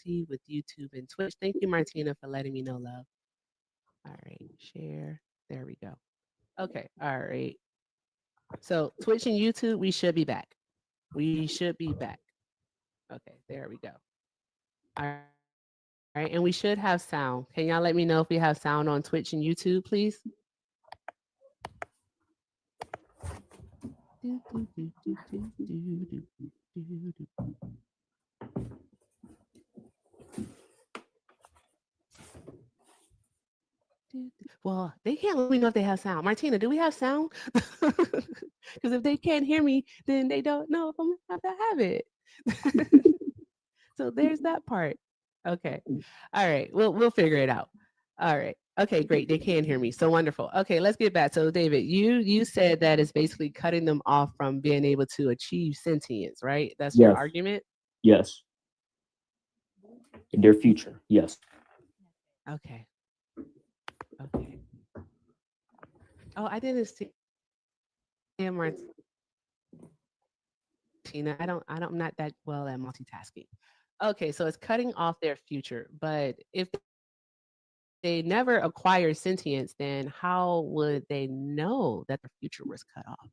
difficulty with YouTube and Twitch. Thank you, Martina, for letting me know, love. All right, share. There we go. Okay, all right. So Twitch and YouTube, we should be back. We should be back. Okay, there we go. All right, and we should have sound. Can y'all let me know if we have sound on Twitch and YouTube, please? Do, do, do, do, do, do, do, do, do. Well, they can't let me know if they have sound. Martina, do we have sound? Because if they can't hear me, then they don't know if I'm about to have it. So there's that part. Okay. All right. We'll figure it out. All right. Okay, great. They can hear me. So wonderful. Okay, let's get back. So David, you said that it's basically cutting them off from being able to achieve sentience, right? That's your Yes, argument? yes. In their future, yes. Okay. Okay. Oh, I didn't see it, Martina. I'm not that well at multitasking. Okay, so it's cutting off their future. But if they never acquire sentience, then how would they know that their future was cut off?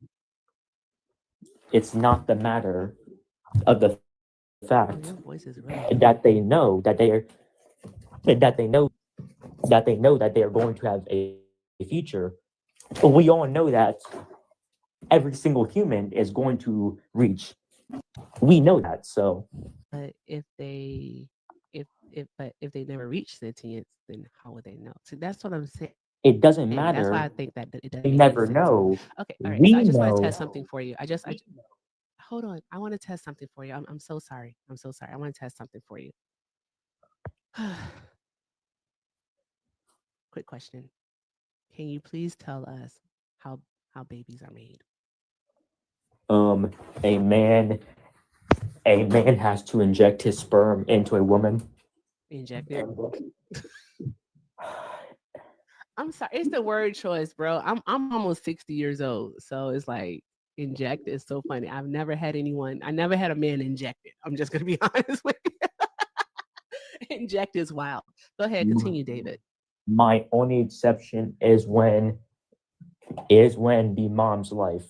It's not the matter of the fact Oh, your voice is really that low. they know that they are that they know that they are going to have a future. But we all know that every single human is going to reach. We know that. So But if they never reach sentience, then how would they know? See, that's what I'm saying. That's why I it think doesn't that it doesn't matter. make any sense. They never Okay, all right. know. So I just want to test We something for know. you. Hold on. I want to test something for you. I'm so sorry. I'm so sorry. I want to test something for you. Quick question. Can you please tell us how how babies are made? Um, a man, a man has to inject his sperm into a woman. Injected? I'm sorry. It's the word choice, bro. I'm almost 60 years old. So it's like inject is so funny. I've never had anyone, I never had a man injected. I'm just gonna be honest with you. Inject is wild. Go ahead, continue, David. My only exception is when the mom's life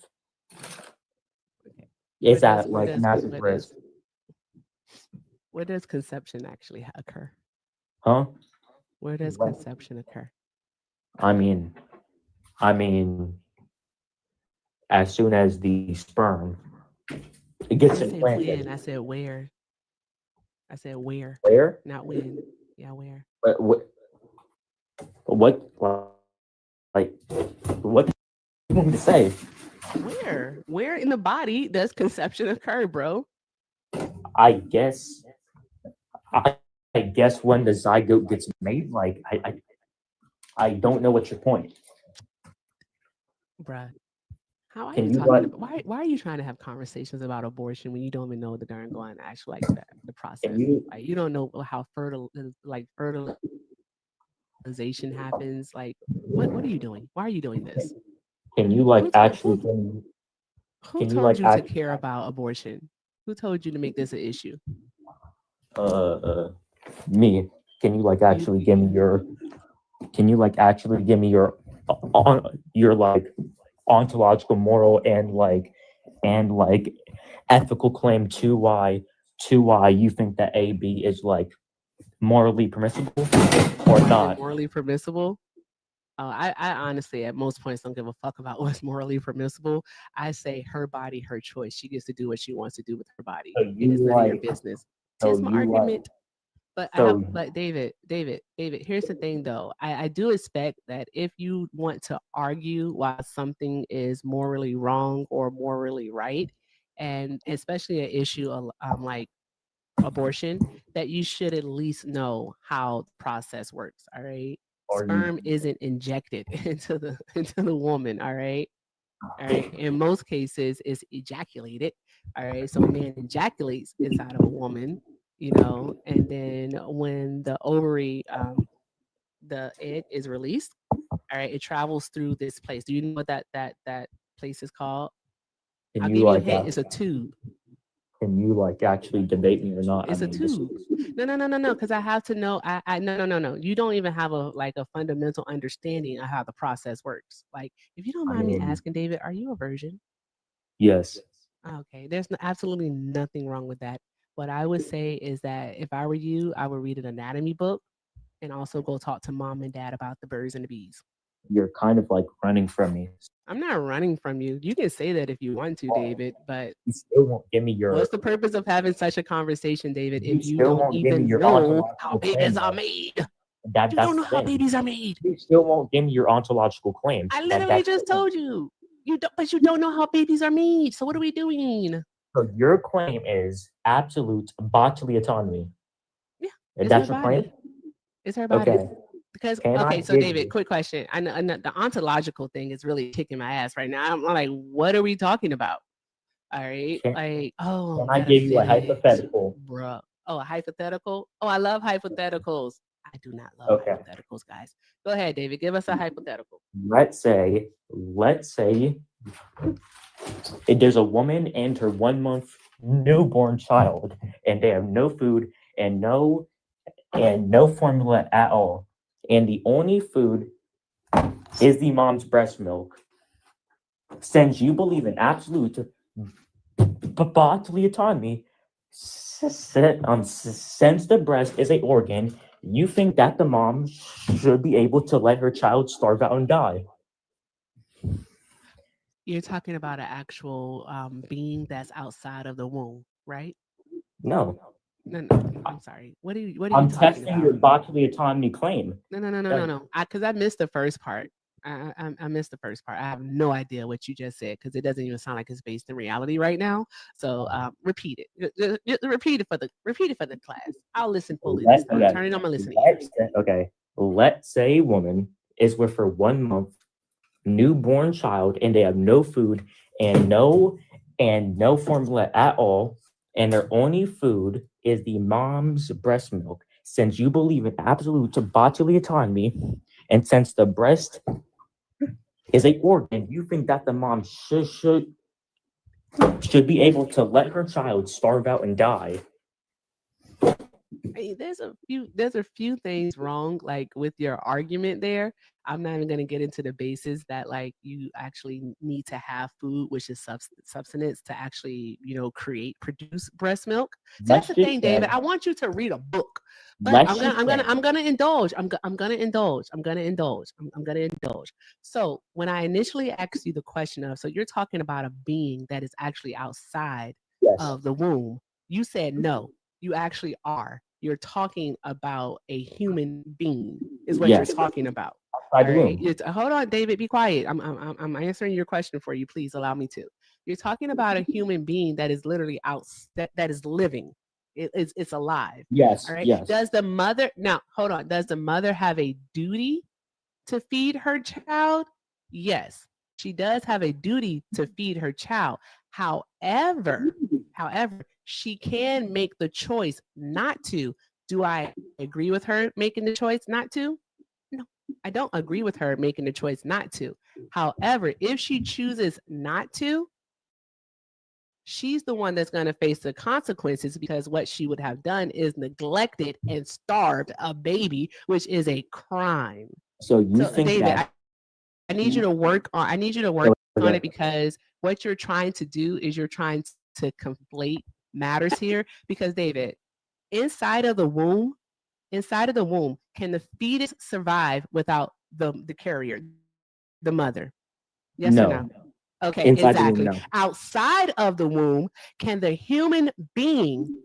Okay. is at like massive risk. Where does conception actually occur? Huh? Where does conception occur? I mean, I mean, as soon as the sperm it I gets didn't say when, implanted. I said where. I said where, Where? not when. Yeah, where. But what, what do you want me to say? Where? Where in the body does conception occur, bro? I guess, I guess when the zygote gets made, like I don't know what's your point. Bruh. How are you Can you talking like, about why are you trying to have conversations about abortion when you don't even know the darn going actual like the can process? you, Like you don't know how fertilization happens. Like what are you doing? Why are you doing this? can you Who like told actually, who can you told like you to act, care about abortion? Who told you to make this an issue? uh, me? Can you like You, actually give me your, can you like actually give me your like ontological, moral, and like ethical claim to why you think that AB is like morally permissible or why is it not? morally permissible? I honestly, at most points, don't give a fuck about what's morally permissible. I say her body, her choice. She gets to do what she wants to do with her body. So It is you none of your like, business. so Tis my you like, argument. so But David, here's the thing though. I do expect that if you want to argue why something is morally wrong or morally right, and especially an issue like abortion, that you should at least know how the process works. All right. are you, Sperm isn't injected into the woman, all right? All right. In most cases, it's ejaculated. All right. So a man ejaculates inside of a woman, and then when the ovary, the egg is released, all right, it travels through this place. Do you know what that place is called? can I'll you give you a like hint. It's a tube. Can you like actually debate me or not? I It's a mean, this tube. No, because I have to know. No. You don't even have a fundamental understanding of how the process works. Like, if you don't I mind me mean, asking, David, are you a virgin? yes, Okay, there's absolutely nothing wrong with that. What I would say is that if I were you, I would read an anatomy book and also go talk to mom and dad about the birds and the bees. you're kind of like running from me. I'm not running from you. You can say that if you want to, David, but You still won't give me what's your. the purpose of having such a conversation, David, You if you still don't won't give me even your know how ontological claim, babies are though. made? That You don't that's know the how thing. babies are made. You still won't give me your ontological claim. I literally That's the just thing. told you. You don't, but you don't know how babies are made. So what are we doing? So your claim is absolute bodily autonomy. Yeah, it's her That's your claim. body. It's her body. Okay. Because Can I okay, so give David, you? quick question. I know the ontological thing is really kicking my ass right now. I'm like, what are we talking about? All right, Can, like, oh, can I give you a metaphysics, hypothetical? bruh. Oh, a hypothetical. Oh, I love hypotheticals. I do not love Okay. hypotheticals, guys. Go ahead, David. Give us a hypothetical. Let's say there's a woman and her 1 month newborn child, and they have no food and no formula at all, and the only food is the mom's breast milk. Since you believe in absolute bodily autonomy, since the breast is a organ, you think that the mom should be able to let her child starve out and die. You're talking about an actual being that's outside of the womb, right? No, No. I'm sorry. What are you I'm talking testing about? your bodily autonomy claim. That- No. Because I missed the first part. I missed the first part. I have no idea what you just said because it doesn't even sound like it's based in reality right now. So repeat it. Repeat it for the class. I'll listen fully this time. okay. Turn it on my listening ears. Okay. Let's say a woman is with her 1 month newborn child and they have no food and no formula at all, and their only food is the mom's breast milk. Since you believe in absolute bodily autonomy, and since the breast is a organ, you think that the mom should be able to let her child starve out and die. Hey, there's a few things wrong like with your argument there. I'm not even going to get into the basis that like you actually need to have food, which is substance to actually produce breast milk. See, that's Let's the just thing, David. say, I want you to read a book, but let's just say, I'm gonna indulge. I'm gonna indulge. I'm gonna indulge. So when I initially asked you the question of, so you're talking about a being that is actually outside yes, of the womb, you said no. You actually are. You're talking about a human being, is what you're yes, talking about. outside All the right. womb. Hold on, David. Be quiet. I'm answering your question for you. Please allow me to. You're talking about a human being that is literally out that is living. It's alive. All Yes, right. yes. Does the mother now hold on? Does the mother have a duty to feed her child? Yes, she does have a duty to feed her child. However, she can make the choice not to. Do I agree with her making the choice not to? No, I don't agree with her making the choice not to. However, if she chooses not to, she's the one that's going to face the consequences because what she would have done is neglected and starved a baby, which is a crime. So you So, think David, that? I need you to work on. I need you to work on it because what you're trying to do is you're trying to conflate matters here. Because David, inside of the womb, inside of the womb, can the fetus survive without the carrier, the mother? Yes or no? No, Okay, exactly. inside the womb, no. Outside of the womb, can the human being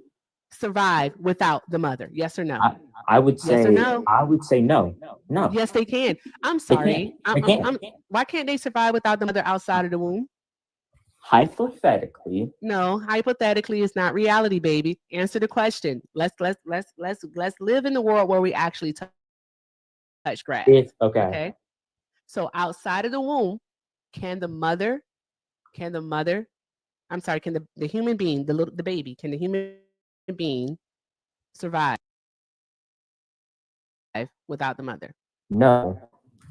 survive without the mother? Yes or no? I, I would Yes or say no? I would say no. No, Yes, they can. I'm they can't. sorry. They can't. Why can't they survive without the mother outside of the womb? Hypothetically, No, hypothetically, it's not reality, baby. Answer the question. Let's live in the world where we actually touch grass. Okay. if okay, So outside of the womb, can the mother, I'm sorry, can the human being, the baby, can the human being survive without the mother? no.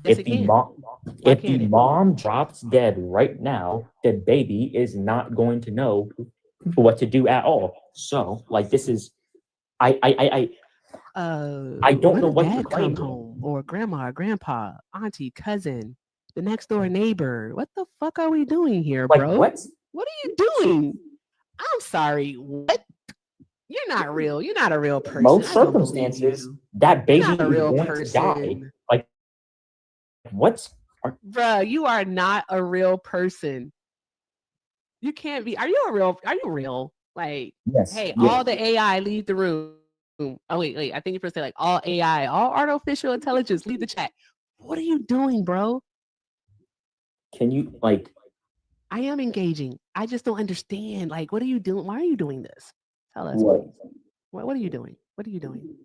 Yes, it can. If the mom Why can't it? if the mom drops dead right now, the baby is not going to know. what to do at all. So, like, this is I I I I, I don't When know does what you're dad come claiming. home? Or grandma, or grandpa, auntie, cousin, the next door neighbor? What the fuck are we doing here, Like bro? what? What are you doing? I'm sorry. What? You're not real. You're not a real person. Most I don't believe circumstances, you. that You're not baby a is real going to die. person. Like what? Bruh, you are not a real person. You can't be. Are you a real? Are you real? Like, Yes, hey, all yes. the AI leave the room. Oh, wait. I think you're supposed to say like all AI, all artificial intelligence, leave the chat. What are you doing, bro? Can you like I am engaging. I just don't understand. Like, what are you doing? Why are you doing this? Tell us, what? please. What are you doing? What are you doing?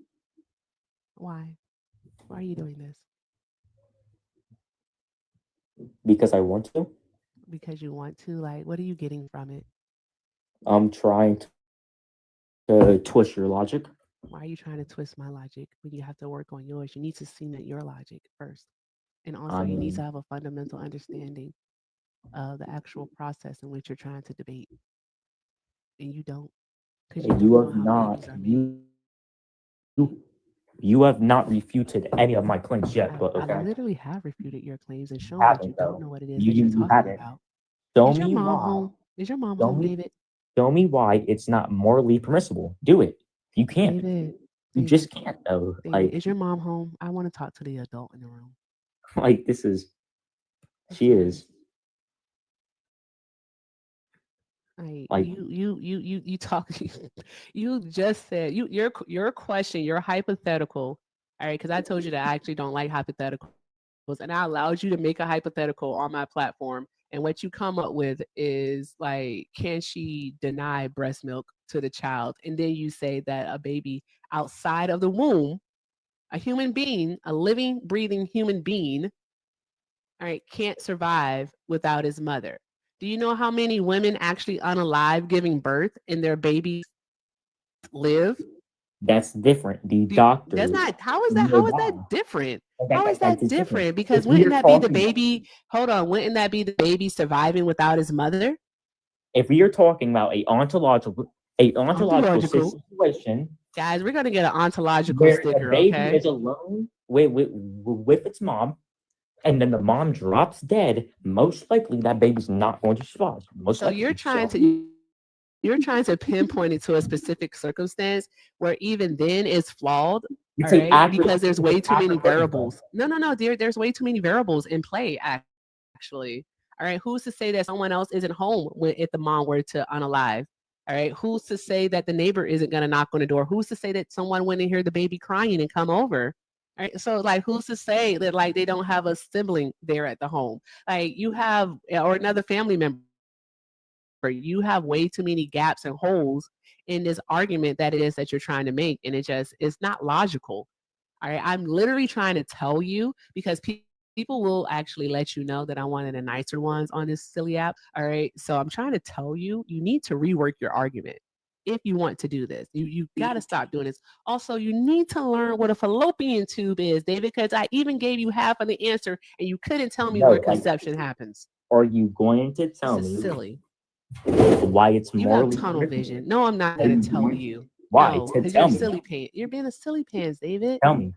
Why? Why are you doing this? Because I want to. Because you want to? Like, what are you getting from it? I'm trying to twist your logic. Why are you trying to twist my logic when you have to work on yours? You need to cement your logic first. And also, I you need to mean, have a fundamental understanding of the actual process in which you're trying to debate. And you don't, because you you don't know have how not babies are made. you have not refuted any of my claims yet. But I okay, literally have refuted your claims and shown that you haven't don't though. know what it is You that you, you're you talking haven't. about. Show Is your me mom why. home? Is your mom Show home, me. David? Show me why it's not morally permissible. Do it. You can't. David, You just David, can't though. David, is your mom home? I want to talk to the adult in the room. Like this is. I'm She sorry. is Like like you talk you just said your question, your hypothetical. All right, because I told you that I actually don't like hypotheticals, and I allowed you to make a hypothetical on my platform. And what you come up with is like, can she deny breast milk to the child? And then you say that a baby outside of the womb, a human being, a living, breathing human being, all right, can't survive without his mother. Do you know how many women actually unalive giving birth and their babies live? that's different. The That's doctors not, how is that? How is that nearby. different? That, How is that, that that is different. different? Because If we wouldn't are that be the talking, baby? Hold on, wouldn't that be the baby surviving without his mother? if we are talking about a ontological Ontological. situation Guys, we're gonna get an ontological where the sticker, baby okay? is alone with its mom, and then the mom drops dead, most likely that baby's not going to survive. Most So likely. So you're trying to pinpoint it to a specific circumstance where even then it's flawed, all you right? say Because there's way too many after birth variables. though. No, dear, there's way too many variables in play, actually. All right, who's to say that someone else isn't home when if the mom were to unalive? All right, who's to say that the neighbor isn't gonna knock on the door? Who's to say that someone wouldn't hear the baby crying and come over? All right, so like, who's to say that like they don't have a sibling there at the home? Like you have, or another family member. You have way too many gaps and holes in this argument that it is that you're trying to make, and it's not logical. All right, I'm literally trying to tell you because people will actually let you know that I'm one of the nicer ones on this silly app. All right, so I'm trying to tell you need to rework your argument if you want to do this. You got to stop doing this. Also, you need to learn what a fallopian tube is, David, because I even gave you half of the answer and you couldn't tell me where No, like, conception happens. are you going to This tell is me silly. why it's You have morally tunnel permissible? vision. No, I'm not Are gonna you tell going? you. Why? No, To because you're tell a me. silly pants. You're being a silly pants, David. Tell me.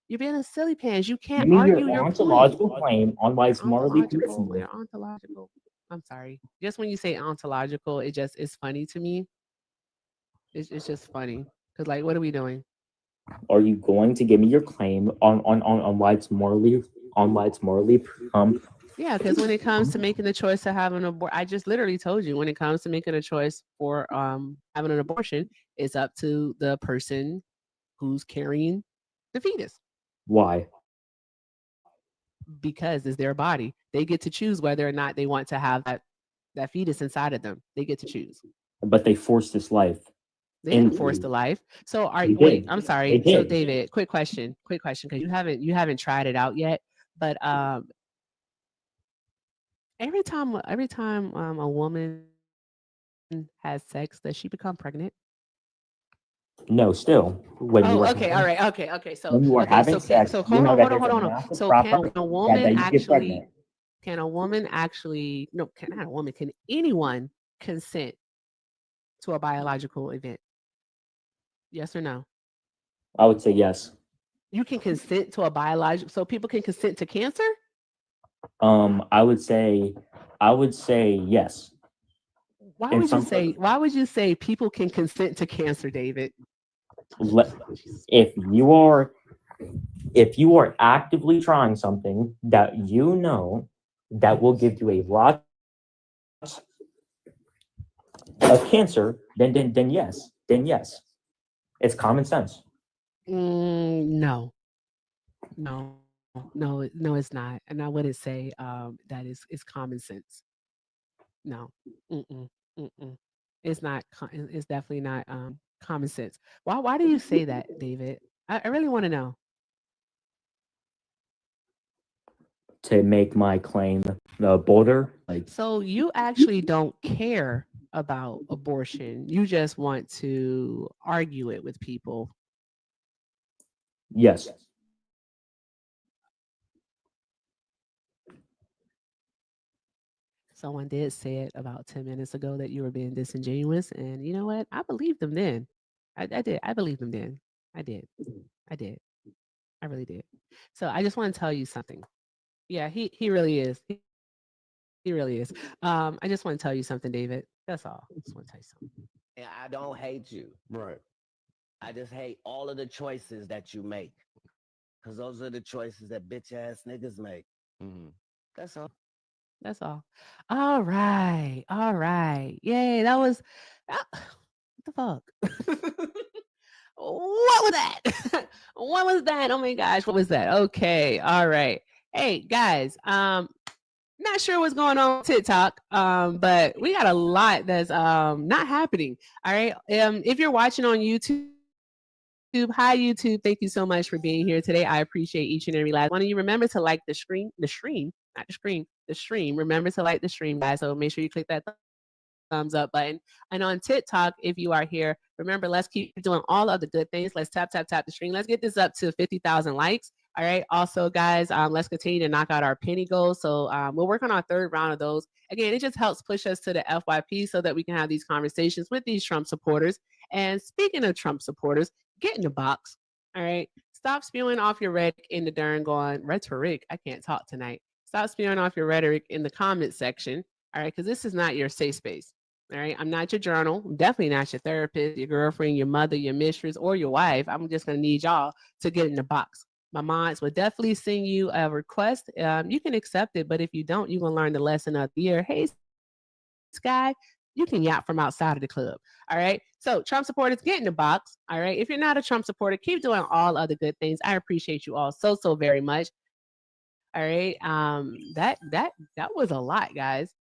You're being a silly pants. You can't Give me your argue your point. ontological claim on why Your it's morally ontological, permissible. your ontological. I'm sorry. Just when you say ontological, it just is funny to me. It's just funny because like, what are we doing? Are you going to give me your claim on why it's morally Yeah, because when it comes to making the choice to have an abortion, I just literally told you when it comes to making a choice for having an abortion, it's up to the person who's carrying the fetus why? because it's their body. They get to choose whether or not they want to have that fetus inside of them. They get to choose. But they forced this life. They didn't force And the life. So are they wait, did. I'm They sorry. So did. David, quick question, because you haven't tried it out yet. But every time a woman has sex, does she become pregnant? No, still, Oh, okay, all right, okay. So when you are okay, having so can sex, so you hold know on, that hold on, there's hold a on, hold on. massive So proper can a that, woman that you get pregnant. actually? Can a woman actually? No, can not a woman. Can anyone consent to a biological event? Yes or no? I would say yes. You can consent to a biological, so people can consent to cancer? I would say, yes. Why In would you some, say why would you say people can consent to cancer, David? le- Jesus. if you are actively trying something that you know that will give you a lot of cancer, then yes, it's common sense. No, no, it's not. And I wouldn't say that is common sense. No, mm-mm, mm-mm. It's not. It's definitely not common sense. Why do you say that, David? I really want to know. To make my claim bolder, like So you actually don't care about abortion. You just want to argue it with people. yes, Someone did say it about 10 minutes ago that you were being disingenuous. And you know what? I believed them then. I did. I believed them then. I did. I did. I really did. So I just want to tell you something. Yeah, he really is. He really is. I just want to tell you something, David. That's all. I just want to tell you something. And I don't hate you. Right. I just hate all of the choices that you make. Cause those are the choices that bitch ass niggas make. Mm-hmm. That's all. That's all. All right. All right. Yay. That was what the fuck? What was that? What was that? Oh my gosh, what was that? Okay. All right. Hey guys, not sure what's going on with TikTok, but we got a lot that's not happening. All right. If you're watching on YouTube, hi YouTube, thank you so much for being here today. I appreciate each and every last one of you. Remember to like the stream, not the screen, the stream. Remember to like the stream, guys. So make sure you click that thumbs up button. And on TikTok, if you are here, remember, let's keep doing all of the good things. Let's tap the screen. Let's get this up to 50,000 likes. All right. Also, guys, let's continue to knock out our penny goals. So we'll work on our third round of those. Again, it just helps push us to the FYP so that we can have these conversations with these Trump supporters. And speaking of Trump supporters, get in the box. All right. Stop spewing off your rhetoric in the darn going rhetoric. I can't talk tonight. Stop spewing off your rhetoric in the comment section. All right. Because this is not your safe space. All right. I'm not your journal. I'm definitely not your therapist, your girlfriend, your mother, your mistress, or your wife. I'm just going to need y'all to get in the box. My mods will definitely send you a request. You can accept it, but if you don't, you're going to learn the lesson of the year. Hey, Sky, you can yap from outside of the club. All right. So, Trump supporters, get in the box. All right. If you're not a Trump supporter, keep doing all other good things. I appreciate you all so very much. All right. That was a lot, guys.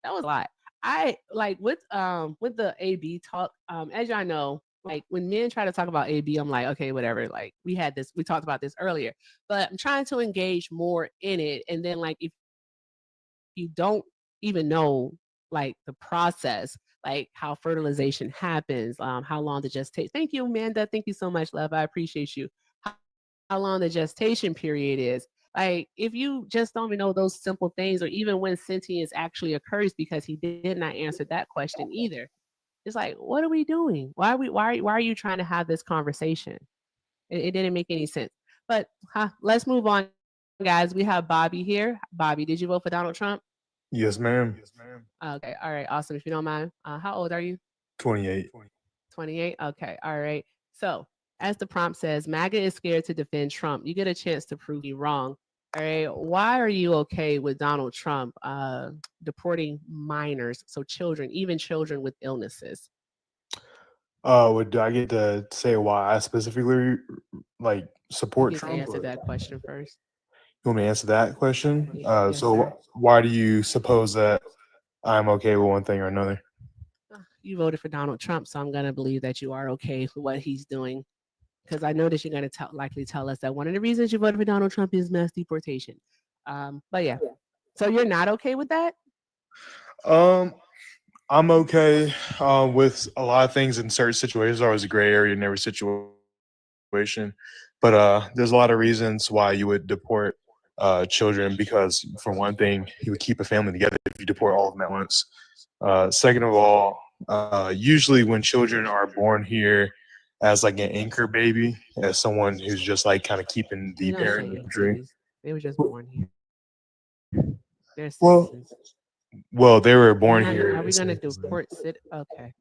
That was a lot. I like with the AB talk. As y'all know, like when men try to talk about AB, I'm like, okay, whatever. Like we talked about this earlier, but I'm trying to engage more in it. And then like if you don't even know like the process, like how fertilization happens, how long the gestation. Thank you, Amanda. Thank you so much, love. I appreciate you. How long the gestation period is. Like, if you just don't even know those simple things, or even when sentience actually occurs, because he did not answer that question either. It's like, what are we doing? Why are you trying to have this conversation? It didn't make any sense. But let's move on, guys. We have Bobby here. Bobby, did you vote for Donald Trump? Yes, ma'am. Okay, all right, awesome. If you don't mind, how old are you? 28. 28. Okay, all right. So, as the prompt says, MAGA is scared to defend Trump. You get a chance to prove me wrong. All right. Why are you okay with Donald Trump deporting minors, so children, even children with illnesses? Do I get to say why I specifically like You support get to Trump? answer Or that question first. you want me to answer that question? Yes, sir. Why do you suppose that I'm okay with one thing or another? You voted for Donald Trump, so I'm going to believe that you are okay with what he's doing. Because I know that you're going to likely tell us that one of the reasons you voted for Donald Trump is mass deportation. But yeah, so you're not okay with that? Um, I'm okay with a lot of things in certain situations. There's always a gray area in every situation, but there's a lot of reasons why you would deport children. Because for one thing, you would keep a family together if you deport all of them at once. Second of all, Usually when children are born here as like an anchor baby, as someone who's just like kind of keeping the We don't parent say in the anchor country. babies. They were just born here. They're Well, citizens. they were We're born not. here Are we gonna essentially. deport Okay,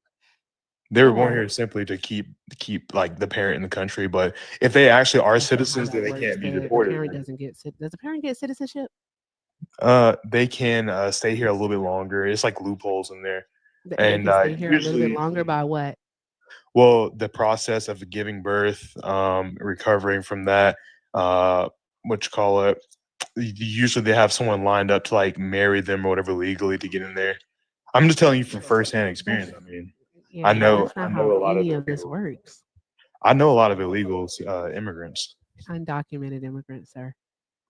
They were go born on. here simply to keep like the parent in the country. But if they actually are That's not how citizens, then that they works. can't be The deported. parent doesn't get. Does the parent get citizenship? They can stay here a little bit longer. It's like loopholes in there, They and can stay here a little bit usually, longer by what? well, the process of giving birth, recovering from that, what you call it. Usually, they have someone lined up to like marry them or whatever legally to get in there. I'm just telling you from firsthand experience. That's I mean, yeah. I That's not know how a lot of any of this illegal. works. I know a lot of illegals, immigrants. Undocumented immigrants, sir.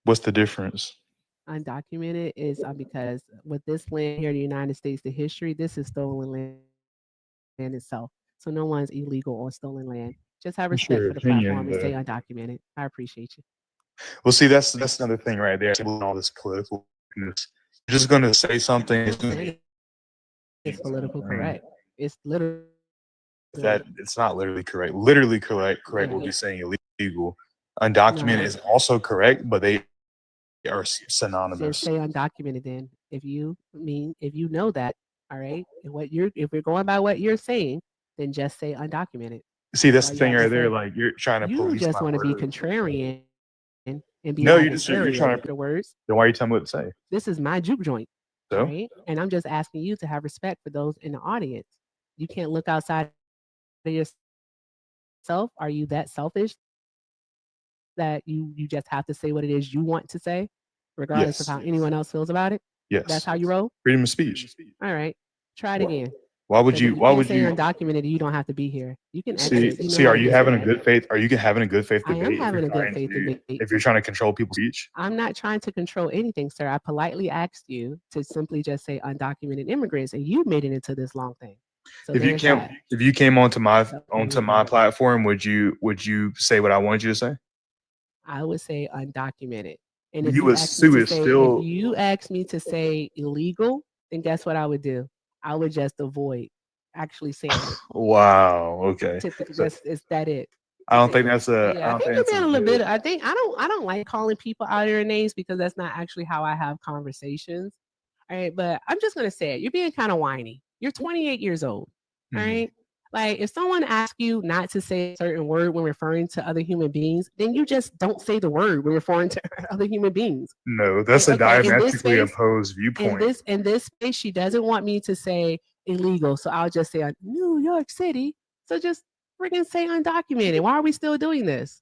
What's the difference? Undocumented is because with this land here in the United States, the history, this is stolen land itself. So no one's illegal on stolen land. Just have respect for the What's platform your and stay opinion, though? undocumented. I appreciate you. Well, see, that's another thing right there. All this political correctness. You're just gonna say something. I'm It's not gonna saying be it's political correct. It's literally that it's not literally correct. Literally correct. yeah. Correct would be saying illegal. Undocumented No. is also correct, but they are Then synonymous. say undocumented. Then if you know that, all right. And what you're if we're going by what you're saying, then just say undocumented. See, That's that's all the you thing have to right there. say. Like you're trying to You police just my want to be words. contrarian and be No, you're adversarial trying with to. your words. Then why are you telling me what to say? This is my juke joint. All So right. And I'm just asking you to have respect for those in the audience. You can't look outside of yourself. Are you that selfish that you just have to say what it is you want to say, regardless of how anyone else feels about it? yes, That's how you roll? yes, All right. freedom of speech. Try it again. Why, Because why if would you you? can't Why say would you? undocumented, you don't have to be here. You can exit. You know See, how to are you having a disconnect. good faith? Are you having a good faith I am debate having a good faith debate. if you're trying to control people's speech? I'm not trying to control anything, sir. I politely asked you to simply just say undocumented immigrants, and you made it into this long thing. So there's that. If you came So onto my platform, would you say what I wanted you to say? I would say undocumented. And You would sue it if still. you asked me to say illegal, then guess what I would do? I would just avoid actually saying it. Wow. Okay. Typically, So is that it? I Yeah, I don't think think you're that's a being a little good. bit. I don't like calling people out of their names because that's not actually how I have conversations. All right, but I'm just gonna say it. You're being kind of whiny. You're 28 years old. All Mhm. right. Like if someone asks you not to say a certain word when referring to other human beings, then you just don't say the word when referring to other human beings. No, Right? that's a Okay. diametrically opposed viewpoint. In this space, she doesn't want me to say illegal, so I'll just say New York City. So just freaking say undocumented. Why are we still doing this?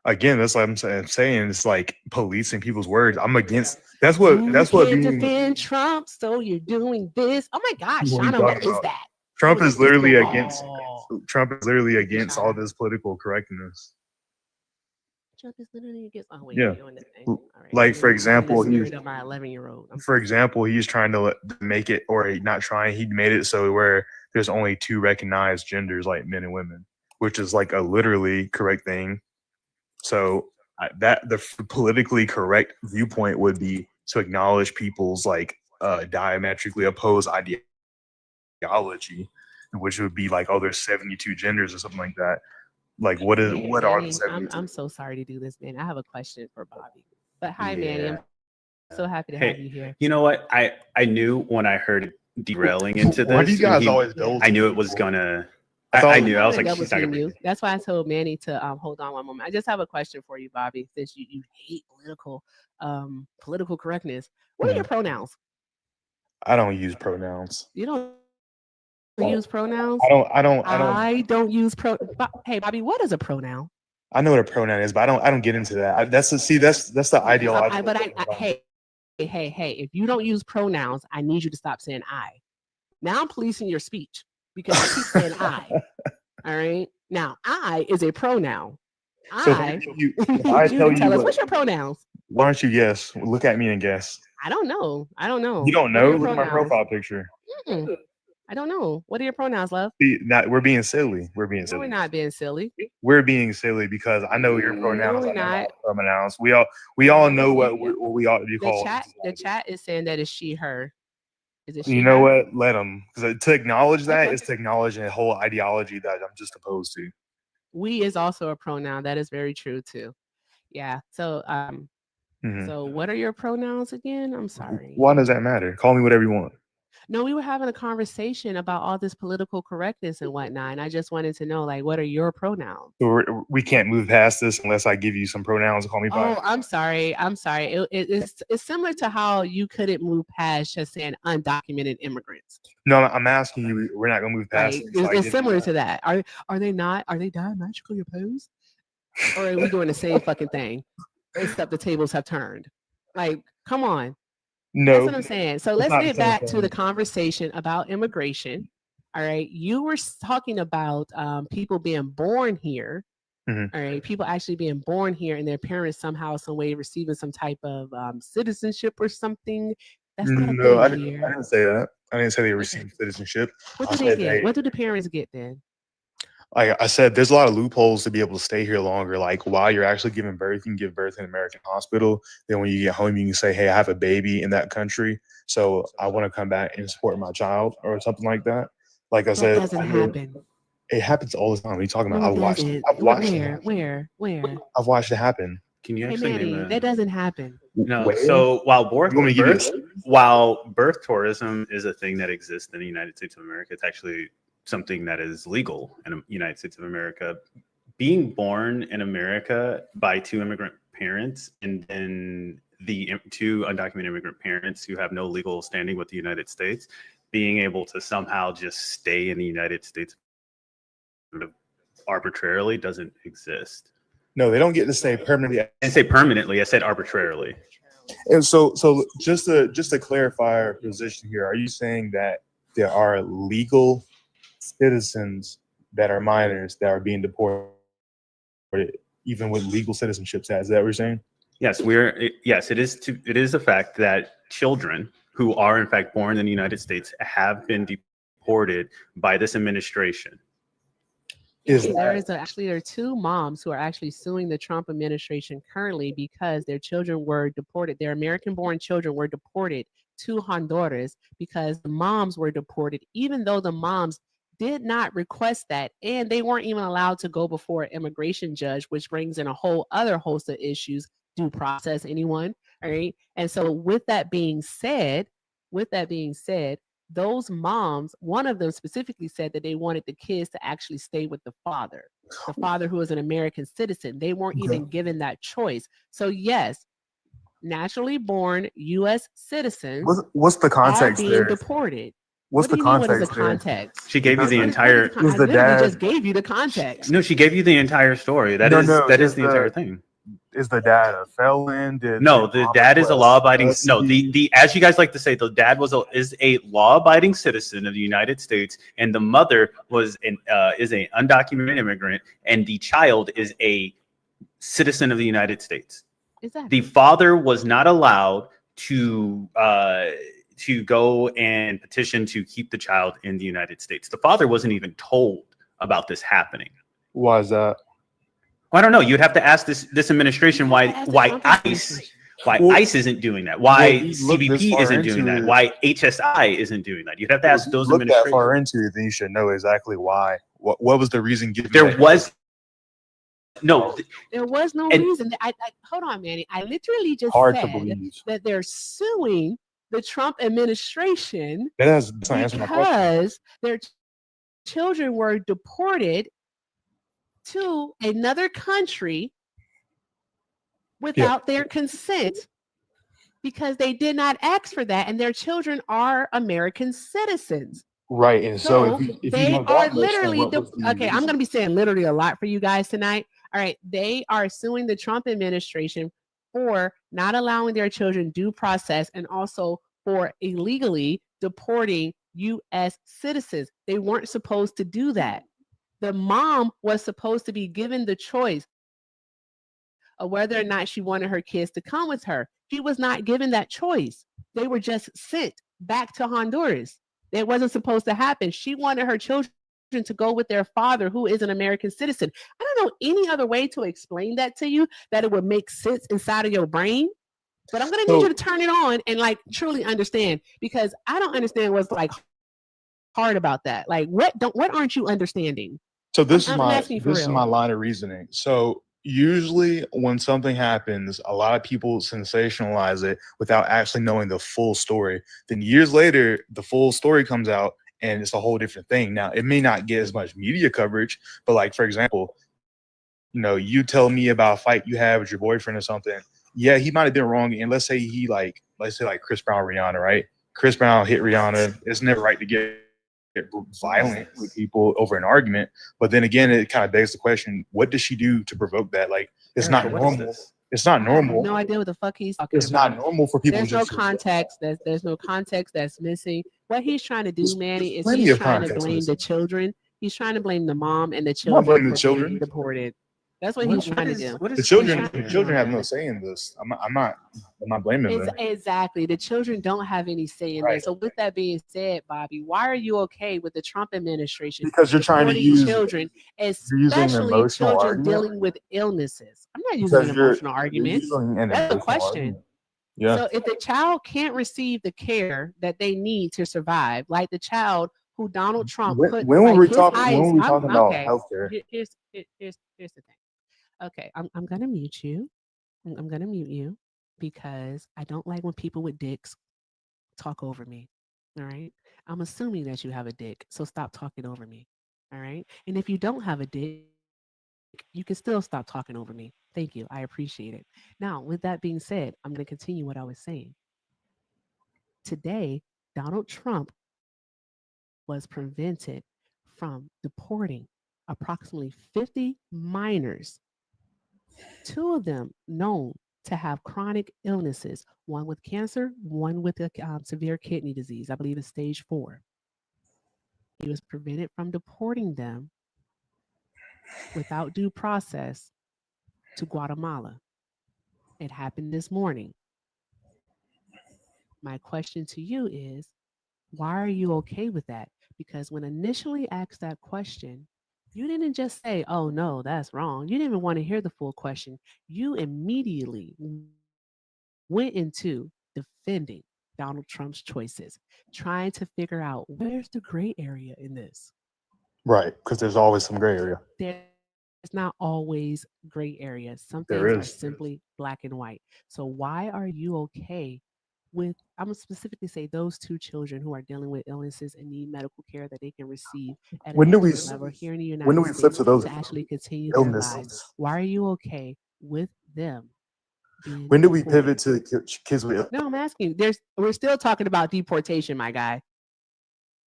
Again, that's what I'm saying. It's like policing people's words. I'm against. You That's what can't being. defend Trump, so you're doing this. Oh my gosh, What are you Shauna, talking what is about? that? Trump What is is this? literally against. Oh, Trump is literally thank you, against all Shauna. this political correctness. Trump is literally against. Oh wait, Yeah. you're doing this thing. All right, Like for I'm in the example, spirit of my 11-year-old. I'm for so sorry. example, he's trying to make it, or not trying. He made it so where there's only two recognized genders, like men and women, which is like a literally correct thing. So that the politically correct viewpoint would be to acknowledge people's like diametrically opposed ideology, which would be like, oh, there's 72 genders or something like that. Like, what are the Manny, I'm 72? so sorry to do this, man. I have a question for Bobby. But hi, Manny. I'm Yeah. so happy to have you here. Hey, you know what? I knew when I heard it derailing into Why do you this, and guys always Yeah. I team knew it was people? gonna. I I thought knew. I'm I not was gonna like, double she's not team gonna. you. That's why I told Manny to hold on one moment. I just have a question for you, Bobby. Since you hate political correctness, what are your pronouns? I don't use pronouns. You don't use pronouns. I I don't don't. use Hey, Bobby, what is a pronoun? I know what a pronoun is, but I don't get into that. That's the ideological thing about me. Hey, if you don't use pronouns, I need you to stop saying I. Now I'm policing your speech because you keep saying I. All right. Now I is a pronoun. So I if I need you tell to you tell us what, what's your pronouns. why don't you guess? Look at me and guess. I don't know. I don't You know. don't What are know? your Look at my pronouns? profile picture. Mm-mm. I don't know. What are your pronouns, love? See, we're being silly. No, we're not being silly. We're being silly because I know your No, pronouns. we're I know my not. pronouns. We all know No, what we ought to be the called in chat society. is saying that it's she, her. Is it You she, know her? what? Let them. Because to acknowledge that Okay. is to acknowledge a whole ideology that I'm just opposed to. We is also a pronoun. That is very true too. Yeah. So what are your pronouns again? I'm sorry. Why does that matter? Call me whatever you want. No, we were having a conversation about all this political correctness and whatnot, and I just wanted to know, like, what are your pronouns? So we can't move past this unless I give you some pronouns to call me by. Oh, I'm sorry. I'm sorry. It's similar to how you couldn't move past just saying undocumented immigrants. No, I'm asking you. We're not gonna move past Like it until I it's give similar you to that. Are they not? Are they diametrically opposed? Or are we doing the same fucking thing? Except the tables have turned. Like, come on. That's No, what I'm saying. So it's let's not the get same back to the thing. conversation about immigration. All right. You were talking about people being born here. Mhm. All right. People actually being born here and their parents somehow, some way receiving some type of citizenship or something. That's not a No, I thing here. didn't say that. I didn't say they What, received citizenship. what I do they said get? What do the parents get then? like I said, there's a lot of loopholes to be able to stay here longer. Like while you're actually giving birth, you can give birth in an American hospital. Then when you get home, you can say, "Hey, I have a baby in that country, so I want to come back and support my child," or something like that. Like I That said, doesn't I know happen. it happens all the time. What are you talking No, about? it doesn't. I've watched it. Where? I've watched it happen. Can you Hey, actually name Manny, a that doesn't happen. no? Where? So while You want me to give you birth tourism is a thing that exists in the United States of America, it's actually something that is legal in the United States of America. Being born in America by two immigrant parents and then the two undocumented immigrant parents who have no legal standing with the United States, being able to somehow just stay in the United States arbitrarily doesn't exist. No, they don't get to stay permanently. I didn't say permanently, I said arbitrarily. And so just to clarify our position here, are you saying that there are legal citizens that are minors that are being deported, even with legal citizenship status? Is that what you're saying? Yes, it is a fact that children who are in fact born in the United States have been deported by this administration. Is There are two moms who are actually suing the Trump administration currently because their children were deported. Their American-born children were deported to Honduras because the moms were deported, even though the moms did not request that, and they weren't even allowed to go before an immigration judge, which brings in a whole other host of issues. Due process, anyone? All right. And so, with that being said, those moms, one of them specifically said that they wanted the kids to actually stay with the father who is an American citizen. They weren't even given that choice. So yes, naturally born U.S. citizens what's the are context being there? deported. What's What do the you mean? What is the context there? context? She gave you the What entire. is I Is the literally dad? just gave you the context. No, she gave you the entire story. That No, is no. that is the entire thing. Is the dad a felon? Did No, the mom dad is a request law-abiding. No, custody? the as you guys like to say, the dad is a law-abiding citizen of the United States, and the mother is an undocumented immigrant, and the child is a citizen of the United States. Exactly. The father was not allowed to go and petition to keep the child in the United States. The father wasn't even told about this happening. Why is that? Well, I don't know. You'd have to ask this administration You why have to ask the Trump administration. Well, ICE isn't doing that, why well, you look this CBP far isn't doing into that, it. why HSI isn't doing that. You'd have to If ask you those look that far administrations. into it, then you should know exactly why. What was the reason given? There was no. There was no And- reason. I hold on, Manny. I literally just Hard to said believe. that they're suing the Trump administration That's not answering my question. because their children were deported to another country without their consent because they did not ask for that, and their children are American citizens. Right, and so if you they know are that much, then literally what was the okay. I'm going to be saying literally a lot for you guys tonight. All right, they are suing the Trump administration for not allowing their children due process and also for illegally deporting U.S. citizens. They weren't supposed to do that. The mom was supposed to be given the choice of whether or not she wanted her kids to come with her. She was not given that choice. They were just sent back to Honduras. It wasn't supposed to happen. She wanted her children to go with their father, who is an American citizen. I don't know any other way to explain that to you that it would make sense inside of your brain. But I'm gonna need you to turn it on and like truly understand, because I don't understand what's like hard about that. Like what aren't you understanding? So this I'm asking you for is real. my line of reasoning. So usually when something happens, a lot of people sensationalize it without actually knowing the full story. Then years later, the full story comes out and it's a whole different thing. Now, it may not get as much media coverage, but like for example, you tell me about a fight you had with your boyfriend or something. Yeah, he might have been wrong. And let's say let's say Chris Brown, Rihanna, right? Chris Brown hit Rihanna. It's never right to get violent with people over an argument. But then again, it kind of begs the question: what does she do to provoke that? Like, it's Erica, not what is normal. this? It's not I have normal. no idea what the fuck he's talking It's about. not normal for people. There's no just context. There's no context that's missing. What he's trying to do, Manny, is plenty he's of trying to context blame the missing. children. He's trying to blame the mom and the I'm not children blaming for the children. being deported. That's what he's trying to do. What The is children have no say in this. I'm not blaming them. Exactly. The children don't have any say in Right. this. So with that being said, Bobby, why are you okay with the Trump administration Because you're trying to deporting use children, using an especially emotional children argument? dealing with illnesses? I'm not using an emotional argument. using an That's a emotional question. argument. Yeah. So if the child can't receive the care that they need to survive, like the child who Donald Trump put When were like we his talking? eyes, When were we talking about okay. healthcare? Here's the thing. Okay, I'm gonna mute you. I'm gonna mute you because I don't like when people with dicks talk over me. All right. I'm assuming that you have a dick, so stop talking over me. All right. And if you don't have a dick, you can still stop talking over me. Thank you. I appreciate it. Now, with that being said, I'm going to continue what I was saying. Today, Donald Trump was prevented from deporting approximately 50 minors, two of them known to have chronic illnesses, one with cancer, one with a severe kidney disease. I believe it's stage 4. He was prevented from deporting them without due process to Guatemala. It happened this morning. My question to you is, why are you okay with that? Because when initially asked that question, you didn't just say, oh, no, that's wrong. You didn't even want to hear the full question. You immediately went into defending Donald Trump's choices, trying to figure out where's the gray area in this. Right, because there's always some gray area. There's not always gray areas. Some There things are is. simply black and white. So why are you okay with, I'm going to specifically say those two children who are dealing with illnesses and need medical care that they can receive at an excellent level here in the United States to actually continue their lives? Why are you okay with them being When do we deported? pivot to kids with? No, I'm asking. We're still talking about deportation, my guy.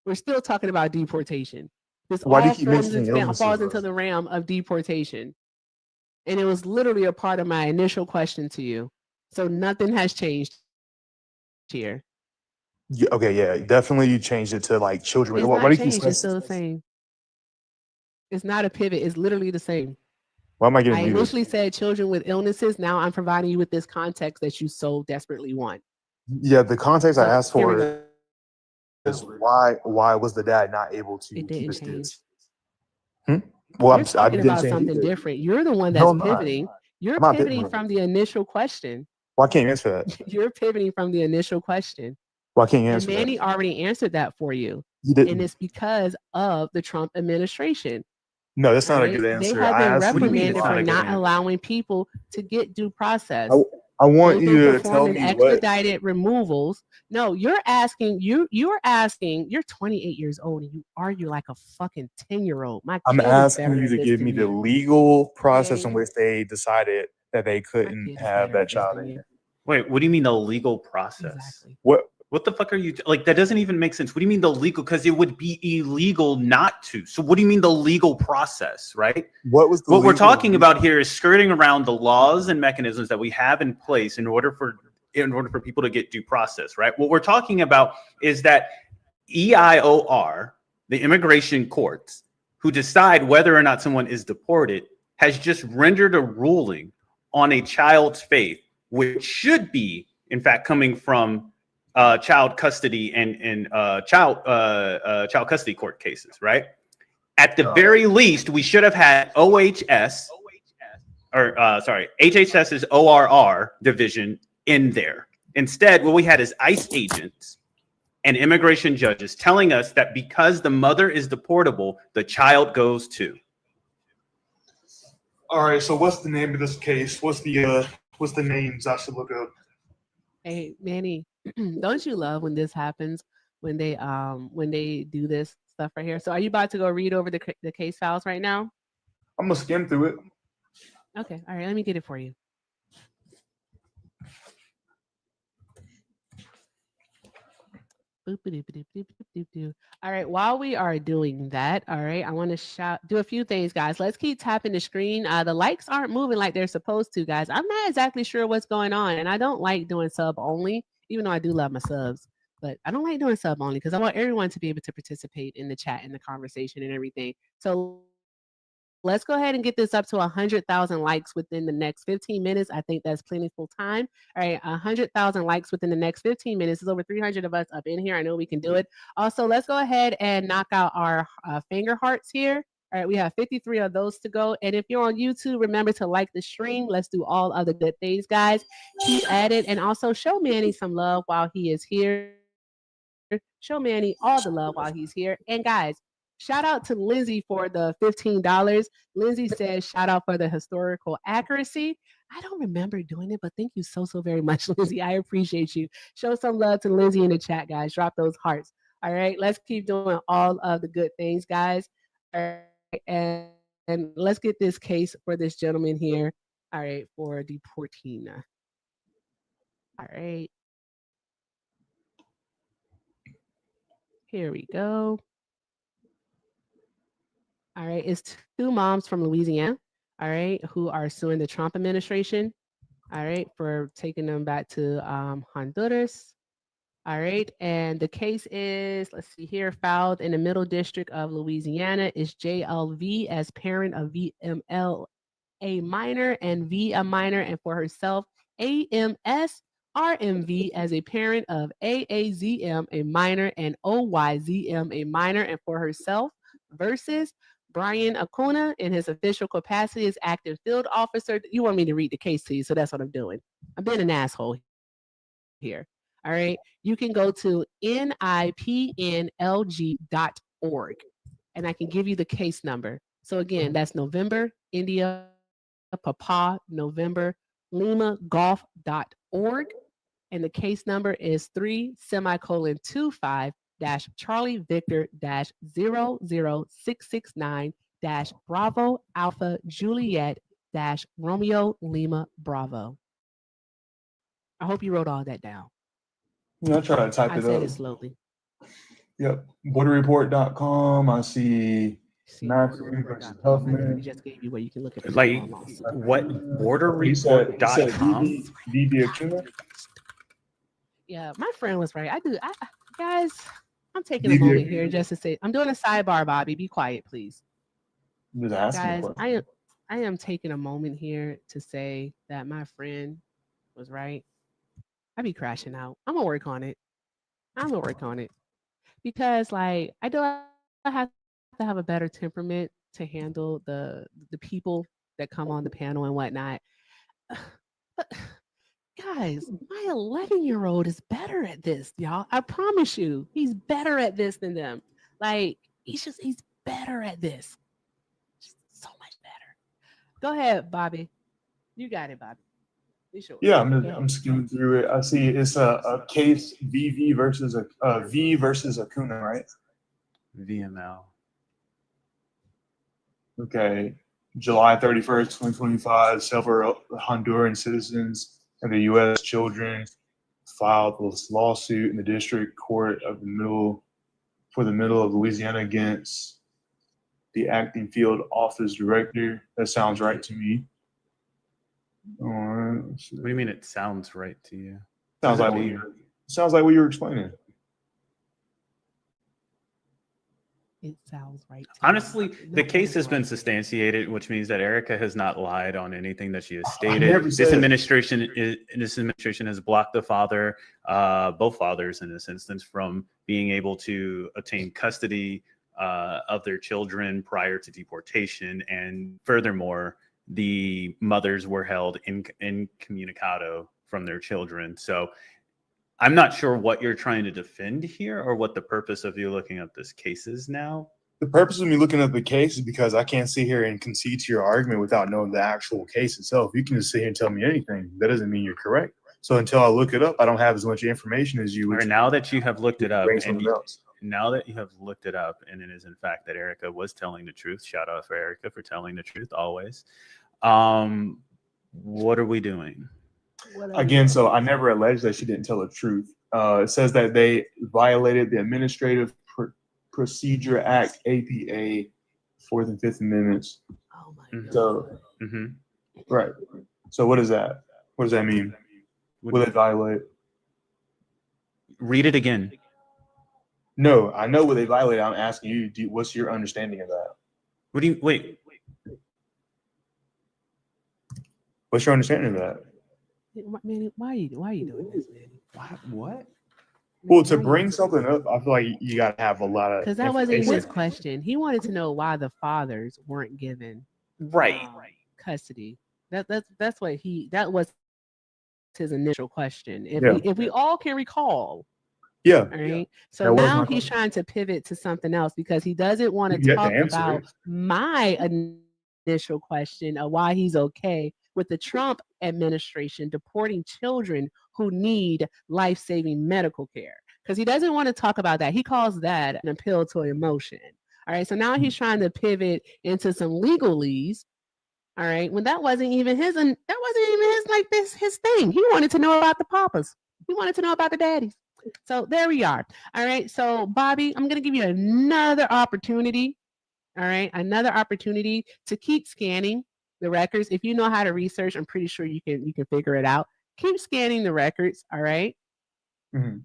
We're still talking about deportation. This Why do you all keep mentioning illnesses, falls though? into the realm of deportation. And it was literally a part of my initial question to you. So nothing has changed here. Yeah, okay, yeah, definitely. You changed it to like children. It's Why not do you keep changed. It's still the stressing? same. It's not a pivot. It's literally the same. Why am I I getting muted? initially said children with illnesses. Now I'm providing you with this context that you so desperately want. Yeah, the context I So asked here we for go. is why was the dad not able to It keep didn't his change. kids? Well, You're I talking didn't about say he something did. different. You're the one No, that's I'm not. pivoting. You're I'm not pivoting pivoting. from the initial question. Why can't you answer that? You're pivoting from the initial question. Why can't you And answer Manny that? already answered that for you. You And didn't. it's because of the Trump administration. No, that's not a Right? good answer. They have I been asked you. What do you mean reprimanded it's not for a good not answer? allowing people to get due process. I want They've you been to tell performing me what. expedited removals. No, you're asking, you're asking, you're 28 years old and you argue like a fucking 10-year-old. My I'm kid is better asking you at to this give than me the you. legal process in Okay? which they decided that they My couldn't kid is have better that at this child than in you. there. Wait, what do you mean the legal process? Exactly. What the fuck are you like? That doesn't even make sense. What do you mean the legal? Because it would be illegal not to. So what do you mean the legal process, right? What was the What we're legal talking about here is skirting around the laws and mechanisms that we have in place in order for people to get due process, right? What we're talking about is that EIOR, the immigration courts, who decide whether or not someone is deported, has just rendered a ruling on a child's faith, which should be, in fact, coming from child custody and child custody court cases, right? At the very least, we should have had HHS's ORR division in there. Instead, what we had is ICE agents and immigration judges telling us that because the mother is deportable, the child goes too. All right. So what's the name of this case? What's the names I should look up? Hey, Manny, don't you love when this happens when they do this stuff right here? So are you about to go read over the case files right now? I'm gonna skim through it. Okay, all right, let me get it for you. All right, while we are doing that, all right, I want to do a few things, guys. Let's keep tapping the screen. The likes aren't moving like they're supposed to, guys. I'm not exactly sure what's going on, and I don't like doing sub only, even though I do love my subs. But I don't like doing sub only because I want everyone to be able to participate in the chat and the conversation and everything. So let's go ahead and get this up to 100,000 likes within the next 15 minutes. I think that's plentiful time. All right, 100,000 likes within the next 15 minutes. There's over 300 of us up in here. I know we can do it. Also, let's go ahead and knock out our finger hearts here. All right, we have 53 of those to go. And if you're on YouTube, remember to like the stream. Let's do all other good things, guys. Keep at it. And also show Manny some love while he is here. Show Manny all the love while he's here. And guys, shout out to Lindsay for the $15. Lindsay says, shout out for the historical accuracy. I don't remember doing it, but thank you so very much, Lindsay. I appreciate you. Show some love to Lindsay in the chat, guys. Drop those hearts. All right, let's keep doing all of the good things, guys. All right, and let's get this case for this gentleman here. All right, for deporting. All right. Here we go. All right, it's two moms from Louisiana, all right, who are suing the Trump administration, all right, for taking them back to Honduras. All right, and the case is, let's see here, filed in the Middle District of Louisiana. Is JLV as parent of VML a minor and V a minor, and for herself, AMS RMV as a parent of AAZM a minor and OYZM a minor, and for herself, versus Brian Acuna in his official capacity as active field officer. You want me to read the case to you, so that's what I'm doing. I'm being an asshole here. All right. You can go to nipnlg.org and I can give you the case number. So again, that's November, India, Papa, November, Lima, golf.org. And the case number is 3:25 Charlie Victor 00669 Bravo Alpha Juliet Romeo Lima Bravo. I hope you wrote all that down. Yeah, I try to type I it said up. it slowly. Yep. Borderreport.com. I see See, Matthew versus I Huffman. just gave you where you can look at the Like what? Borderreport.com. VV Acuna. Yeah, my friend was right. Guys, I'm taking a moment here just to say, I'm doing a sidebar, Bobby. Be quiet, please. Guys, I am taking a moment here to say that my friend was right. I be crashing out. I'm gonna work on it. Because like I have to have a better temperament to handle the people that come on the panel and whatnot. But guys, my 11-year-old is better at this, y'all. I promise you, he's better at this than them. Like he's better at this. Just so much better. Go ahead, Bobby. You got it, Bobby. Sure. Yeah, I'm skimming through it. I see it's a case V versus Acuna, right? VML. Okay. July 31st, 2025, several Honduran citizens and the U.S. children filed this lawsuit in the district court of the middle of Louisiana against the acting field office director. That sounds right to me. All right. What do you mean it sounds right to you? Sounds like what you were explaining. It sounds right. Honestly, the case has been substantiated, which means that Erica has not lied on anything that she has stated. This administration has blocked the father, both fathers in this instance, from being able to obtain custody of their children prior to deportation. And furthermore, the mothers were held incommunicado from their children. So I'm not sure what you're trying to defend here or what the purpose of you looking up this case is now. The purpose of me looking up the case is because I can't sit here and concede to your argument without knowing the actual case itself. You can just sit here and tell me anything. That doesn't mean you're correct. So until I look it up, I don't have as much information as you. All right, now that you have looked it up, now that you have looked it up, and it is in fact that Erica was telling the truth. Shout out for Erica for telling the truth always. What are we doing? Again, so I never alleged that she didn't tell the truth. It says that they violated the Administrative Procedure Act, APA, 4th and 5th Amendments. Oh my God. So, right. So what is that? What does that mean? Will it violate? Read it again. No, I know what they violate. I'm asking you, what's your understanding of that? What do you wait? What's your understanding of that? Manny, why are you doing this, Manny? What? Well, to bring something up, I feel like you got to have a lot of. Because that wasn't his question. He wanted to know why the fathers weren't given custody. That's what that was his initial question. If we all can recall. Yeah. All right. So now he's trying to pivot to something else because he doesn't want to talk about my initial question of why he's okay with the Trump administration deporting children who need life-saving medical care. Because he doesn't want to talk about that. He calls that an appeal to emotion. All right. So now he's trying to pivot into some legalese. All right. When that wasn't even his his thing. He wanted to know about the papas. He wanted to know about the daddies. So there we are. All right. So Bobby, I'm going to give you another opportunity. All right. Another opportunity to keep scanning the records. If you know how to research, I'm pretty sure you can figure it out. Keep scanning the records. All right. Mm-hmm.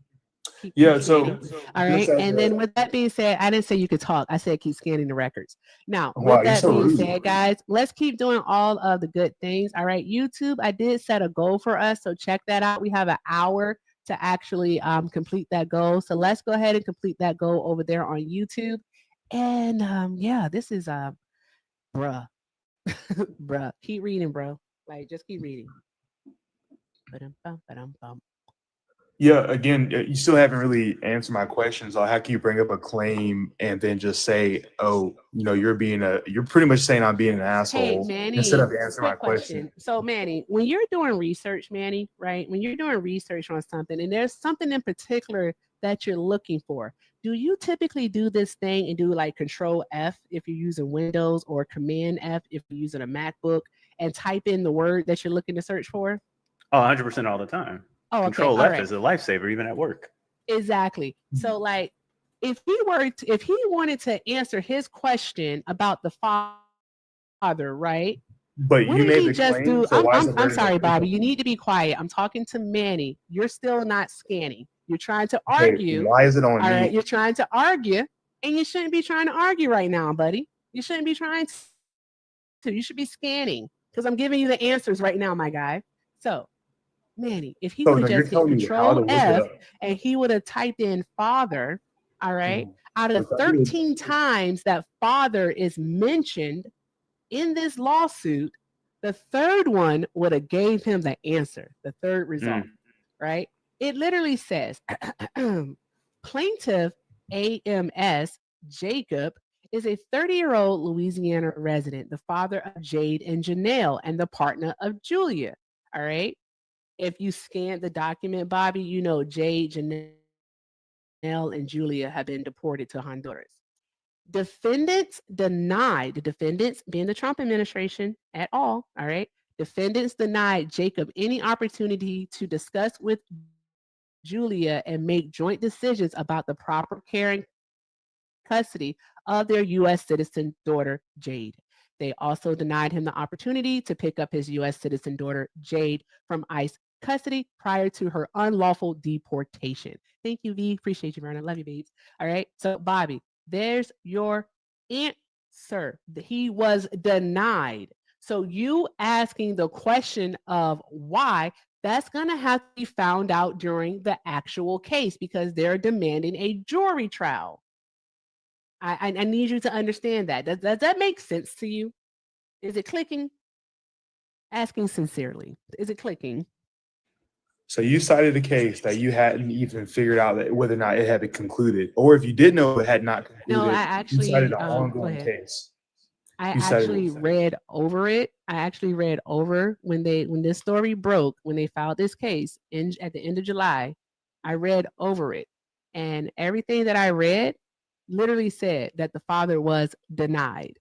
Keep scanning. All right. And then with that being said, I didn't say you could talk. I said keep scanning the records. Now, with that being said, guys, let's keep doing all of the good things. All right. YouTube, I did set a goal for us. So check that out. We have an hour to actually complete that goal. So let's go ahead and complete that goal over there on YouTube. And yeah, this is bruh. Bruh. Keep reading, bro. Like just keep reading. Yeah, again, you still haven't really answered my questions. Like, how can you bring up a claim and then just say, "Oh, you're pretty much saying I'm being an asshole," Manny, instead of answering my question. So, Manny, when you're doing research, Manny, right? When you're doing research on something, and there's something in particular that you're looking for, do you typically do this thing and do like Control F if you're using Windows or Command F if you're using a MacBook and type in the word that you're looking to search for? Oh, 100% all the time. Oh, okay. Control F is a lifesaver even at work. Exactly. So like if he wanted to answer his question about the father, right? But you made the claim. I'm sorry, Bobby. You need to be quiet. I'm talking to Manny. You're still not scanning. You're trying to argue. Why is it on me? All right, you're trying to argue, and you shouldn't be trying to argue right now, buddy. You shouldn't be trying to. You should be scanning because I'm giving you the answers right now, my guy. So, Manny, if he would have just hit Control F and he would have typed in father, all right, out of 13 times that father is mentioned in this lawsuit, the third one would have gave him the answer, the third result, right? It literally says, plaintiff AMS Jacob is a 30-year-old Louisiana resident, the father of Jade and Janelle, and the partner of Julia, all right? If you scan the document, Bobby, you know Jade, Janelle, and Julia have been deported to Honduras. Defendants denied, the defendants being the Trump administration at all right? Defendants denied Jacob any opportunity to discuss with Julia and make joint decisions about the proper care and custody of their U.S. citizen daughter, Jade. They also denied him the opportunity to pick up his U.S. citizen daughter, Jade, from ICE custody prior to her unlawful deportation. Thank you, V. Appreciate you, Verna. Love you, babes. All right. So, Bobby, there's your answer. He was denied. So you asking the question of why, that's going to have to be found out during the actual case because they're demanding a jury trial. I need you to understand that. Does that make sense to you? Is it clicking? Asking sincerely. Is it clicking? So you cited a case that you hadn't even figured out that whether or not it had been concluded, or if you did know it had not No, concluded, I you cited actually an go ongoing ahead. case. I You cited actually read over it. I actually read over when this story broke, when they filed this case at the end of July. I read over it, and everything that I read literally said that the father was denied.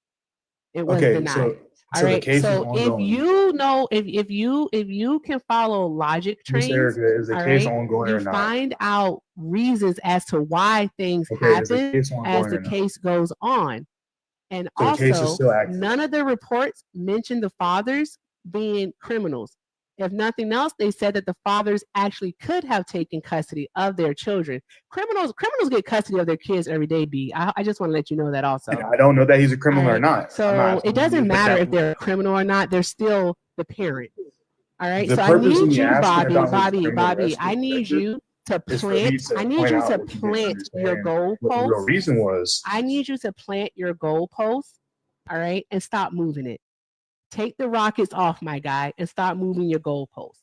It was okay. denied. All So the right. case is So if ongoing. you know, if you can follow logic Miss trains, Erica, is the all case right, ongoing you or not? find out reasons as to why things Okay, is the happen case as ongoing the or not? case goes on. And So the case is also, still active. none of the reports mentioned the fathers being criminals. If nothing else, they said that the fathers actually could have taken custody of their children. Criminals get custody of their kids every day, B. I just want to let you know that also. And I don't know that he's a criminal or Alright, not. I'm So not it doesn't asking matter that- if they're a criminal or not, they're still the parent. All right. The So I purpose of need me you, asking about his Bobby, criminal Bobby, arrest I need record you to is for me plant, to I need point you out to that you didn't plant your understand what the real goalposts. reason was. I need you to plant your goalposts, all right, and stop moving it. Take the rockets off, my guy, and stop moving your goalposts.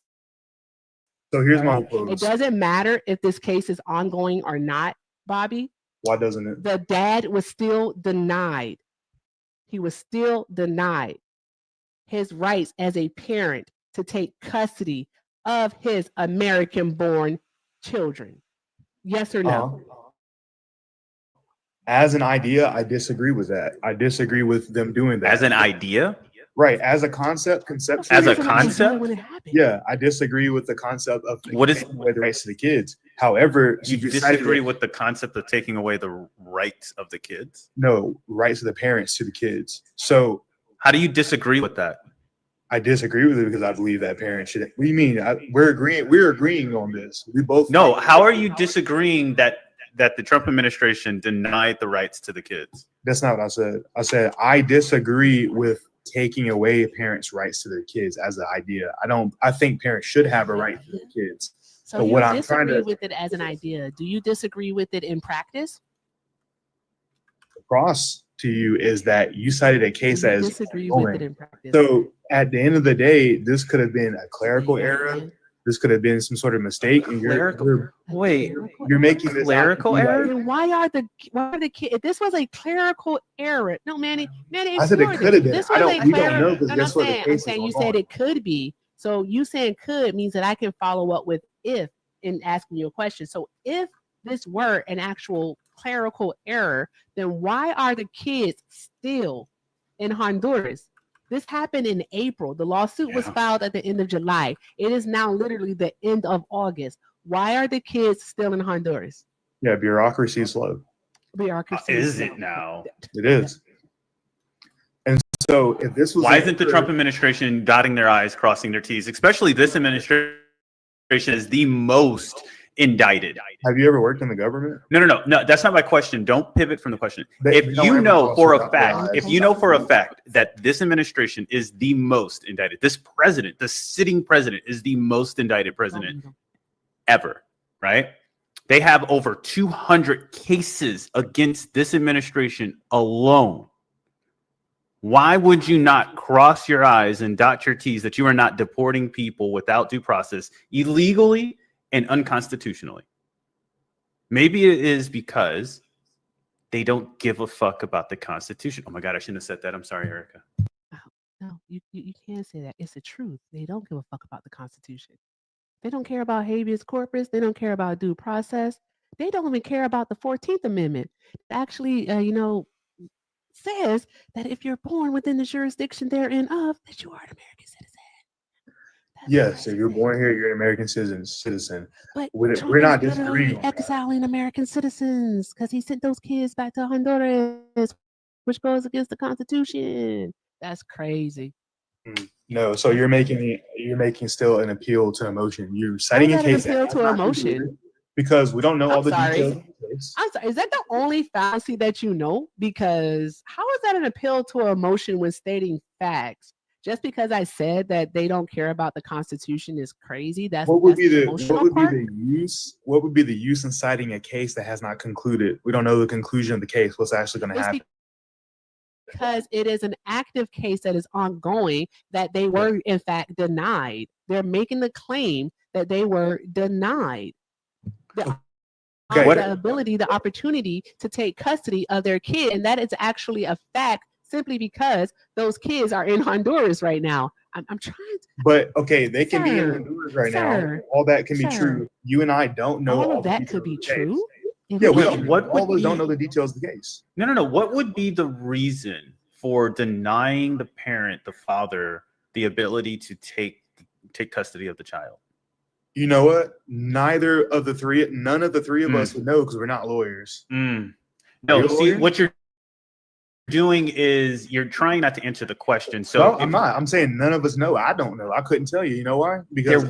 So here's All my right? It goalpost. doesn't matter if this case is ongoing or not, Bobby. Why doesn't it? The dad was still denied. He was still denied his rights as a parent to take custody of his American-born children. Yes or no? As an idea, I disagree with that. I disagree with them doing that. As an idea, Right. As a concept, conceptually. As a It wasn't an idea concept? when it happened. Yeah, I disagree with the concept of What is- taking away the rights to the kids. However, you decided disagree that- with the concept of taking away the rights of the kids. no rights of the parents to the kids. So How do you disagree with that? I disagree with it because I believe that parents should. What do you mean? We're agreeing on this. We both. No, how are you disagreeing that the Trump administration denied the rights to the kids? That's not what I said. I said I disagree with taking away parents' rights to their kids as an idea. I think parents should have a right to their kids. So But you what I'm trying disagree to with it as an idea. Do you disagree with it in practice? cross to you is that you cited a case Do you that is disagree with ongoing. it in practice? So at the end of the day, this could have been a clerical Yes, error. man. This could have been some sort of mistake, and Wait, you're making this out to clerical be like- error? Then why are the kids? If this was a clerical error, no, Manny, I said it ignore could have this. been. This I was don't. a We don't clerical. know because No, guess what? The I'm case saying you is said ongoing. it could be. So you saying could means that I can follow up with if in asking you a question. So if this were an actual clerical error, then why are the kids still in Honduras? This happened in April. The lawsuit was Yeah. filed at the end of July. It is now literally the end of August. Why are the kids still in Honduras? Yeah, bureaucracy is slow. Bureaucracy Is it now? It is. And so if this was Why an isn't the error- Trump administration dotting their I's, crossing their T's? Especially this administration is the most indicted. have you ever worked in the government? No. That's not my question. Don't pivot from the question. They If don't you ever know cross for their a fact, I's. if you know for a fact that this administration is the most indicted, this president, the sitting president, is the most indicted president ever, right? They have over 200 cases against this administration alone. Why would you not cross your I's and dot your T's that you are not deporting people without due process illegally and unconstitutionally? Maybe it is because they don't give a fuck about the Constitution. Oh my God, I shouldn't have said that. I'm sorry, Erica. No, you can't say that. It's the truth. They don't give a fuck about the Constitution. They don't care about habeas corpus. They don't care about due process. They don't even care about the 14th Amendment. It actually, says that if you're born within the jurisdiction therein of, that you are an American citizen. That's Yes, what if it you're says. born here, you're an American citizen. But We're Trump not is disagreeing literally on that. exiling American citizens because he sent those kids back to Honduras, which goes against the Constitution. That's crazy. No, so you're making still an appeal to emotion. You're How is citing a that an case that appeal has to not emotion? concluded because we don't know all I'm the sorry. details of the case. I'm sorry, is that the only fallacy that you know? Because how is that an appeal to emotion when stating facts? Just because I said that they don't care about the Constitution is crazy. That's What would that's be the the emotional what would be part. the use? What would be the use in citing a case that has not concluded? We don't know the conclusion of the case. What's actually going to It's happen? because it is an active case that is ongoing that they were in fact denied. They're making the claim that they were denied the, Okay. the ability, the opportunity to take custody of their kid. And that is actually a fact simply because those kids are in Honduras right now. I'm trying to. But okay, they can be in Sir, Honduras right sir, now. All that can be sir. true. You and I don't know All all of the that details could be of the case. true. It Yeah, could we be What- don't. true. what All would of us don't be- know the details of the case. No. What would be the reason for denying the parent, the father, the ability to take custody of the child? You know what? None of the three of us would know because we're not lawyers. Are you No, a see, lawyer? what you're doing is you're trying not to answer the question. So No, I'm not. I'm saying none of us know. I don't know. I couldn't tell you. You know why? Because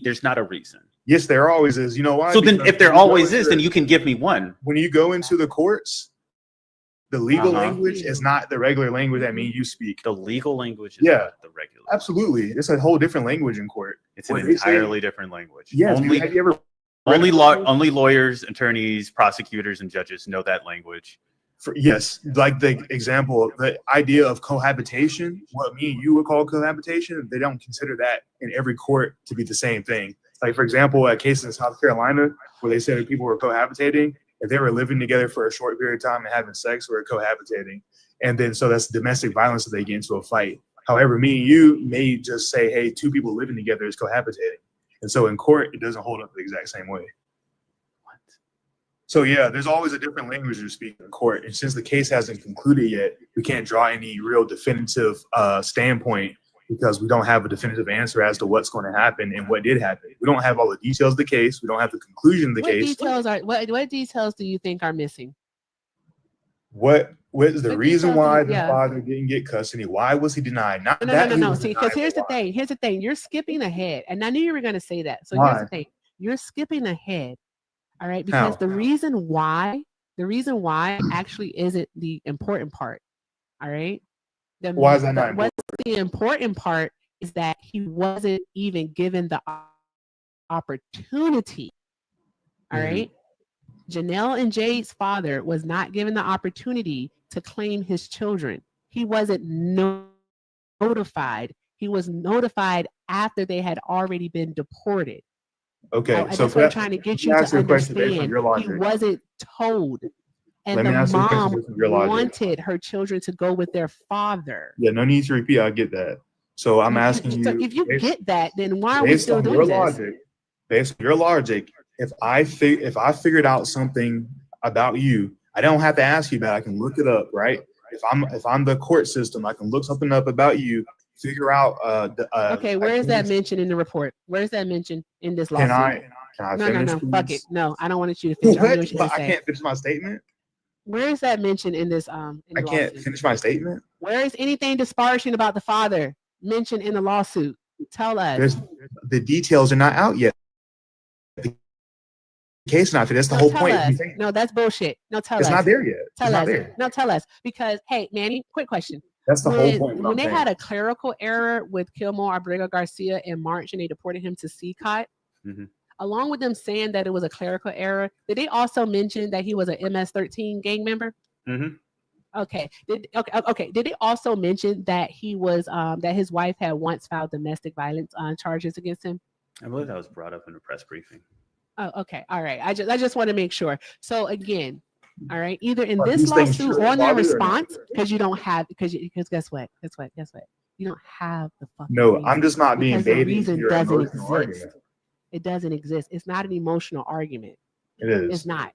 there's not a reason. yes, there always is. You know why? So then Because if there when you go always into is, then you can give me one. when you go into the courts, the legal Uh-huh. language is not the regular language that me and you speak. The legal language is Yeah. not the regular. Absolutely. It's a whole different language in court. It's an What they say- entirely different language. Yes. Only Have you ever read a- only lawyers, attorneys, prosecutors, and judges know that language. Yes, like the example, the idea of cohabitation, what me and you would call cohabitation, they don't consider that in every court to be the same thing. Like, for example, a case in South Carolina where they said that people were cohabitating, if they were living together for a short period of time and having sex, we're cohabitating. And then so that's domestic violence if they get into a fight. However, me and you may just say, hey, two people living together is cohabitating. And so in court, it doesn't hold up the exact same way. So yeah, there's always a different language you speak in court. And since the case hasn't concluded yet, we can't draw any real definitive standpoint because we don't have a definitive answer as to what's going to happen and what did happen. We don't have all the details of the case. We don't have the conclusion of the case. What details do you think are missing? What is the What reason details why do the you- yeah. father didn't get custody? Why was he denied? Not No. that he was See, denied, because here's but the why? thing. Here's the thing. You're skipping ahead, and I knew you were going to say that. So Why? here's the thing. You're skipping ahead. All right, because How? the reason why actually isn't the important part. All right. Why is that not What's the important part is that he wasn't even given the opportunity. All right. Janelle and Jade's father was not given the opportunity to claim his children. He wasn't notified. He was notified after they had already been deported. Okay, That's so what I'm trying to get you let me to ask you a question based on understand. your He logic. wasn't told. And Let me the ask you a question mom based on your logic. wanted her children to go with their father. Yeah, no need to repeat. I get that. So I'm asking you. So if you based- get that, then why are we based still on doing your this? logic, based on your logic, if I figured out something about you, I don't have to ask you about it. I can look it up, right? If I'm the court system, I can look something up about you, figure out. Okay, where is that mentioned in the report? Where is that mentioned in this Can lawsuit? I No, finish? fuck it. please? No, I don't want you to finish. I know What? what you're But gonna I say. can't finish my statement. Where is that mentioned in this in I the can't lawsuit? finish my statement. Where is anything disparaging about the father mentioned in the lawsuit? Tell us. The details are not out yet. The case not. That's the No, whole tell point. of me us. saying it. No, that's bullshit. No, tell It's us. not there yet. Tell It's not us. there. No, tell us. Because hey, Manny, quick question. That's the whole point. When they had a clerical error with Kilmore Abrego Garcia in March and they deported him to CCOT, along with them saying that it was a clerical error, did they also mention that he was an MS-13 gang member? Okay. Okay. Did they also mention that he was that his wife had once filed domestic violence charges against him? I believe that was brought up in a press briefing. Oh, okay. All right. I just want to make sure. So again, all right, either in Are this these things lawsuit true, or in their Bobby, or not? response, because you don't have because guess what? You don't have the fucking No, reason. I'm just not being Because the baited. reason Your doesn't emotional exist. argument. It doesn't exist. It's not an emotional argument. It is. It's not.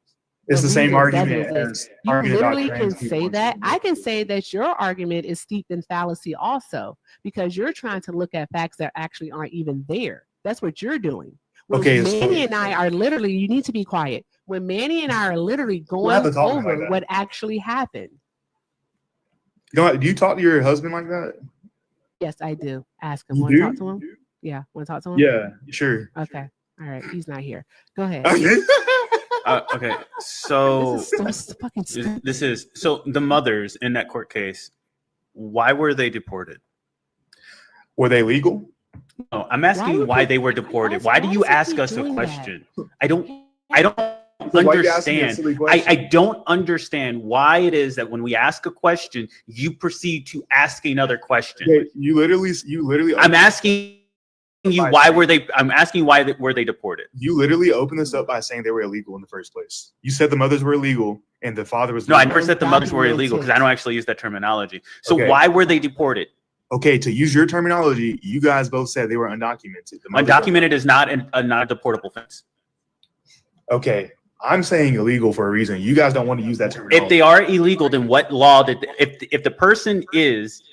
It's the same reason argument doesn't as You arguing about literally can trans people say and that. shit. I can say that your argument is steeped in fallacy also, because you're trying to look at facts that actually aren't even there. That's what you're doing. When Okay, so- Manny and I are literally, you need to be quiet. When Manny and I are literally We'll have going to talk like over that. what actually happened. Do you talk to your husband like that? Yes, I do. Ask him. You Want to do? talk to him? Yeah. Want to talk to him? Yeah, sure. Okay. All right. He's not here. Go ahead. Okay. Okay, so This is so fucking stupid. this is so the mothers in that court case. Why were they deported? Were they legal? No, I'm asking why they were deported. Why do you ask us a question? I don't Why you asking me a understand. silly question? I don't understand why it is that when we ask a question, you proceed to ask another question. Okay, you literally. I'm asking you why were they? I'm asking you why were they deported? You literally opened this up by saying they were illegal in the first place. You said the mothers were illegal and the father was. No, I legal. never said the mothers were illegal because I don't actually use that terminology. So why were they deported? Okay, to use your terminology, you guys both said they were undocumented. Undocumented is not not a deportable offense. Okay, I'm saying illegal for a reason. You guys don't want to use that terminology. If they are illegal, then what law did if the person is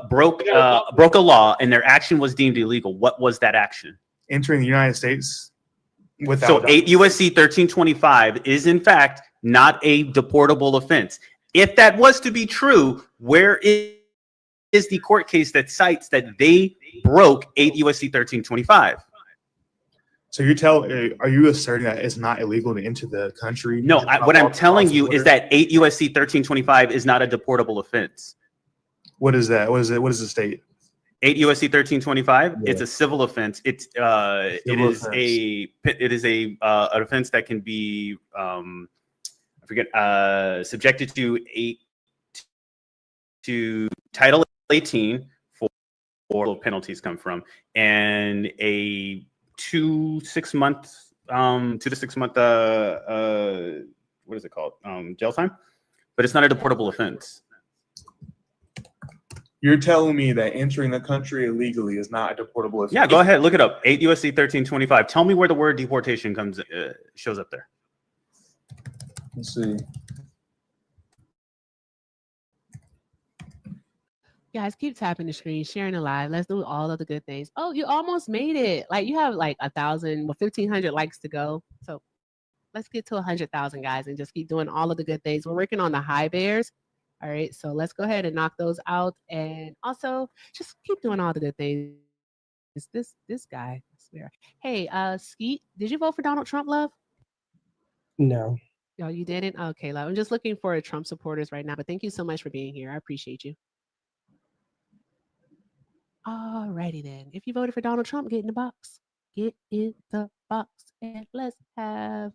broke a law and their action was deemed illegal, what was that action? Entering the United States without. So 8 USC 1325 is in fact not a deportable offense. If that was to be true, where is the court case that cites that they broke 8 USC 1325? So are you asserting that it's not illegal to enter the country? No, what I'm telling you is that 8 USC 1325 is not a deportable offense. What is that? What is the state? 8 USC 1325. Yeah. It's a civil offense. It is an offense that can be subjected to Title 18 for penalties come from, and a 2 to 6 month what is it called, jail time, but it's not a deportable offense. You're telling me that entering the country illegally is not a deportable offense? Yeah, go ahead, look it up. 8 USC 1325. Tell me where the word deportation shows up there. Let's see. Guys, keep tapping the screen, sharing the live. Let's do all of the good things. Oh, you almost made it. Like, you have like 1,500 likes to go. So let's get to 100,000, guys, and just keep doing all of the good things. We're working on the high bears. All right, so let's go ahead and knock those out, and also just keep doing all the good things. This guy, I swear. Hey, Skeet, did you vote for Donald Trump, love? No. No, you didn't? Okay, love. I'm just looking for Trump supporters right now, but thank you so much for being here. I appreciate you. Alrighty then. If you voted for Donald Trump, get in the box. Get in the box, and let's have.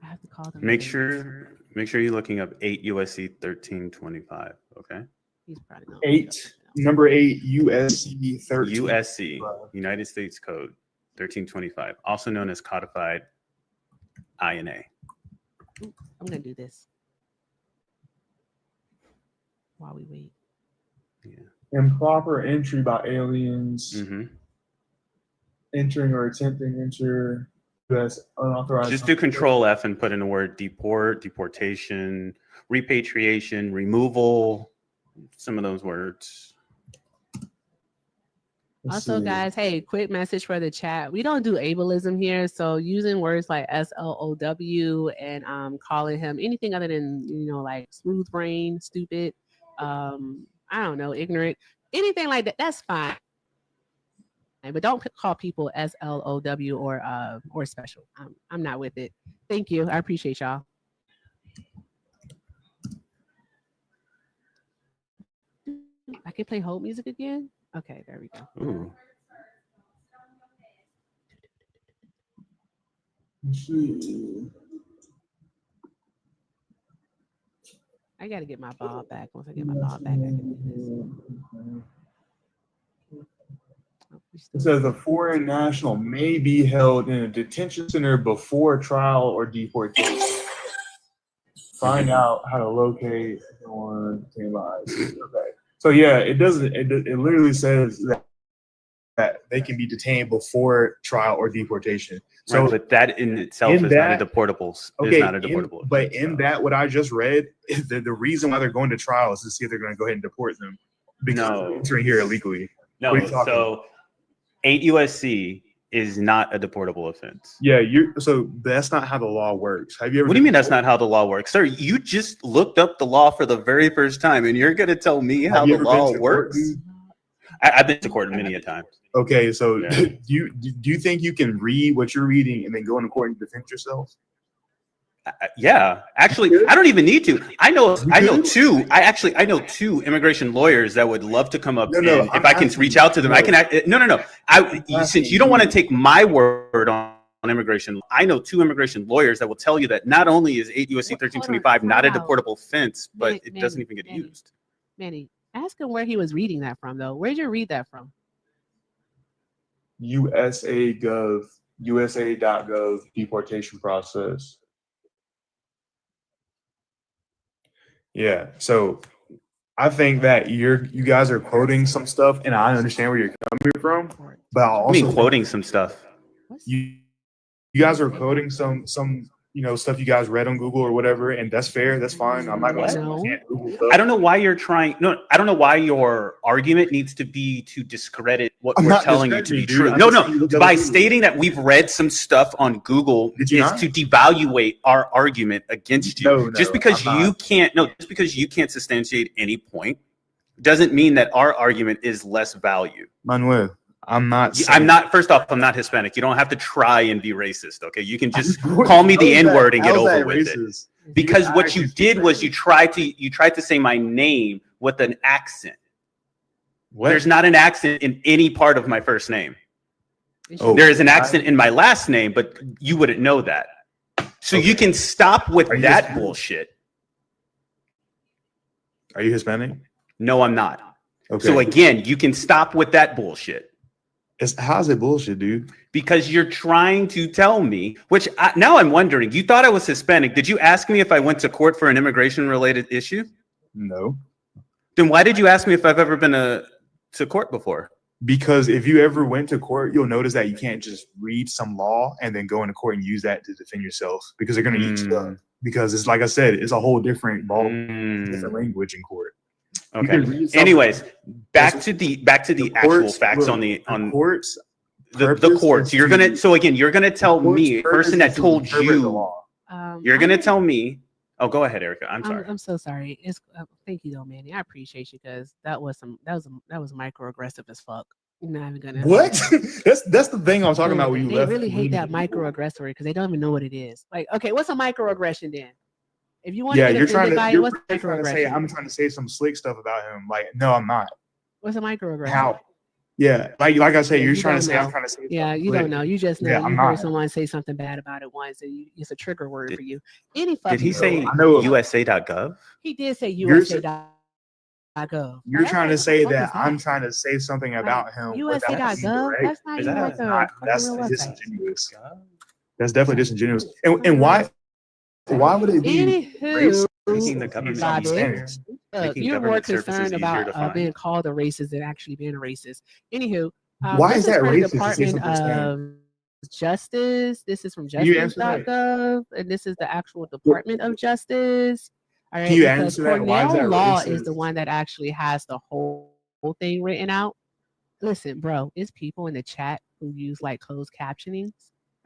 I have to call them. Make sure you're looking up 8 USC 1325. Okay. He's probably not. 8, number 8, USC 13. USC, United States Code 1325, also known as codified INA. I'm gonna do this while we wait. Yeah. Improper entry by aliens. Mm-hmm. Entering or attempting to enter U.S. unauthorized. Just do Control F and put in the word deport, deportation, repatriation, removal, some of those words. Also, guys, hey, quick message for the chat. We don't do ableism here, so using words like SLOW and calling him anything other than, like smooth brain, stupid, I don't know, ignorant, anything like that, that's fine. But don't call people SLOW or special. I'm not with it. Thank you. I appreciate y'all. I can play hold music again. Okay, there we go. Ooh. I got to get my ball back. Once I get my ball back, I can do this. It says a foreign national may be held in a detention center before trial or deportation. Find out how to locate on Okay. So yeah, it doesn't. It literally says that they can be detained before trial or deportation. So, right, but that in itself is not a deportable. Okay, is not a deportable. But in that, what I just read, the reason why they're going to trial is to see if they're going to go ahead and deport them because they're entering here illegally. No, so 8 USC is not a deportable offense. Yeah, so that's not how the law works. Have you ever? What do you mean that's not how the law works, sir? You just looked up the law for the very first time, and you're going to tell me how the law works? I've been to court many a time. Okay, so yeah. do you think you can read what you're reading and then go into court and defend yourself? Yeah, actually, I don't even need to. I know two immigration lawyers that would love to come up. If I can reach out to them, I can. No. Since you don't want to take my word on immigration, I know two immigration lawyers that will tell you that not only is 8 USC 1325 not a deportable offense, but it doesn't even get used. Manny, ask him where he was reading that from, though. Where'd you read that from? USA.gov deportation process. Yeah. So I think that you guys are quoting some stuff, and I understand where you're coming from, but I I also mean, think quoting some stuff. you guys are quoting some stuff you guys read on Google or whatever, and that's fair. That's fine. I'm not going to say you can't Google stuff. I don't know why you're trying. No, I don't know why your argument needs to be to discredit what I'm we're not telling you to be discrediting, dude. true. I'm No, just saying you look no. at By the stating that we've read some stuff on Google Did you is not? to devaluate our argument against you. No, Just because I'm you not. can't. No, just because you can't substantiate any point doesn't mean that our argument is less value. Manuel, I'm not saying I'm not. First off, I'm not Hispanic. You don't have to try and be racist. Okay, you can just What- call me the how is N word that- and get how is over that with racist? it. Because You what you actually did was you tried to say my name with an accent. What? There's not an accent in any part of my first name. Oh, There is an accent in my last name, but you wouldn't know that. So you can stop with Are you that Hispanic? bullshit. Are you Hispanic? No, I'm not. Okay. So again, you can stop with that bullshit. How's it bullshit, dude? Because you're trying to tell me, now I'm wondering, you thought I was Hispanic. Did you ask me if I went to court for an immigration related issue? No. Then why did you ask me if I've ever been to court before? Because if you ever went to court, you'll notice that you can't just read some law and then go into court and use that to defend yourself because they're going to eat you up. Because it's like I said, it's a whole different different language in court. You can Okay. read something- Anyways, back to the actual courts- facts look, on the courts. the purpose courts. is You're gonna to- so again, you're gonna tell court's me, a purpose person that is to told interpret the you. law. You're gonna tell me. Oh, go ahead, Erica. I'm sorry. I'm so sorry. It's thank you though, Manny. I appreciate you because that was microaggressive as fuck. I'm not even gonna. What? that's the thing I'm talking about. When you They left, really hate that when you- microaggressor because they don't even know what it is. Like, okay, what's a microaggression then? If you want Yeah, to get you're trying offended to. by it, You're what's a trying to say microaggression? I'm trying to say some slick stuff about him. Like, no, I'm not. What's a microaggression? How? Yeah, like I said, Yeah, you're you trying to don't say I'm know. trying to say. Yeah, something you slick. don't know. You just know Yeah, you I'm heard not. someone say something bad about it once, and it's a trigger word for you. Any fucking Did he say I know- USA.gov? He did say You're USA.gov. You're trying to What say the fuck that is I'm trying to say something about him. USA.gov. That's not Is even that like a not, fucking that's real website. disingenuous. That's definitely disingenuous. And why would it be Anywho, Making the government Bobby, standards? look, making you're more government services concerned easier to about find. being called a racist than actually being a racist. Anywho, Why this is that from racist to say Department something standard? of Justice. This is from Can you answer that? justice.gov, and this is the actual Department of Justice. All right, Can you because answer that? Why is Cornell that Law racist? is the one that actually has the whole thing written out. Listen, bro, it's people in the chat who use like closed captionings.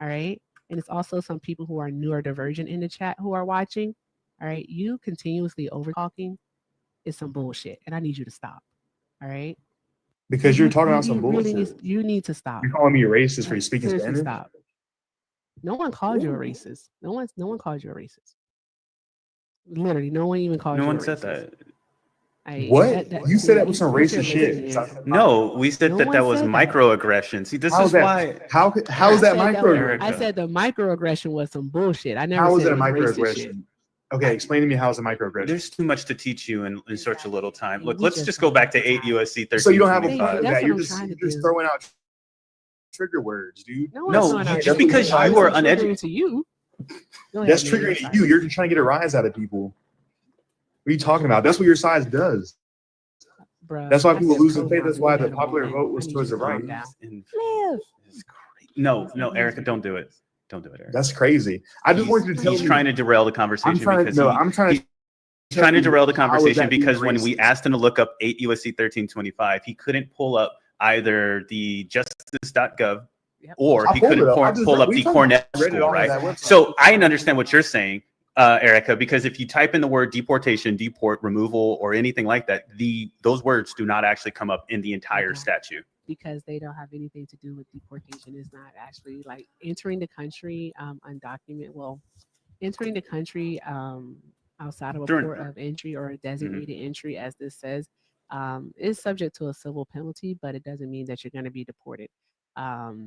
All right. And it's also some people who are neurodivergent in the chat who are watching. All right. You continuously over talking is some bullshit. And I need you to stop. All right. Because you're talking about some really bullshit. you need to stop. You're calling me a racist for Like, speaking seriously, Spanish? stop. No one called you a racist. No one called you a racist. Literally, no one even called No you one a said racist. that. What? You said that was some what you're racist shit. listening is- No, we said No that one that was said that. microaggression. See, this How is is that? why. How is that I said microaggression? I said the microaggression was some bullshit. I never How is said it a it was racist shit. microaggression? Okay, explain to me how it's a microaggression. There's too much to teach you in such a little time. Look, We let's just just go don't back to have 8 time. USC 13. So you don't have a Thank problem you. with That's that. what You're I'm just, trying to you're just do. throwing out trigger words, dude. No, one's No, throwing out just triggers. because Why you is are it triggering uneducated. to you. Go ahead, That's man. triggering Sorry. to you. You're just trying to get a rise out of people. What are you talking about? That's what your side does. Bruh, That's why I people said lose the pronoun. faith. That's You why had the a popular moment. vote was I need towards you the to calm right. down. No, Erica, don't do it. Don't do it, Erica. That's crazy. I just wanted to tell He's you. trying to derail the conversation because I'm trying to. he's trying to derail the How is conversation that being because when we racist? asked him to look up 8 USC 1325, he couldn't pull up either the justice.gov or I he pulled couldn't it up. I just pull up we the talked Cornell about it. I read it school, on right? that website. So I understand what you're saying, Erica, because if you type in the word deportation, deport, removal, or anything like that, those words do not actually come up in the entire Okay. statute. Because they don't have anything to do with deportation. Is not actually like entering the country undocumented. Well, entering the country outside of a During- port of entry or a designated entry, as this says, is subject to a civil penalty, but it doesn't mean that you're going to be deported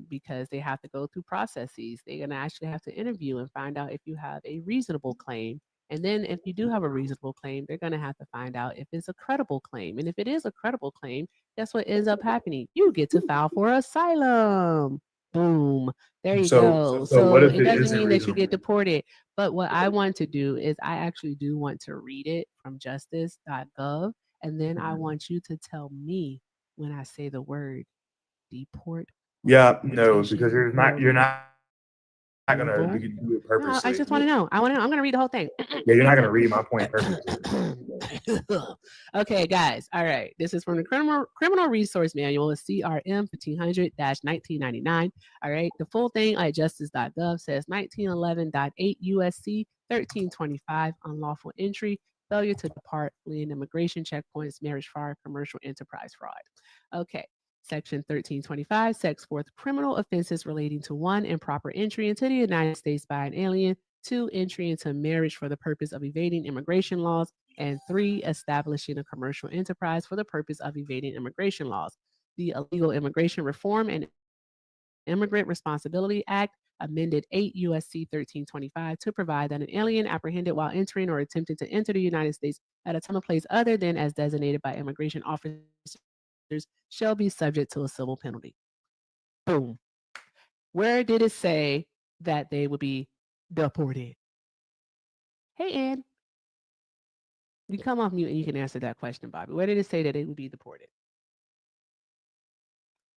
because they have to go through processes. They're going to actually have to interview and find out if you have a reasonable claim And then if you do have a reasonable claim, they're going to have to find out if it's a credible claim. And if it is a credible claim, guess what ends up happening? You get to file for asylum. Boom. There you go. So what So if it it doesn't isn't mean that you get reasonable? deported. But what I want to do is I actually do want to read it from justice.gov. And then I want you to tell me when I say the word deport. Yeah, no, because you're not gonna Removal. do it No, I purposely. just want to know. I want to know. I'm going to read the whole thing. Yeah, you're not gonna read my point purposely. Okay, guys. All right. This is from the Criminal Resource Manual, CRM 1500-1999. All right. The full thing at justice.gov says 1911.8 USC 1325, unlawful entry, failure to depart, fleeing immigration checkpoints, marriage fraud, commercial enterprise fraud. Okay. Section 1325 sets forth criminal offenses relating to 1, improper entry into the United States by an alien, 2, entry into marriage for the purpose of evading immigration laws, and 3, establishing a commercial enterprise for the purpose of evading immigration laws. The Illegal Immigration Reform and Immigrant Responsibility Act amended 8 USC 1325 to provide that an alien apprehended while entering or attempting to enter the United States at a time or place other than as designated by immigration officers shall be subject to a civil penalty. Boom. Where did it say that they would be deported? Hey, Ann, you come off mute and you can answer that question, Bobby. Where did it say that they would be deported?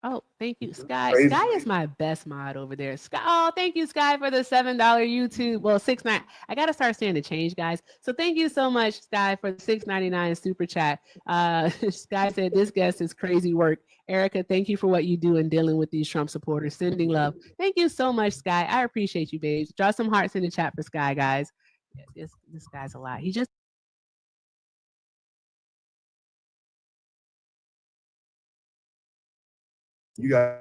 Oh, thank you, Sky. Crazy. Sky is my best mod over there. Sky, oh, thank you, Sky, for the $7 YouTube. Well, $6.99. I gotta start saying the change, guys. So thank you so much, Sky, for the $6.99 super chat. Sky said this guest is crazy work. Erica, thank you for what you do in dealing with these Trump supporters. Sending love. Thank you so much, Sky. I appreciate you, babes. Draw some hearts in the chat for Sky, guys. This guy's a lot. He just You guys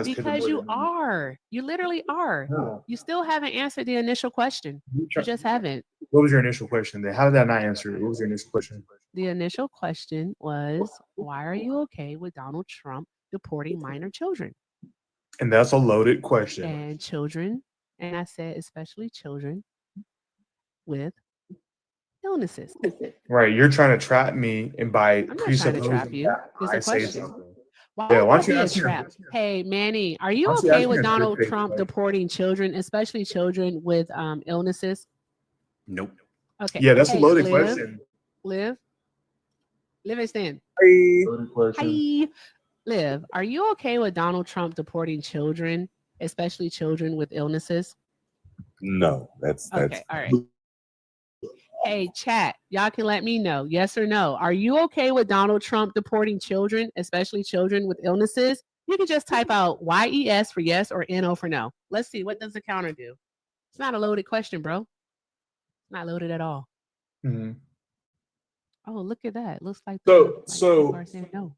because you are. You literally are. No. You still haven't answered the initial question. You just haven't. What was your initial question then? How did that not answer it? What was your initial question? The initial question was, why are you okay with Donald Trump deporting minor children? And that's a loaded question. And children, and I said especially children with illnesses. Right. You're trying to trap me, and by I'm not trying to trap presupposing you. that It's I a say question. something. Why Yeah, would why that don't you be a ask me a trap? question? Hey, Manny, are you Why don't you okay ask me with a Donald straight-faced Trump question? deporting children, especially children with illnesses? Nope. Okay. Yeah, that's a Hey, loaded Liv, question. Liv and stand. Hey. Loaded question. Hi. Liv, are you okay with Donald Trump deporting children, especially children with illnesses? No, that's Okay, all right. Hey, chat, y'all can let me know, yes or no. Are you okay with Donald Trump deporting children, especially children with illnesses? You can just type out YES for yes or NO for no. Let's see, what does the counter do? It's not a loaded question, bro. It's not loaded at all. Mhm. Oh, look at that. Looks like So people are saying no.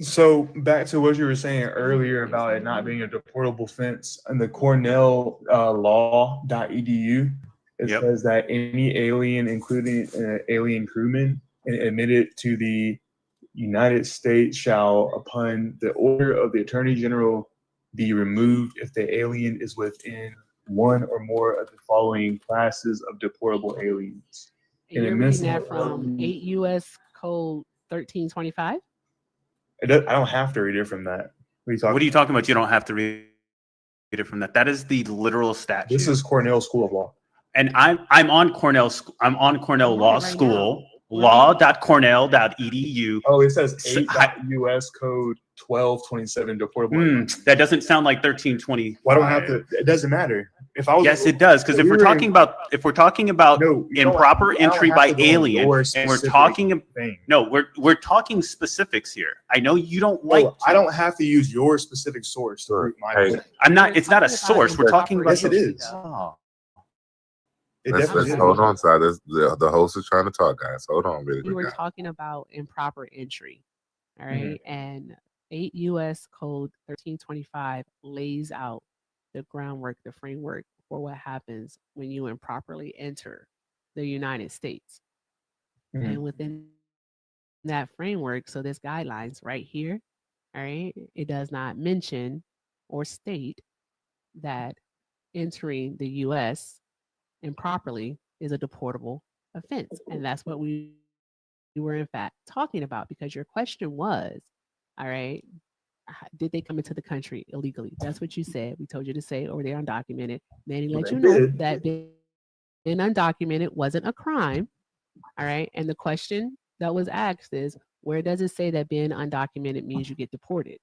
So back to what you were saying earlier about it not being a deportable offense, in the Cornell law.edu, it Yep. says that any alien, including alien crewman, admitted to the United States shall, upon the order of the Attorney General, be removed if the alien is within one or more of the following classes of deportable aliens. And you're reading that from 8 U.S. Code 1325? I don't have to read it from that. What are you talking about? You don't have to read it from that. That is the literal statute. This is Cornell School of Law. And I'm on Cornell. I'm on Cornell Law School. now. Law.cornell.edu. Oh, it says 8 U.S. Code 1227 deportable. That doesn't sound like 1320. Why don't I have to? It doesn't matter. If I was, Yes, it does. Because if we're talking about No, you don't- improper I don't entry have by to go on alien, your and we're specific talking thing. no, we're talking specifics here. I know you don't like. Well, I don't have to use your specific source to prove my Hey. point. I'm not. It's not a source. We're talking about. Yes, it is. Oh. It Let's definitely is. hold on, side. The host is trying to talk, guys. Hold on, really We quick. were talking about improper entry, all right? And 8 U.S. Code 1325 lays out the groundwork, the framework for what happens when you improperly enter the United States. And within that framework, so there's guidelines right here, all right? It does not mention or state that entering the U.S. improperly is a deportable offense. And that's what we were in fact talking about, because your question was, all right, did they come into the country illegally? That's what you said. We told you to say, or they're undocumented. Manny let you know that being undocumented wasn't a crime. All right. And the question that was asked is, where does it say that being undocumented means you get deported?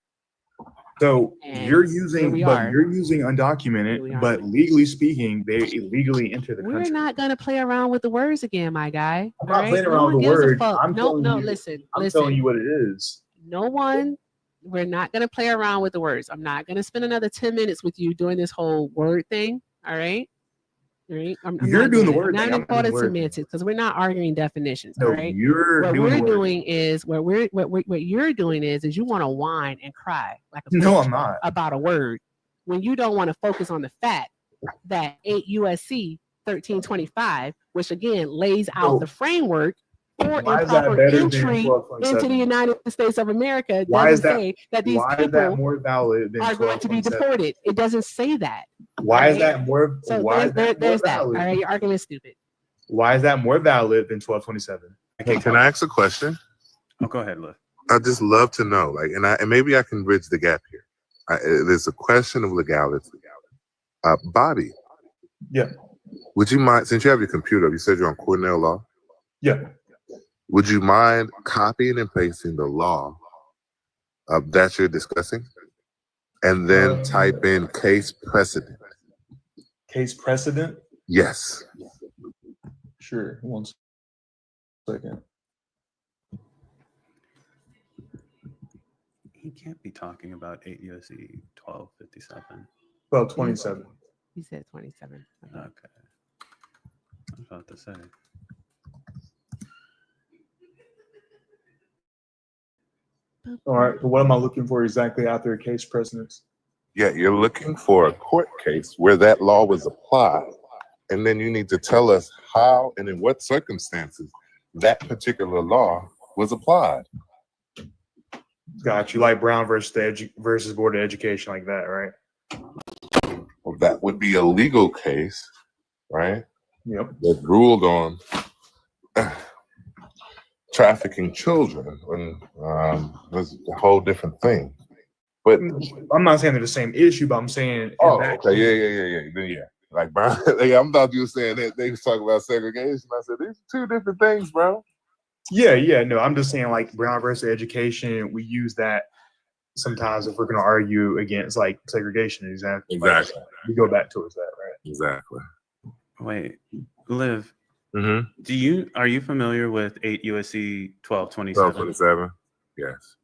So And you're here using, we but are. you're using Here we undocumented, are. but legally speaking, they illegally enter the We're country. not gonna play around with the words again, my guy. I'm All not right. playing No around one with the gives a word. fuck. I'm No, telling no. you. Listen, I'm listen. telling you what it is. No one. We're not gonna play around with the words. I'm not gonna spend another 10 minutes with you doing this whole word thing. All right. All right. I'm You're not doing the it. I'm word not thing. even I'm call doing it the word thing. semantics, because we're not arguing definitions. No, All right. you're What doing we're the word. doing is what you're doing is you want to whine and cry like a No, bitch I'm not. about a word, when you don't want to focus on the fact that 8 USC 1325, which again lays out the framework for Why is that improper better than entry 1227? into the United States of America. Why is Doesn't that? say that these Why is that people more valid than are going to be 1227? deported. It doesn't say that. Why is right? that more? So Why is that more there's that. All valid? right, your argument is stupid. Why is that more valid than 1227? Hey, can I ask a question? Oh, go ahead, Liv. I just love to know, like, and maybe I can bridge the gap here. There's a question of legality. Bobby. Yeah. Would you mind, since you have your computer, you said you're on Cornell Law? Yeah. Would you mind copying and pasting the law that you're discussing, and then type in case precedent? Case precedent? Yes. Sure. 1 second. He can't be talking about 8 USC 1257. 1227. He said 27. Okay. I was about to say. All right. But what am I looking for exactly after case precedents? Yeah, you're looking for a court case where that law was applied. And then you need to tell us how and in what circumstances that particular law was applied. Got you. Like Brown versus Board of Education, like that, right? Well, that would be a legal case, right? Yep. That ruled on trafficking children, and that's a whole different thing. But I'm not saying they're the same issue, but I'm saying. Okay, yeah. Like, bro, I thought you were saying that they was talking about segregation. I said these are two different things, bro. Yeah. No, I'm just saying, like Brown versus Education, we use that sometimes if we're going to argue against like segregation. Exactly. Like, we go back towards that, right? Exactly. Wait, Liv. Mm-hmm. Are you familiar with 8 USC 1227? 1227. Yes.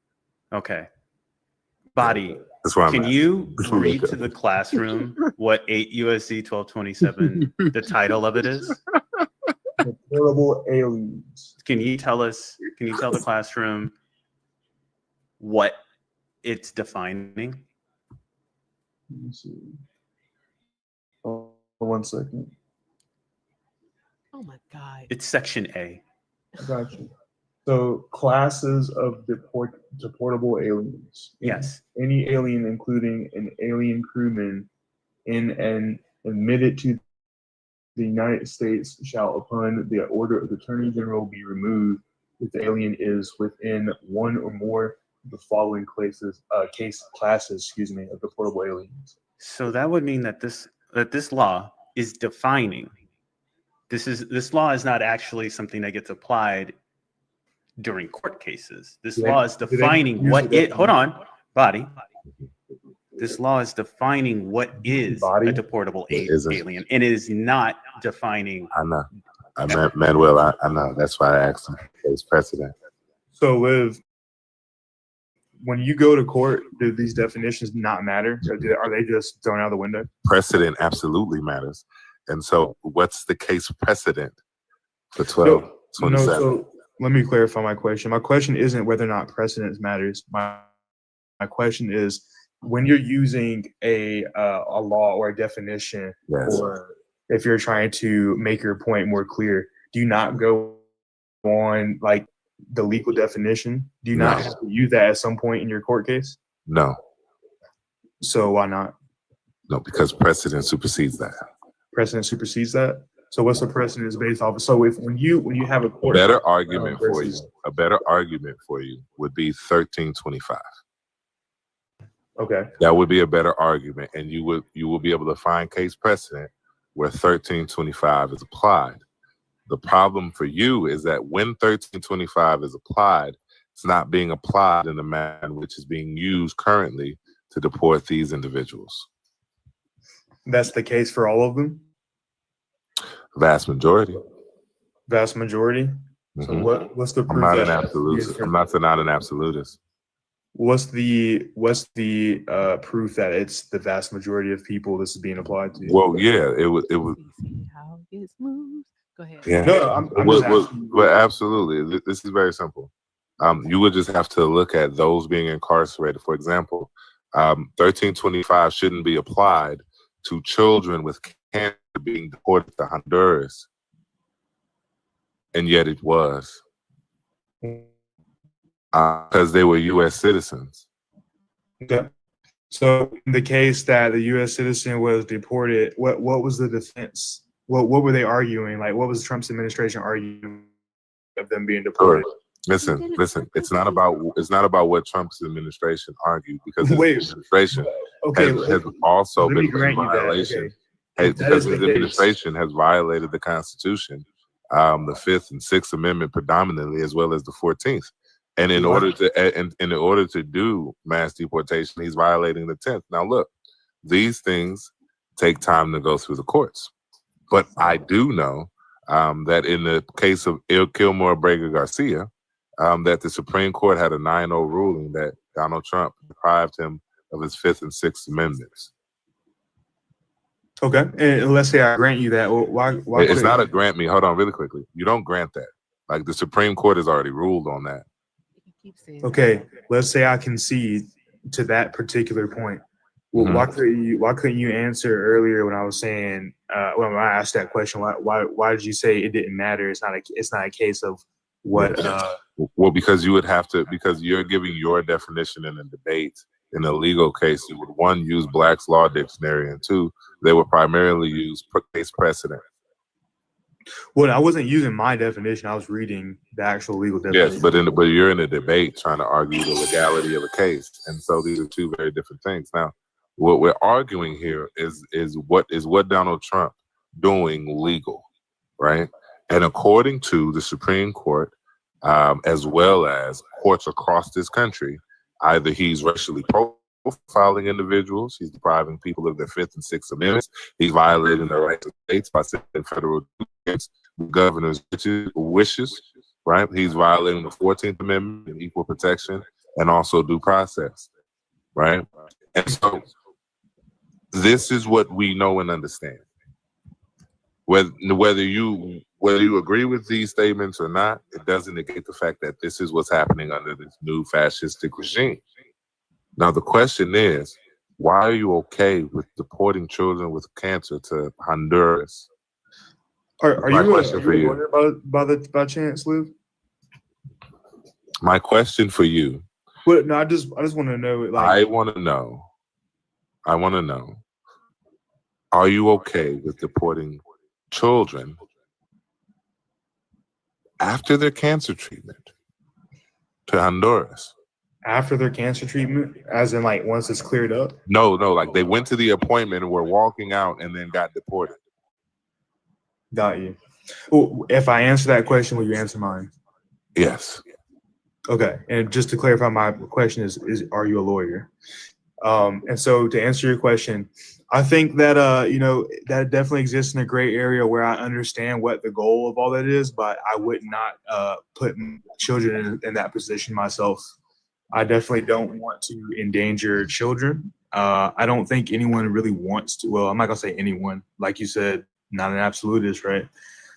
Okay. Body. That's why Can you read to the classroom what 8 USC 1227, the title of it is? Deportable aliens. Can you tell the classroom what it's defining? Let me see. Oh, 1 second. Oh my God. It's section A. I got you. So classes of deportable aliens. Yes. Any alien, including an alien crewman, in and admitted to the United States, shall, upon the order of the Attorney General, be removed if the alien is within one or more of the following case classes, of deportable aliens. So that would mean that this law is defining. This law is not actually something that gets applied during court cases. This law is defining what it. Hold on, Body. This law is defining what is a deportable alien, and it is not defining. I know. Manuel, I know. That's why I asked him. Case precedent. So, Liv, when you go to court, do these definitions not matter? Are they just thrown out the window? Precedent absolutely matters. And so, what's the case precedent for 1227? So let me clarify my question. My question isn't whether or not precedence matters. My question is, when you're using a law or a definition, or if you're trying to make your point more clear, do you not go on like the legal definition? Do you not have to use that at some point in your court case? No. So why not? No, because precedent supersedes that. Precedent supersedes that? So what's the precedent is based off of? So if when you have a court Better argument for you. versus A better argument for you would be 1325. okay, That would be a better argument, and you will be able to find case precedent where 1325 is applied. The problem for you is that when 1325 is applied, it's not being applied in the manner which is being used currently to deport these individuals. that's the case for all of them. Vast majority. Vast majority. So Mhm. what's the I'm proof not an that absolutist. I'm not an absolutist. what's the proof that it's the vast majority of people this is being applied to? Well, yeah, it would. See how it moves. Go ahead. Yeah. No, I'm just asking. Well, absolutely. This is very simple. You would just have to look at those being incarcerated. For example, 1325 shouldn't be applied to children with cancer being deported to Honduras, and yet it was because they were U.S. citizens. Okay. So in the case that the U.S. citizen was deported, what was the defense? What were they arguing? Like, what was Trump's administration arguing of them being deported? Listen. It's not about what Trump's administration argued, because his Wait. administration Okay, has also let me been in grant you that. violation. Okay. Because his administration has violated the Constitution, the Fifth and Sixth Amendment predominantly, as well as the 14th. And in order to do mass deportation, he's violating the 10th. Now, look, these things take time to go through the courts. But I do know that in the case of Kilmore Braga Garcia, that the Supreme Court had a 9-0 ruling that Donald Trump deprived him of his Fifth and Sixth Amendments. Okay, and let's say I grant you that. Why It's not a grant me. Hold on, really quickly. You don't grant that. Like, the Supreme Court has already ruled on that. Okay, let's say I concede to that particular point. Well, why couldn't you answer earlier when I was saying when I asked that question? Why did you say it didn't matter? It's not a case of what. Well, because you would have to, because you're giving your definition in a debate. In a legal case, you would, one, use Black's Law Dictionary, and two, they would primarily use case precedent. Well, I wasn't using my definition. I was reading the actual legal definition. Yes, but you're in a debate trying to argue the legality of a case, and so these are two very different things. Now, what we're arguing here is what Donald Trump doing legal, right? And according to the Supreme Court, as well as courts across this country, either he's racially profiling individuals, he's depriving people of their Fifth and Sixth Amendments, he's violating the rights of states by setting federal against the governor's wishes, right? He's violating the 14th Amendment and equal protection, and also due process, right? And so this is what we know and understand. Whether you agree with these statements or not, it doesn't negate the fact that this is what's happening under this new fascistic regime. Now, the question is, why are you okay with deporting children with cancer to Honduras? Are you a lawyer by chance, Lou? My question for you. Well, no, I just want to know. Like, I want to know. Are you okay with deporting children after their cancer treatment to Honduras? After their cancer treatment, as in like once it's cleared up? No, like they went to the appointment and were walking out and then got deported. Got you. Well, if I answer that question, will you answer mine? Yes. Okay. And just to clarify, my question is are you a lawyer? And so to answer your question, I think that that definitely exists in a gray area where I understand what the goal of all that is, but I would not put children in that position myself. I definitely don't want to endanger children. I don't think anyone really wants to. Well, I'm not gonna say anyone. Like you said, not an absolutist, right?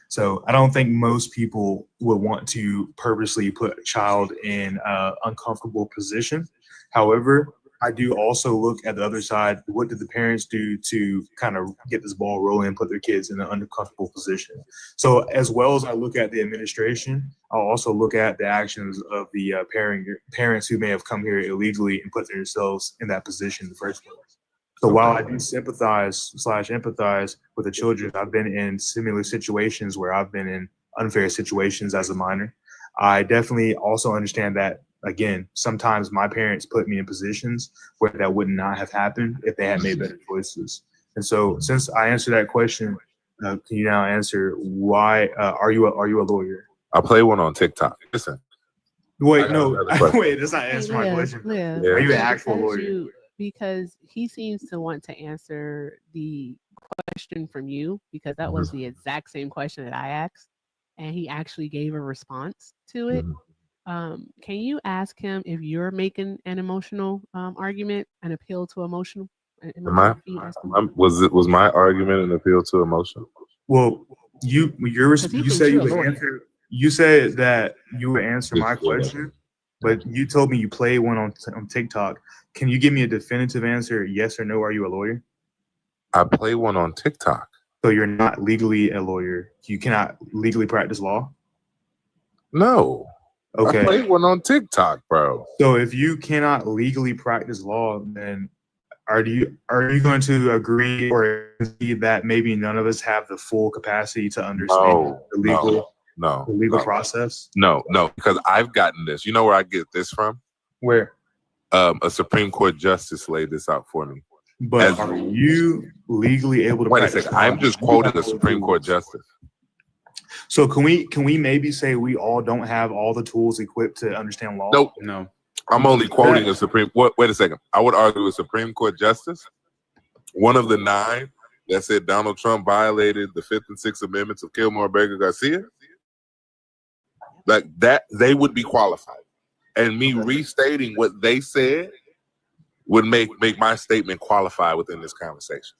So I don't think most people would want to purposely put a child in an uncomfortable position. However, I do also look at the other side. What did the parents do to kind of get this ball rolling and put their kids in an uncomfortable position? So as well as I look at the administration, I'll also look at the actions of the parents who may have come here illegally and put themselves in that position in the first place. So while I do sympathize/empathize with the children, I've been in similar situations where I've been in unfair situations as a minor. I definitely also understand that, again, sometimes my parents put me in positions where that would not have happened if they had made better choices. And so, since I answered that question, can you now answer why are you a lawyer? I play one on TikTok. Listen, Wait, I got no, another question. wait, that's not answering my question. Liv, Yeah. Are you an so actual lawyer? because he seems to want to answer the question from you, because that was the exact same question that I asked, and he actually gave a response to it. Can you ask him if you're making an emotional argument, an appeal to emotional? Am I? Can you ask him? Was my argument an appeal to emotion? Well, you he said thinks you you're a would lawyer. answer. You said that you would answer my Just, yeah. question, but you told me you play one on TikTok. Can you give me a definitive answer? Yes or no? Are you a lawyer? I play one on TikTok. So you're not legally a lawyer. You cannot legally practice law. No. I Okay. play one on TikTok, bro. So if you cannot legally practice law, then are you going to agree or concede that maybe none of us have the full capacity to understand the legal process? No, because I've gotten this. You know where I get this from? Where? A Supreme Court justice laid this out for me. But are you legally able to Wait a practice second. law? I'm just quoting a Supreme Court justice. So can we maybe say we all don't have all the tools equipped to understand law? Nope. No. I'm only quoting a Supreme. Wait a second. I would argue a Supreme Court justice, one of the 9 that said Donald Trump violated the 5th and 6th Amendments of Kilmore Berger Garcia. Like that, they would be qualified. And me restating what they said would make my statement qualify within this conversation.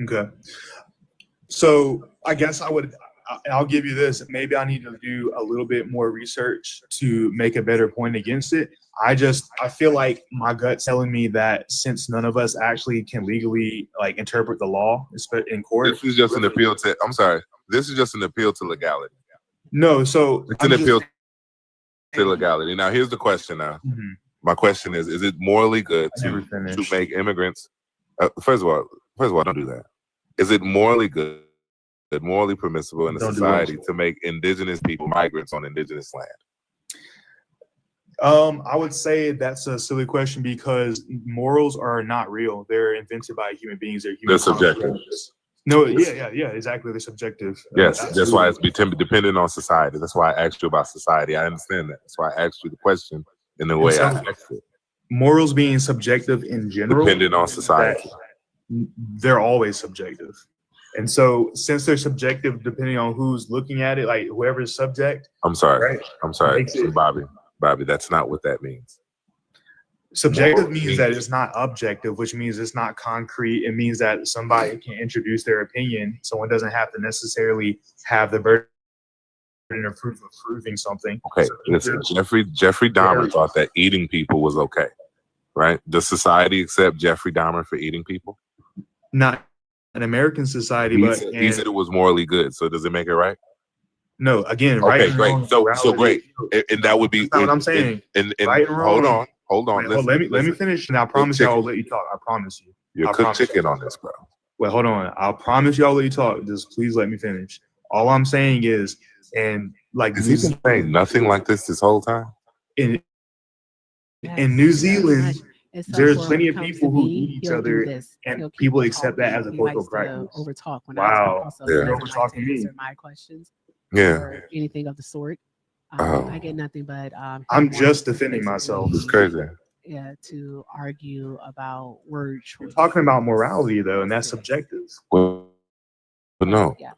Okay. So I guess I'll give you this. Maybe I need to do a little bit more research to make a better point against it. I feel like my gut's telling me that since none of us actually can legally like interpret the law in court. This is just an appeal to, I'm sorry, this is just an appeal to legality. No, so it's an appeal to legality. Now here's the question now. My question is it morally good to make immigrants, first of all, don't do that. Is it morally good, morally permissible in a society to make indigenous people migrants on indigenous land? I would say that's a silly question because morals are not real. They're invented by human beings. They're subjective. No, yeah, exactly. They're subjective. Yes, that's why it's dependent on society. That's why I asked you about society. I understand that. That's why I asked you the question in the way I asked it. Morals being subjective in general, dependent on society. They're always subjective. And so since they're subjective, depending on who's looking at it, like whoever's subject. I'm sorry, Bobby, that's not what that means. Subjective means that it's not objective, which means it's not concrete. It means that somebody can introduce their opinion. Someone doesn't have to necessarily have the burden of proving something. Okay, listen, Jeffrey Dahmer thought that eating people was okay, right? Does society accept Jeffrey Dahmer for eating people? Not an American society, he said it was morally good. So does it make it right? No, again, okay, right. Great. So great, and that would be. That's not what I'm saying. And right and wrong. Hold on. Let me finish, and I promise you I'll let you talk. I promise you. You're cooked chicken on this, bro. Wait, hold on. I'll promise you I'll let you talk. Just please let me finish. All I'm saying is, and like, has he been saying nothing like this whole time? In New Zealand. There's plenty of people who eat each other, and people accept that as a cultural practice. Overtalk when wow, you're overtalking me. Answer my questions, or anything of the sort. I get nothing but. I'm just defending myself. It's crazy. Yeah, to argue about word choice. We're talking about morality though, and that's subjective. Well, but no. Yeah.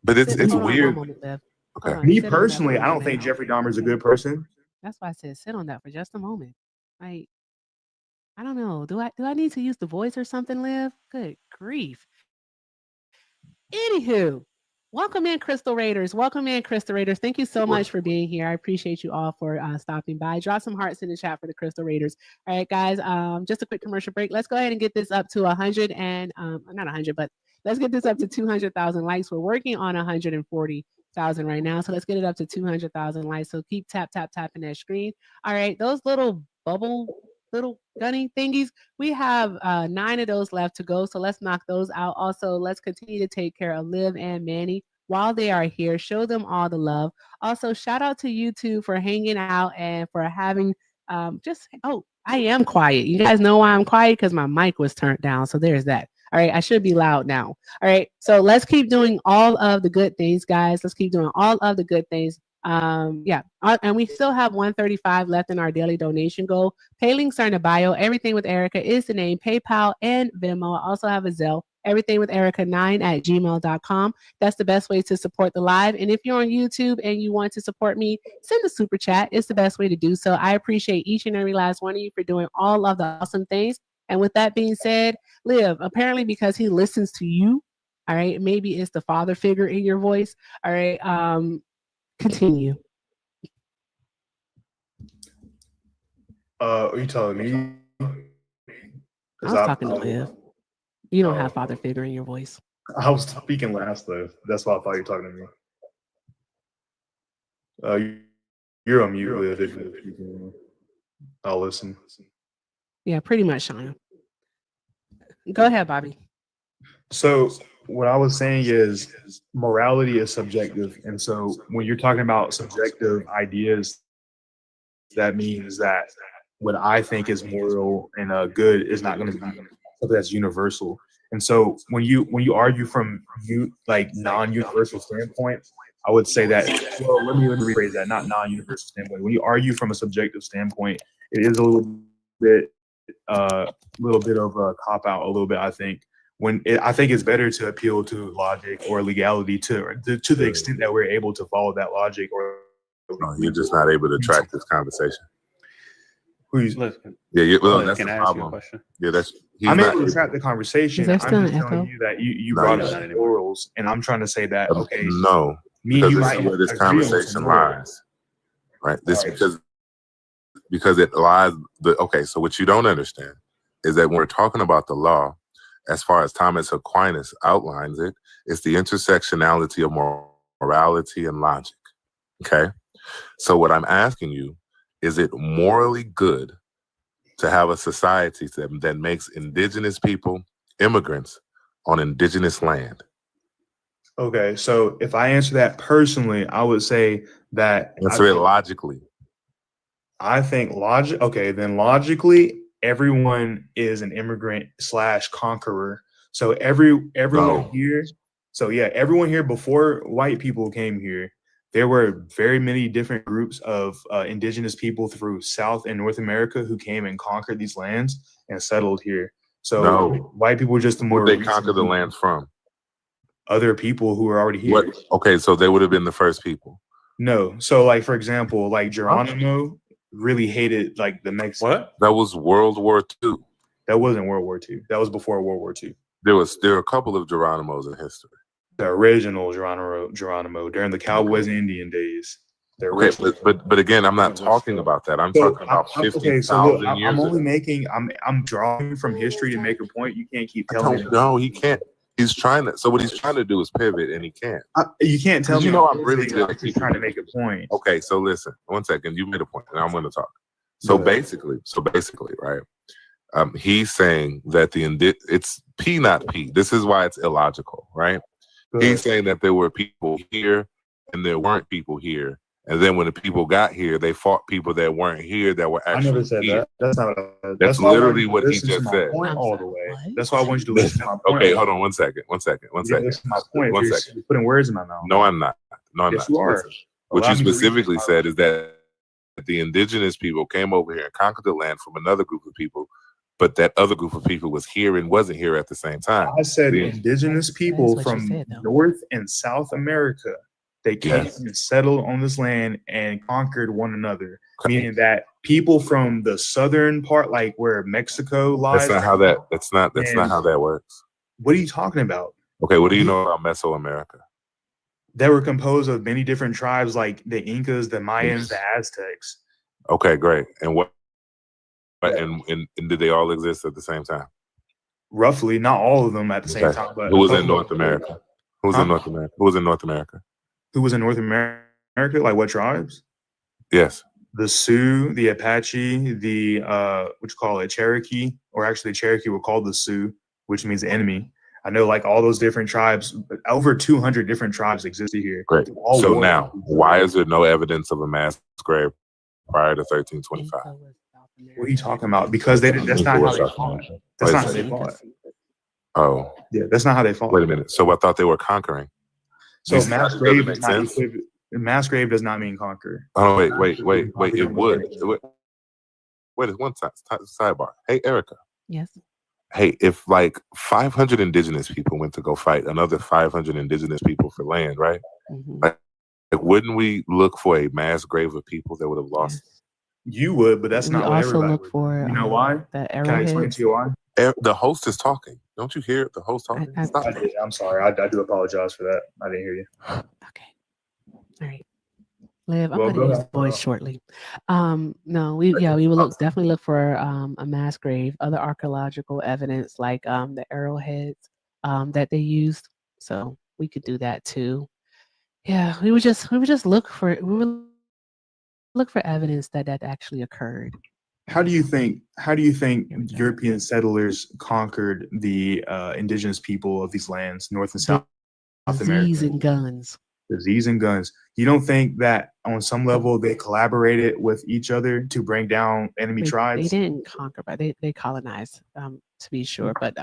But it's weird. Okay. Me personally, I don't think Jeffrey Dahmer is a good person. That's why I said sit on that for just a moment. Like, I don't know. Do I need to use the voice or something, Liv? Good grief. Anywho, welcome in, Crystal Raiders. Welcome in, Crystal Raiders. Thank you so much for being here. I appreciate you all for stopping by. Drop some hearts in the chat for the Crystal Raiders. All right, guys. Just a quick commercial break. Let's go ahead and get this up to 100 and not 100, but let's get this up to 200,000 likes. We're working on 140,000 right now, so let's get it up to 200,000 likes. So keep tapping that screen. All right, those little little gunny thingies. We have 9 of those left to go. So let's knock those out. Also, let's continue to take care of Liv and Manny while they are here. Show them all the love. Also, shout out to you two for hanging out and for having I am quiet. You guys know why I'm quiet? Because my mic was turned down. So there's that. All right, I should be loud now. All right, so let's keep doing all of the good things, guys. Let's keep doing all of the good things. And we still have 135 left in our daily donation goal. Pay links are in the bio. Everything with Erica is the name. PayPal and Venmo. I also have a Zelle. Everything with Erica9@gmail.com. That's the best way to support the live. And if you're on YouTube and you want to support me, send a super chat. It's the best way to do so. I appreciate each and every last one of you for doing all of the awesome things. And with that being said, Liv, apparently because he listens to you, all right, maybe it's the father figure in your voice. All right, continue. Are you telling me? I was talking to Liv. You don't have father figure in your voice. I was speaking last though. That's why I thought you were talking to me. You're on mute, Liv. If you can, I'll listen. Yeah, pretty much, Shauna. Go ahead, Bobby. So what I was saying is morality is subjective. And so when you're talking about subjective ideas, that means that what I think is moral and good is not going to be something that's universal. And so when you argue from non-universal standpoint, I would say that, well, let me rephrase that, not non-universal standpoint. When you argue from a subjective standpoint, it is a little bit of a cop out, a little bit, I think. I think it's better to appeal to logic or legality to the extent that we're able to follow that logic. Or you're just not able to track this conversation. Listen, Yeah, well, that's can the I ask you a problem. question? Yeah, I'm able to track the conversation. I'm just telling you that you brought up morals, and I'm trying to say that no, me because and you this is where this conversation lies, right? This Right. because it lies. So what you don't understand is that when we're talking about the law, as far as Thomas Aquinas outlines it, it's the intersectionality of morality and logic. Okay, so what I'm asking you, is it morally good to have a society that makes indigenous people immigrants on indigenous land? Okay, so if I answer that personally, I would say that Answer it logically. I think then logically, everyone is an immigrant / conqueror. So everyone here before white people came here, there were very many different groups of indigenous people through South and North America who came and conquered these lands and settled here. So white people were just the more. Where they conquer the lands from? Other people who were already here. Okay, so they would have been the first people. No, so like for example, like Geronimo really hated like the Mexicans. What? That was World War II. That wasn't World War II. That was before World War II. There are a couple of Geronimos in history. The original Geronimo during the Cowboys and Indian days. Okay, but again, I'm not talking about that. I'm talking about 50,000 years. I'm only making. I'm drawing from history to make a point. You can't keep telling me. No, he can't. He's trying to. So what he's trying to do is pivot, and he can't. You can't tell me. You know, I'm really good at trying to make a point. Okay, so listen. 1 second. You made a point, and I'm going to talk. So basically, right? He's saying that it's P, not P. This is why it's illogical, right? He's saying that there were people here and there weren't people here. And then when the people got here, they fought people that weren't here that were actually. I never said here. that. That's literally what he just said. All the way. That's why I want you to listen to my point. Okay, hold on 1 second. Listen to my point. You're putting words in my mouth. No, I'm not. Yes, you are. What you specifically said is that the indigenous people came over here and conquered the land from another group of people, but that other group of people was here and wasn't here at the same time. I said indigenous people from North and South America. They came and settled on this land and conquered one another. Meaning that people from the southern part, like where Mexico lies. That's not how that works. What are you talking about? Okay, what do you know about Mesoamerica? They were composed of many different tribes, like the Incas, the Mayans, the Aztecs. Okay, great. And what? And did they all exist at the same time? Roughly, not all of them at the same time. But who was in North America? Who was in North America? Who was in North America? Who was in North America? Like what tribes? Yes. the Sioux, the Apache, the what you call it, Cherokee, or actually Cherokee were called the Sioux, which means enemy. I know like all those different tribes, over 200 different tribes existed here. Great. All So war. now, why is there no evidence of a mass grave prior to 1325? What are you talking about? Because they did, that's not how they What's fought. up? That's What not is how it? they fought. Oh, Yeah, that's not how they fought. wait a minute. So I thought they were conquering. So This mass doesn't grave make does not sense. mass grave does not mean conquer. Oh, wait. It would. Wait, it's one sidebar. Hey, Erica. Yes. Hey, if like 500 indigenous people went to go fight another 500 indigenous people for land, right? Mm-hmm. Like, wouldn't we look for a mass grave of people that would have lost? Yes. You would, but that's We not what also everybody look would. for You know why? the Can I explain arrowheads. to you why? The host is talking. Don't you hear the host talking? Stop. I'm sorry. I do apologize for that. I didn't hear you. Okay. All right. Liv, I'm Well, going to go use ahead. the voice shortly. No, we would definitely look for a mass grave, other archaeological evidence like the arrowheads that they used. So we could do that too. Yeah, we would just look for evidence that actually occurred. How do you think Here we go. European settlers conquered the indigenous people of these lands, North and South Disease America? and guns. Disease and guns. You don't think that on some level they collaborated with each other to bring down enemy They tribes? didn't conquer, but they colonized, to be sure. But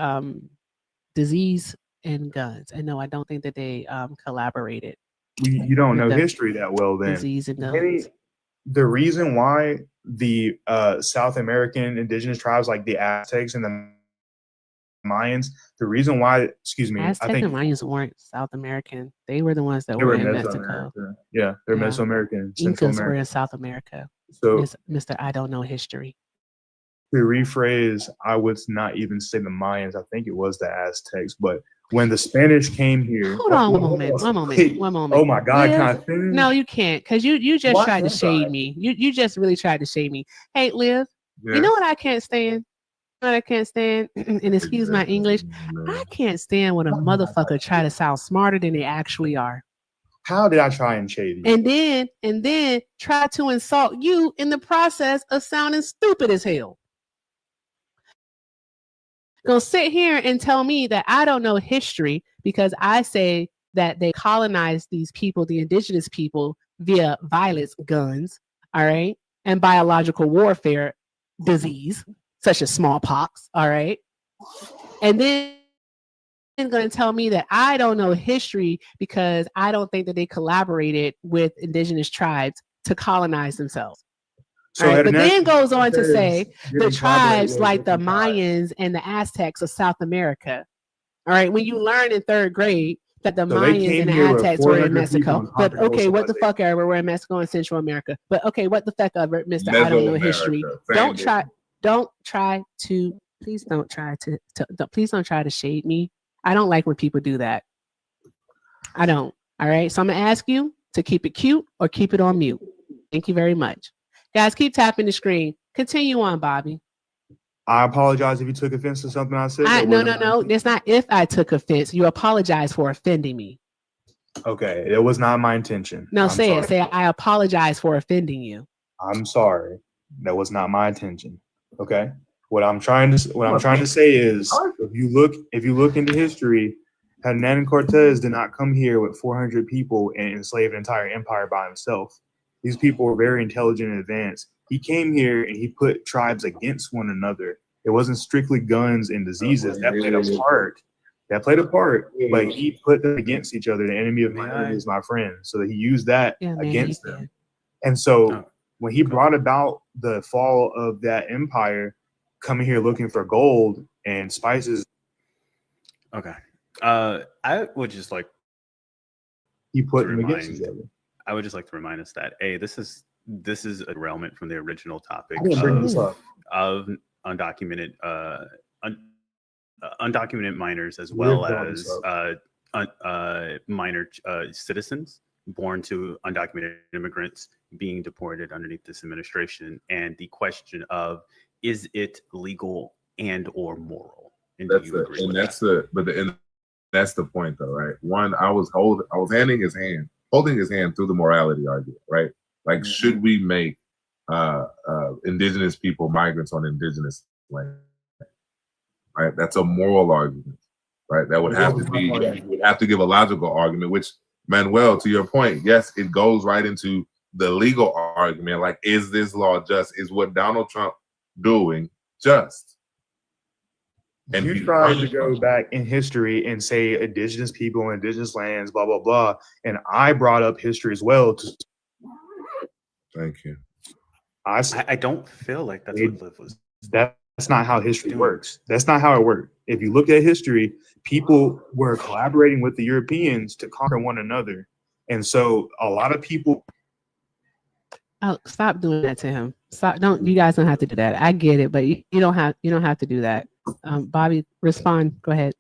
disease and guns. And no, I don't think that they collaborated. You don't with know the history that well then. disease and Maybe guns. the reason why the South American indigenous tribes like the Aztecs and the Mayans, the reason why, excuse me, I Aztec think and Mayans weren't South American. They were the ones that they were were in Mexico. Mesoamerica. Yeah, they're Yeah. Mesoamerican, Central Incas were America. in South America. So Mr. I don't know history. to rephrase, I would not even say the Mayans. I think it was the Aztecs. But when the Spanish came here, Hold on one moment. Wait, One moment. oh my God, Liv, can I finish? no, you can't, because you just Why tried to can't shade I? me. You just really tried to shade me. Hey, Liv, Yeah. you know what I can't stand? You know what I can't stand? And excuse my English. I can't stand when a motherfucker try to sound smarter than they actually are. How did I try and shade you? And then try to insult you in the process of sounding stupid as hell. Gonna sit here and tell me that I don't know history because I say that they colonized these people, the indigenous people, via violence, guns, all right, and biological warfare, disease, such as smallpox, all right, and then going to tell me that I don't know history because I don't think that they collaborated with indigenous tribes to colonize themselves. So All right, but then Ernesto goes on to says say didn't the collaborate tribes with like the different tribes. Mayans and the Aztecs of South America. All right, when you learn in third grade that the So they Mayans came and the here with Aztecs were in 400 people Mexico, and but conquered okay, most what the of fuck ever, we're in Mexico and Central America. But okay, what the fuck ever, Mr. I don't know history. Don't try to please don't try to shade me. I don't like when people do that. I don't. All right. So I'm gonna ask you to keep it cute or keep it on mute. Thank you very much. Guys, keep tapping the screen. Continue on, Bobby. I apologize if you took offense to something I said. No. It's not if I took offense. You apologize for offending me. Okay, it was not my intention. No, I'm say sorry. it. Say I apologize for offending you. I'm sorry. That was not my intention. Okay. What I'm trying to say is if you look into history, Hernan Cortez did not come here with 400 people and enslave an entire empire by himself. These people were very intelligent and advanced. He came here and he put tribes against one another. It wasn't strictly guns and diseases. That played a part. But he put them against each other. The enemy of my enemy is my friend. So that he used that against them. And so when he brought about the fall of that empire, coming here looking for gold and spices, Okay. I would just like he put to them against remind. each other. I would just like to remind us that this is a derailment from the original topic I didn't bring this up. of undocumented undocumented minors as well as minor citizens born to undocumented immigrants being deported underneath this administration, and the question of is it legal and or moral? And That's the point though, right? One, I was holding his hand through the morality argument, right? Like, should we make indigenous people, migrants on indigenous land. Right, that's a moral argument. Right, that would have to be. You would have to give a logical argument. Which, Manuel, to your point, yes, it goes right into the legal argument. Like, is this law just? Is what Donald Trump doing just? And you tried to go back in history and say indigenous people, indigenous lands, blah, blah, blah. And I brought up history as well. Thank you. I don't feel like that's what Liv was. That's not how history works. That's not how it worked. If you look at history, people were collaborating with the Europeans to conquer one another. And so a lot of people. Oh, stop doing that to him. Stop. You guys don't have to do that. I get it, but you don't have to do that. Bobby, respond. Go ahead.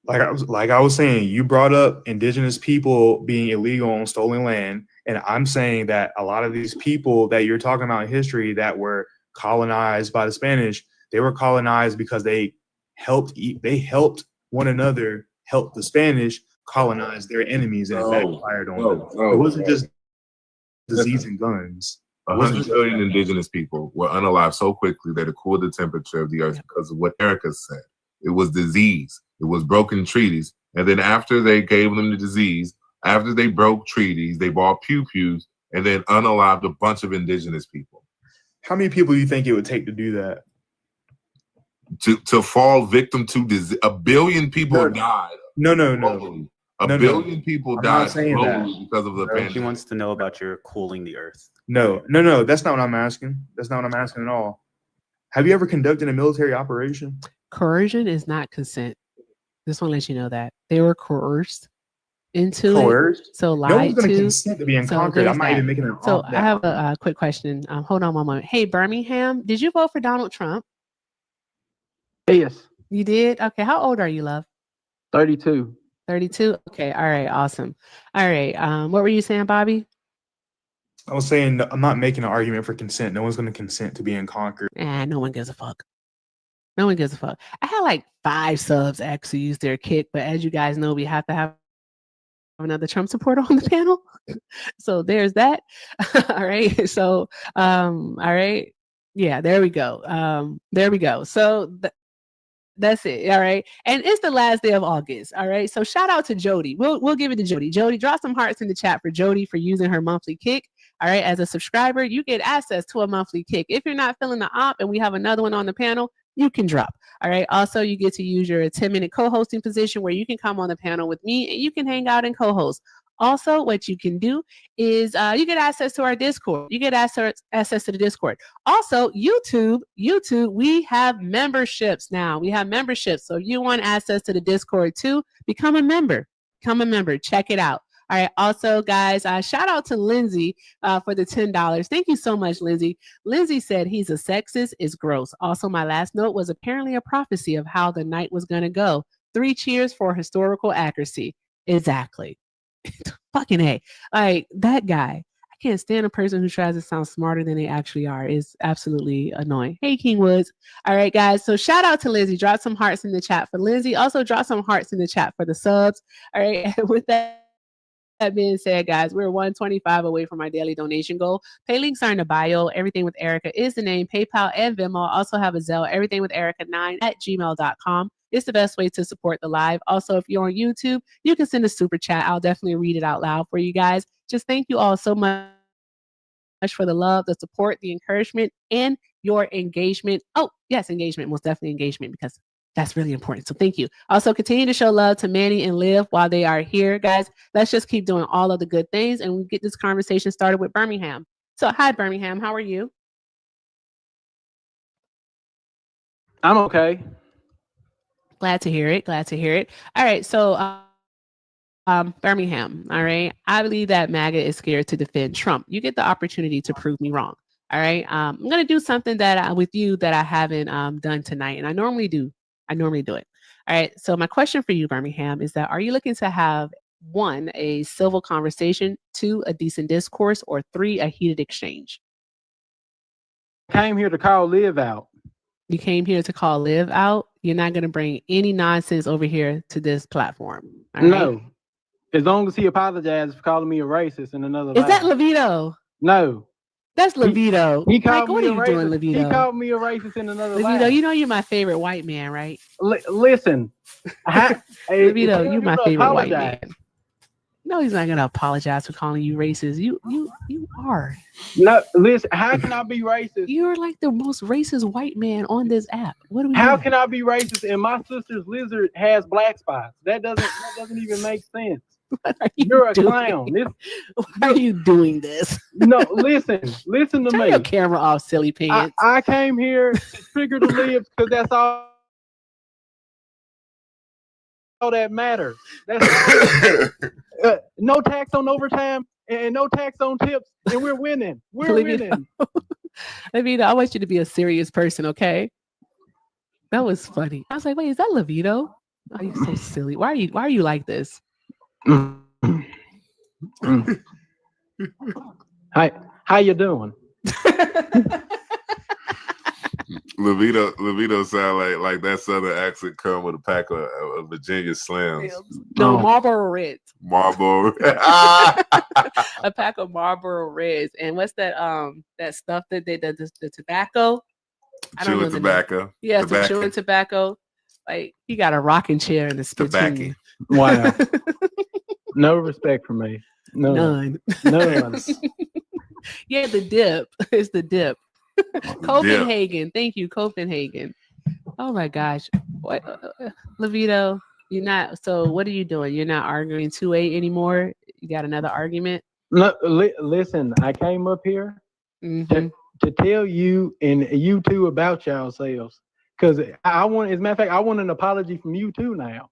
Like I was saying, you brought up indigenous people being illegal on stolen land. And I'm saying that a lot of these people that you're talking about in history that were colonized by the Spanish, they were colonized because they helped one another, help the Spanish colonize their enemies, and backfired on them. It wasn't just disease and guns. 100 million indigenous people were unalive so quickly that it cooled the temperature of the earth because of what Erica said. It was disease. It was broken treaties. And then after they gave them the disease, after they broke treaties, they bought pew-pews and then unalived a bunch of indigenous people. How many people do you think it would take to do that? To fall victim to disease? 1 billion people died. No. Globally. A billion people died globally because of the pandemic. He wants to know about your cooling the earth. No. That's not what I'm asking. That's not what I'm asking at all. Have you ever conducted a military operation? Coercion is not consent. Just want to let you know that they were coerced into it. So lied no one's going to. Consent to being conquered. I'm not even making it. So I have a quick question. Hold on one moment. Hey, Birmingham, did you vote for Donald Trump? Yes. You did? Okay. How old are you, love? 32. 32? Okay. All right. Awesome. All right. What were you saying, Bobby? I was saying I'm not making an argument for consent. No one's going to consent to being conquered. No one gives a fuck. No one gives a fuck. I had like 5 subs actually use their kick, but as you guys know, we have to have another Trump supporter on the panel. So there's that. All right. So, all right. Yeah, there we go. There we go. So that's it. All right. And it's the last day of August. All right. So shout out to Jody. We'll give it to Jody. Jody, drop some hearts in the chat for Jody for using her monthly kick. All right. As a subscriber, you get access to a monthly kick. If you're not feeling the op and we have another one on the panel, you can drop. All right. Also, you get to use your 10-minute co-hosting position where you can come on the panel with me and you can hang out and co-host. Also, what you can do is you get access to our Discord. You get access to the Discord. Also, YouTube, we have memberships now. We have memberships. So if you want access to the Discord too, become a member. Check it out. All right. Also, guys, shout out to Lindsay for the $10. Thank you so much, Lindsay. Lindsay said he's a sexist. It's gross. Also, my last note was apparently a prophecy of how the night was going to go. 3 cheers for historical accuracy. Exactly. Fucking A. Like, that guy. I can't stand a person who tries to sound smarter than they actually are. It's absolutely annoying. Hey, King Woods. All right, guys. So shout out to Lindsay. Drop some hearts in the chat for Lindsay. Also, drop some hearts in the chat for the subs. All right. With that being said, guys, we're 125 away from our daily donation goal. Pay links are in the bio. Everything with Erica is the name. PayPal and Venmo also have a Zelle. Everything with Erica9@gmail.com. It's the best way to support the live. Also, if you're on YouTube, you can send a super chat. I'll definitely read it out loud for you guys. Just thank you all so much for the love, the support, the encouragement, and your engagement. Oh, yes, engagement. Most definitely engagement, because that's really important. So thank you. Also, continue to show love to Manny and Liv while they are here, guys. Let's just keep doing all of the good things, and we get this conversation started with Birmingham. So, hi, Birmingham. How are you? I'm okay. Glad to hear it. All right. So, Birmingham. All right. I believe that MAGA is scared to defend Trump. You get the opportunity to prove me wrong. All right. I'm going to do something with you that I haven't done tonight, and I normally do it. All right. So my question for you, Birmingham, is that are you looking to have 1, a civil conversation, 2, a decent discourse, or 3, a heated exchange? I came here to call Liv out. You came here to call Liv out. You're not going to bring any nonsense over here to this platform. All right? No. As long as he apologizes for calling me a racist and another Is that Levito? No. That's Levito. He Mike, called what me are a you doing, racist. He Levito? called me a racist in another Levito, line. you know you're my favorite white man, right? Listen, Levito, tell you're him my to favorite white apologize. man. No, he's not gonna apologize for calling you racist. You are. No, listen. How can I be racist? You're like the most racist white man on this app. What are we How doing? can I be racist? And my sister's lizard has black spots. That doesn't even make sense. What are you You're a doing? clown. Why are you doing this? No, listen to Turn me. your camera off, silly pants. I came here to trigger the libs because that's all that matters. That's no tax on overtime and no tax on tips, and we're winning. We're winning. Levito, I want you to be a serious person, okay? That was funny. I was like, wait, is that Levito? Oh, you're so silly. Why are you like this? Hi, how you doing? Levito sound like that southern accent come with a pack of Virginia Slims. No, Marlboro Reds. Marlboro. A pack of Marlboro Reds. And what's that stuff that they the tobacco? I don't know Chewing tobacco. Yeah, tobacco. some chewing tobacco. Like he got a rocking chair in the spittoon. Wow. No respect for me. None. Yeah, the dip. It's the dip. Copenhagen. Thank you, Copenhagen. Oh my gosh. What Levito, you're not so what are you doing? You're not arguing 2A anymore? You got another argument? No, listen, I came up here to tell you and you two about yourselves. Because I want, as a matter of fact, I want an apology from you too now.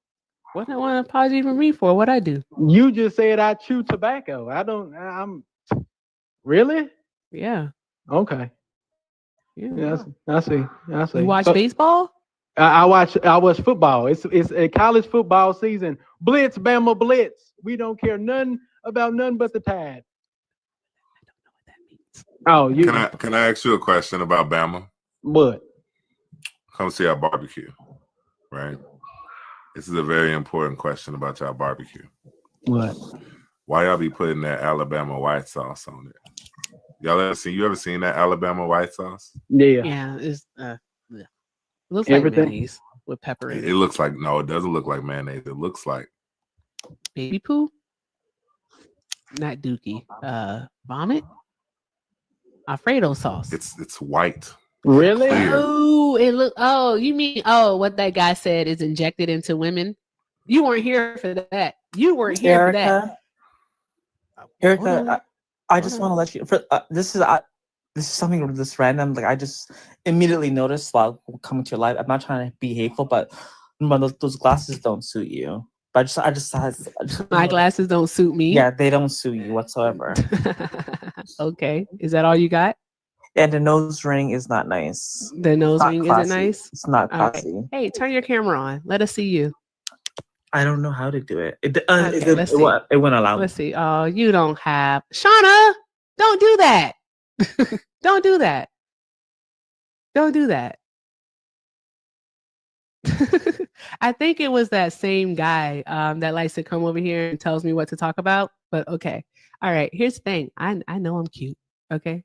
What I want an apology from me for? What I do? You just said I chew tobacco. I'm really? Yeah. Okay. Yeah, I see. You watch baseball? I watch football. It's a college football season. Blitz, Bama, blitz. We don't care none about none but the Tide. I don't know what that means. Oh, Can I ask you a question about Bama? What? Come see our barbecue, right? This is a very important question about y'all barbecue. What? Why y'all be putting that Alabama white sauce on it? You ever seen that Alabama white sauce? Yeah. Yeah, it's it looks like mayonnaise with pepper in it. It looks like it doesn't look like mayonnaise. It looks like baby poo. Not dookie. Vomit. Alfredo sauce. It's white. Really? Oh, it look. Oh, you mean what that guy said is injected into women? You weren't here for that. You weren't here for that. Erica, I just want to let you. This is something this random. Like I just immediately noticed while coming to your life. I'm not trying to be hateful, but those glasses don't suit you. But I just my glasses don't suit me. Yeah, they don't suit you whatsoever. Okay, is that all you got? And the nose ring is not nice. The nose ring isn't nice. It's not classy. Right. Hey, turn your camera on. Let us see you. I don't know how to do it. It wouldn't allow me. Let's see. Oh, you don't have Shauna. Don't do that. Don't do that. Don't do that. I think it was that same guy that likes to come over here and tells me what to talk about. But okay. All right. Here's the thing. I know I'm cute. Okay.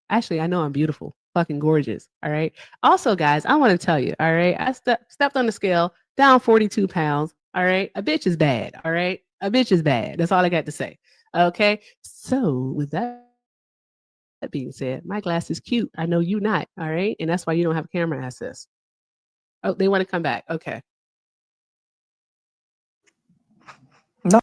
Actually, I know I'm beautiful. Fucking gorgeous. All right. Also, guys, I want to tell you. All right. I stepped on the scale, down 42 pounds. All right. A bitch is bad. All right. A bitch is bad. That's all I got to say. Okay. So with that being said, my glass is cute. I know you not. All right. And that's why you don't have camera access. Oh, they want to come back. Okay. No,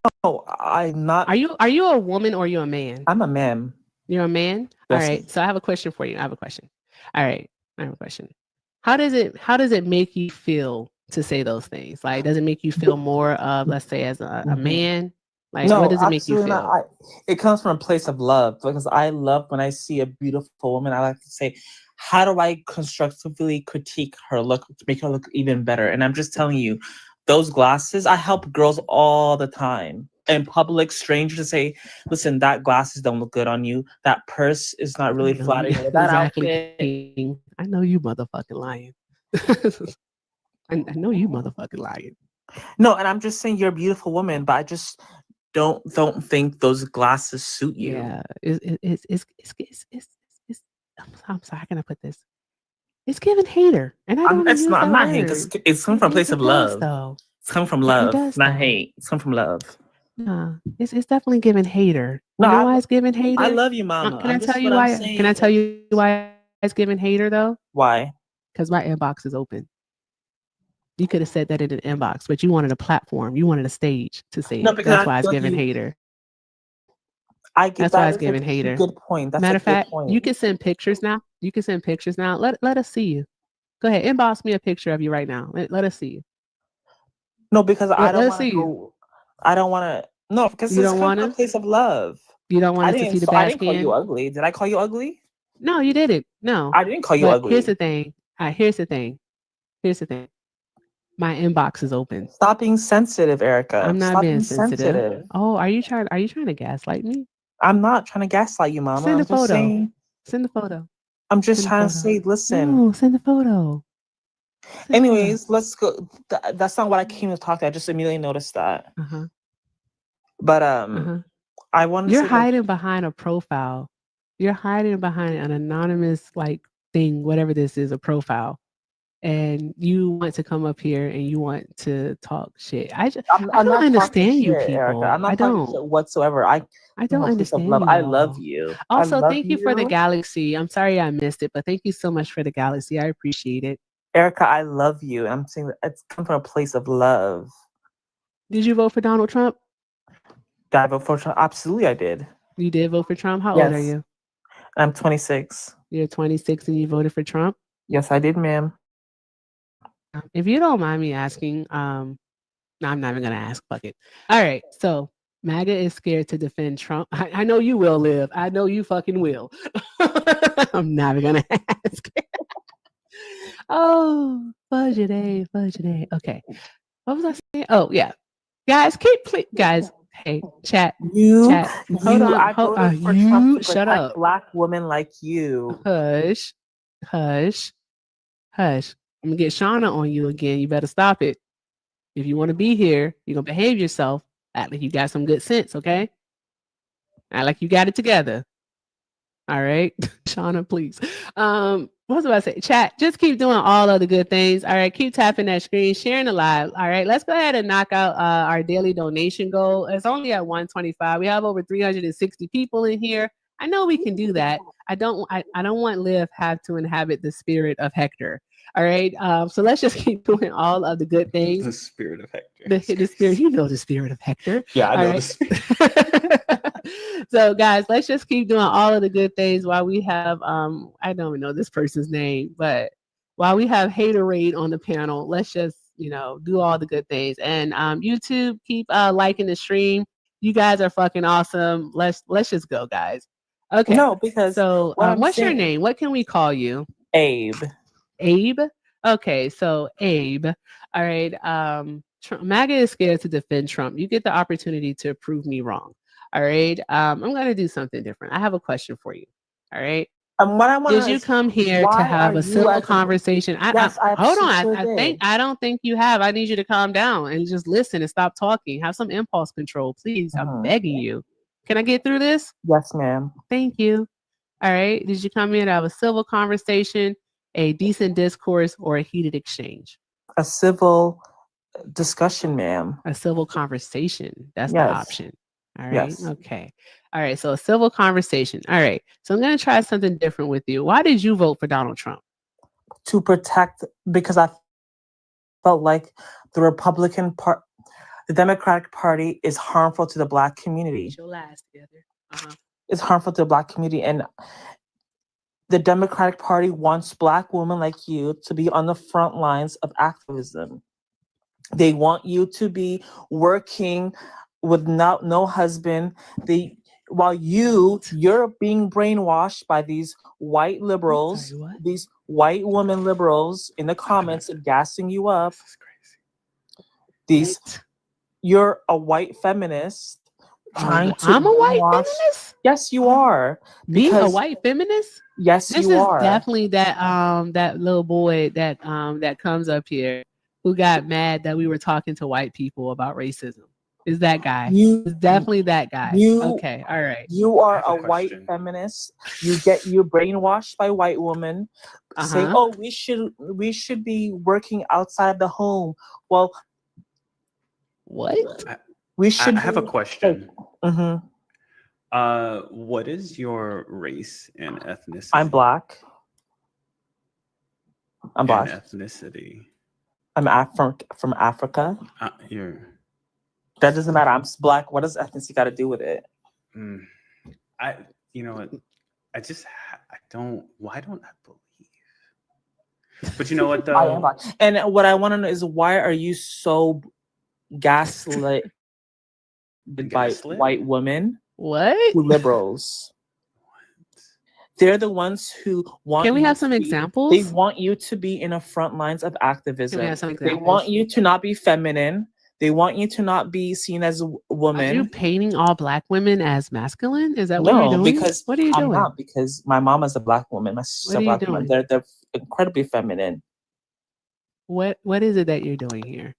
I'm not. Are you a woman or are you a man? I'm a man. You're a man? Yes. All right. So I have a question for you. I have a question. All right. I have a question. How does it make you feel to say those things? Like, does it make you feel more of, let's say, as a man? Like, No, what does it make you feel? not. It comes from a place of love because I love when I see a beautiful woman. I like to say, how do I constructively critique her look to make her look even better? And I'm just telling you, those glasses, I help girls all the time. In public, strangers say, listen, that glasses don't look good on you. That purse is not really flattering. That outfit. I know you motherfucking lying. I know you motherfucking lying. No, and I'm just saying you're a beautiful woman, but I just don't think those glasses suit you. Yeah, it's I'm sorry, how can I put this? It's giving hater, and I don't It's use not. I'm that not hating because word. it's coming from a place It of does love. though. It's coming from It love, does not though. hate. It's coming from love. Nah, it's definitely giving hater. No, You know why it's giving I hater? love you, Mama. Can I I'm tell just you what I'm why? Can I saying. tell you why it's giving hater though? Why? Because my inbox is open. You could have said that in an inbox, but you wanted a platform. You wanted a stage to say No, it. because That's I why it's feel like giving you. hater. I get That's why that it's is giving a hater. good point. That's Matter a of good fact, point. you can send pictures now. You can send pictures now. Let us see you. Go ahead, inbox me a picture of you right now. Let us see you. No, because I don't Let us want to see you. go. I don't want to. No, because You it's don't coming want from a to? place of love. You don't want I us to didn't. see the So I bad didn't call you skin? ugly. Did I call you ugly? No, you didn't. No. I didn't call you But here's ugly. the thing. All right, here's the thing. Here's the thing. My inbox is open. Stop being sensitive, Erica. I'm not Stop being being sensitive. sensitive. Oh, are you trying to gaslight me? I'm not trying to gaslight you, Mama. Send I'm a just photo. saying. Send a photo. I'm just Send a trying to photo. say. Listen. No, send a photo. Send a photo. Anyways, let's go. That's not what I came to talk to. I just immediately noticed that. Uh-huh. But Uh-huh. I want to You're say hiding behind a profile. You're hiding behind an anonymous like thing, whatever this is, a profile. And you want to come up here and you want to talk shit. I I'm don't not talking understand you shit, Erica. people. I'm I not talking don't. shit whatsoever. I don't from a place of understand love. you I love all. you. Also, I love thank you for the you. galaxy. I'm sorry I missed it, but thank you so much for the galaxy. I appreciate it. Erica, I love you. I'm saying that it's come from a place of love. Did you vote for Donald Trump? Did I vote for Trump? Absolutely, I did. You did vote for Trump? How old are Yes. you? I'm 26. You're 26 and you voted for Trump? Yes, I did, ma'am. If you don't mind me asking, no, I'm not even going to ask. Fuck it. All right. So MAGA is scared to defend Trump. I know you will, Liv. I know you fucking will. I'm not even going to ask. Oh, fudge it, Okay. What was I saying? Oh, yeah. Guys, guys, hey, chat. Hold on. I voted for Trump to Shut protect up. Black women like you. Hush. I'm gonna get Shauna on you again. You better stop it. If you want to be here, you're gonna behave yourself. Act like you got some good sense, okay? Act like you got it together. All right, Shauna, please. What was I about to say? Chat, just keep doing all of the good things. All right, keep tapping that screen, sharing the live. All right, let's go ahead and knock out our daily donation goal. It's only at 125. We have over 360 people in here. I know we can do that. I don't want Liv have to inhabit the spirit of Hector. All right, so let's just keep doing all of the good things. The spirit of Hector. The spirit, you know, the spirit of Hector. Yeah, I know the spirit. So guys, let's just keep doing all of the good things while we have I don't even know this person's name, but while we have haterade on the panel, let's just, you know, do all the good things. And YouTube, keep liking the stream. You guys are fucking awesome. Let's just go, guys. Okay. No, because so what's your saying, name? What can we call you? Abe. Abe? Okay, so Abe. All right. MAGA is scared to defend Trump. You get the opportunity to prove me wrong. All right. I'm gonna do something different. I have a question for you. All right. What I want Did you come here to have a civil conversation? Yes, I hold on. sure I don't think you have. I need you to calm down and just listen and stop talking. Have some impulse control, please. I'm begging you. Can I get through this? Yes, ma'am. Thank you. All right. Did you come here to have a civil conversation, a decent discourse, or a heated exchange? A civil discussion, ma'am. A civil conversation. That's the option. All right. Yes. Okay. All right. So a civil conversation. All right. So I'm going to try something different with you. Why did you vote for Donald Trump? To protect, because I felt like the Republican part, the Democratic Party is harmful to the Black community. Get your lies together. It's harmful to the Black community, and the Democratic Party wants Black women like you to be on the front lines of activism. They want you to be working with no husband. While you're being brainwashed by these white liberals, these white women liberals in the comments gassing you up. You're a white feminist trying to. I'm a white feminist? Yes, you are. Me, a white feminist? Yes, this you is are. Definitely that little boy that comes up here who got mad that we were talking to white people about racism. Is that guy? You It's definitely that guy. you Okay, all right. you I are have a a white question. feminist. You brainwashed by white women saying, Uh-huh. "Oh, we should be working outside the home." Well, What? we I should have a be question. Mhm. What is your race and ethnicity? I'm black. I'm And black. ethnicity. I'm from Africa. You're. That doesn't matter. I'm black. What does ethnicity got to do with it? Mm, you know what? I don't. Why don't I believe? But you know what I am though? black. And what I want to know is why are you so gaslit by Gaslit? white women What? who liberals? They're the ones who want Can we you have to some be- examples? They want you to be in the front lines of Can we activism. have some They want examples? you to not be feminine. They want you to not be seen as a Are you woman. painting all black women as masculine? Is that what you're No, doing? because What are you I'm doing? not. Because my mom is a black woman. My What sister's are a you black woman. doing? They're incredibly feminine. What is it that you're doing here?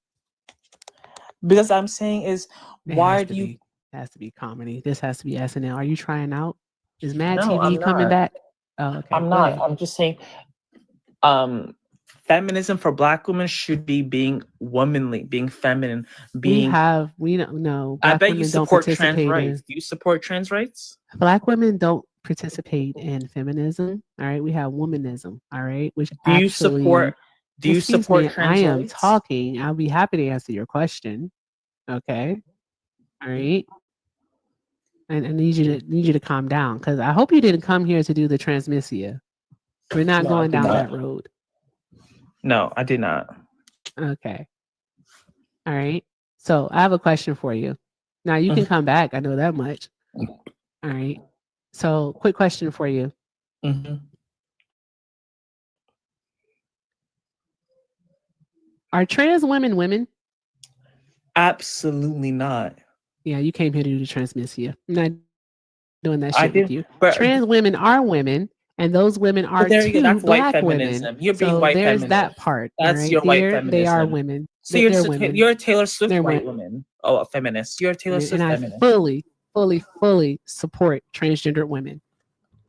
Because I'm saying is It why has do to you? be. It has to be comedy. This has to be SNL. Are you trying out? Is Mad No, TV I'm coming not. back? Oh, okay. I'm Go not. ahead. I'm just saying. Feminism for black women should be being womanly, being feminine, being. We don't know. I Black bet you women don't support trans participate rights. in Do you support trans rights? black women don't participate in feminism. All right. We have womanism. All right. Which Do you actually support? Do you excuse support me, I trans am rights? talking. I'll be happy to answer your question. Okay. All right. And I need you to calm down because I hope you didn't come here to do the transmissia. We're not No, I going did down not. that road. No, I did not. Okay. All right. So I have a question for you. Now you can come back. I know that much. All right. So quick question for you. Mm-hmm. Are trans women women? Absolutely not. Yeah, you came here to do the transmissia. I'm not doing that I shit with did, you. but Trans women are women, and those women are there you go. too That's white black women. feminism. You're being So white there's feminist. that part. All That's right. your white They are feminism. women. So They're women. you're a Taylor Swift They're white women. woman. Oh, a feminist. You're a Taylor Swift And I feminist. fully support transgender women.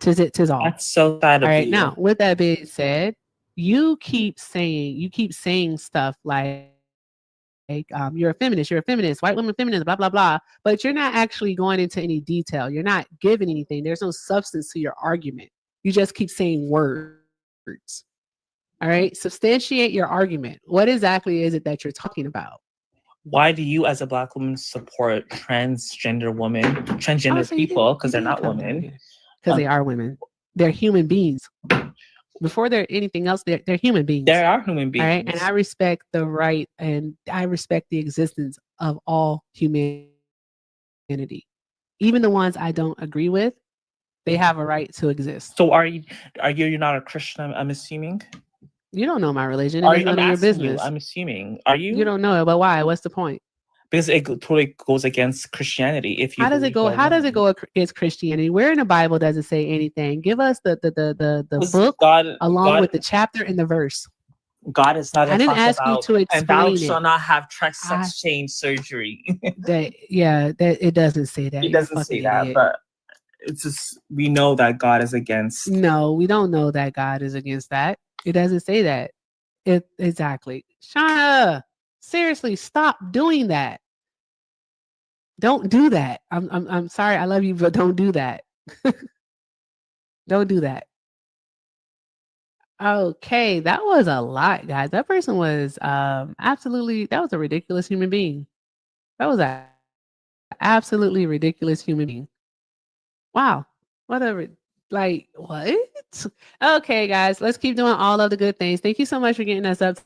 Tis all. That's so sad All of right. you. Now, with that being said, you keep saying stuff like you're a feminist, white woman feminist, blah blah blah. But you're not actually going into any detail. You're not giving anything. There's no substance to your argument. You just keep saying words. All right. Substantiate your argument. What exactly is it that you're talking about? Why do you, as a black woman, support transgender So people? Because they're not women. Because they are women. They're human beings. Before they're anything else, they're human beings. There are human beings. All right. And I respect the right and I respect the existence of all humanity. Even the ones I don't agree with, they have a right to exist. So you're not a Christian, I'm assuming? You don't know my religion. It's none of your business. I'm assuming. Are you? You don't know it, but why? What's the point? Because it totally goes against Christianity. If you How does it go against Christianity? Where in the Bible does it say anything? Give us the book along with the chapter and the verse. God is not. I didn't ask you to explain and thou it. shall not have sex change surgery. that it doesn't say that. It doesn't say that, idiot. but it's just we know that God is against. No, we don't know that God is against that. It doesn't say that. Exactly. Shauna, seriously, stop doing that. Don't do that. I'm sorry. I love you, but don't do that. Don't do that. Okay, that was a lot, guys. That person was absolutely, that was a ridiculous human being. That was a absolutely ridiculous human being. Wow. Whatever. Like, what? Okay, guys, let's keep doing all of the good things. Thank you so much for getting us up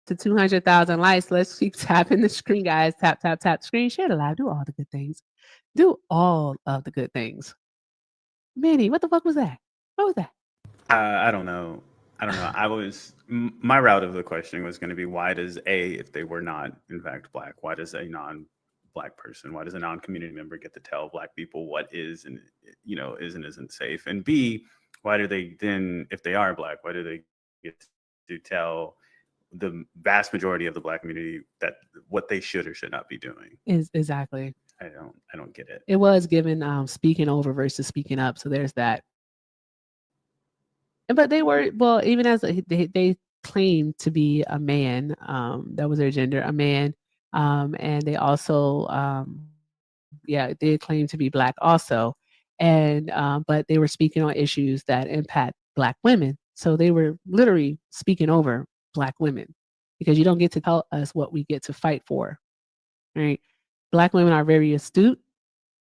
to 200,000 likes. Let's keep tapping the screen, guys. Tap, tap, tap the screen. Share the live. Do all the good things. Do all of the good things. Manny, what the fuck was that? What was that? I don't know. My route of the question was going to be, why does if they were not in fact black, why does a non-black person, why does a non-community member get to tell black people what is and is and isn't safe? And B, why do they then, if they are black, why do they get to tell the vast majority of the Black community that what they should or should not be doing. Is exactly. I don't get it. It was given speaking over versus speaking up. So there's that. But they were, well, even as they claimed to be a man, that was their gender, a man, and they also they claim to be Black also, and but they were speaking on issues that impact Black women. So they were literally speaking over Black women, because you don't get to tell us what we get to fight for, right? Black women are very astute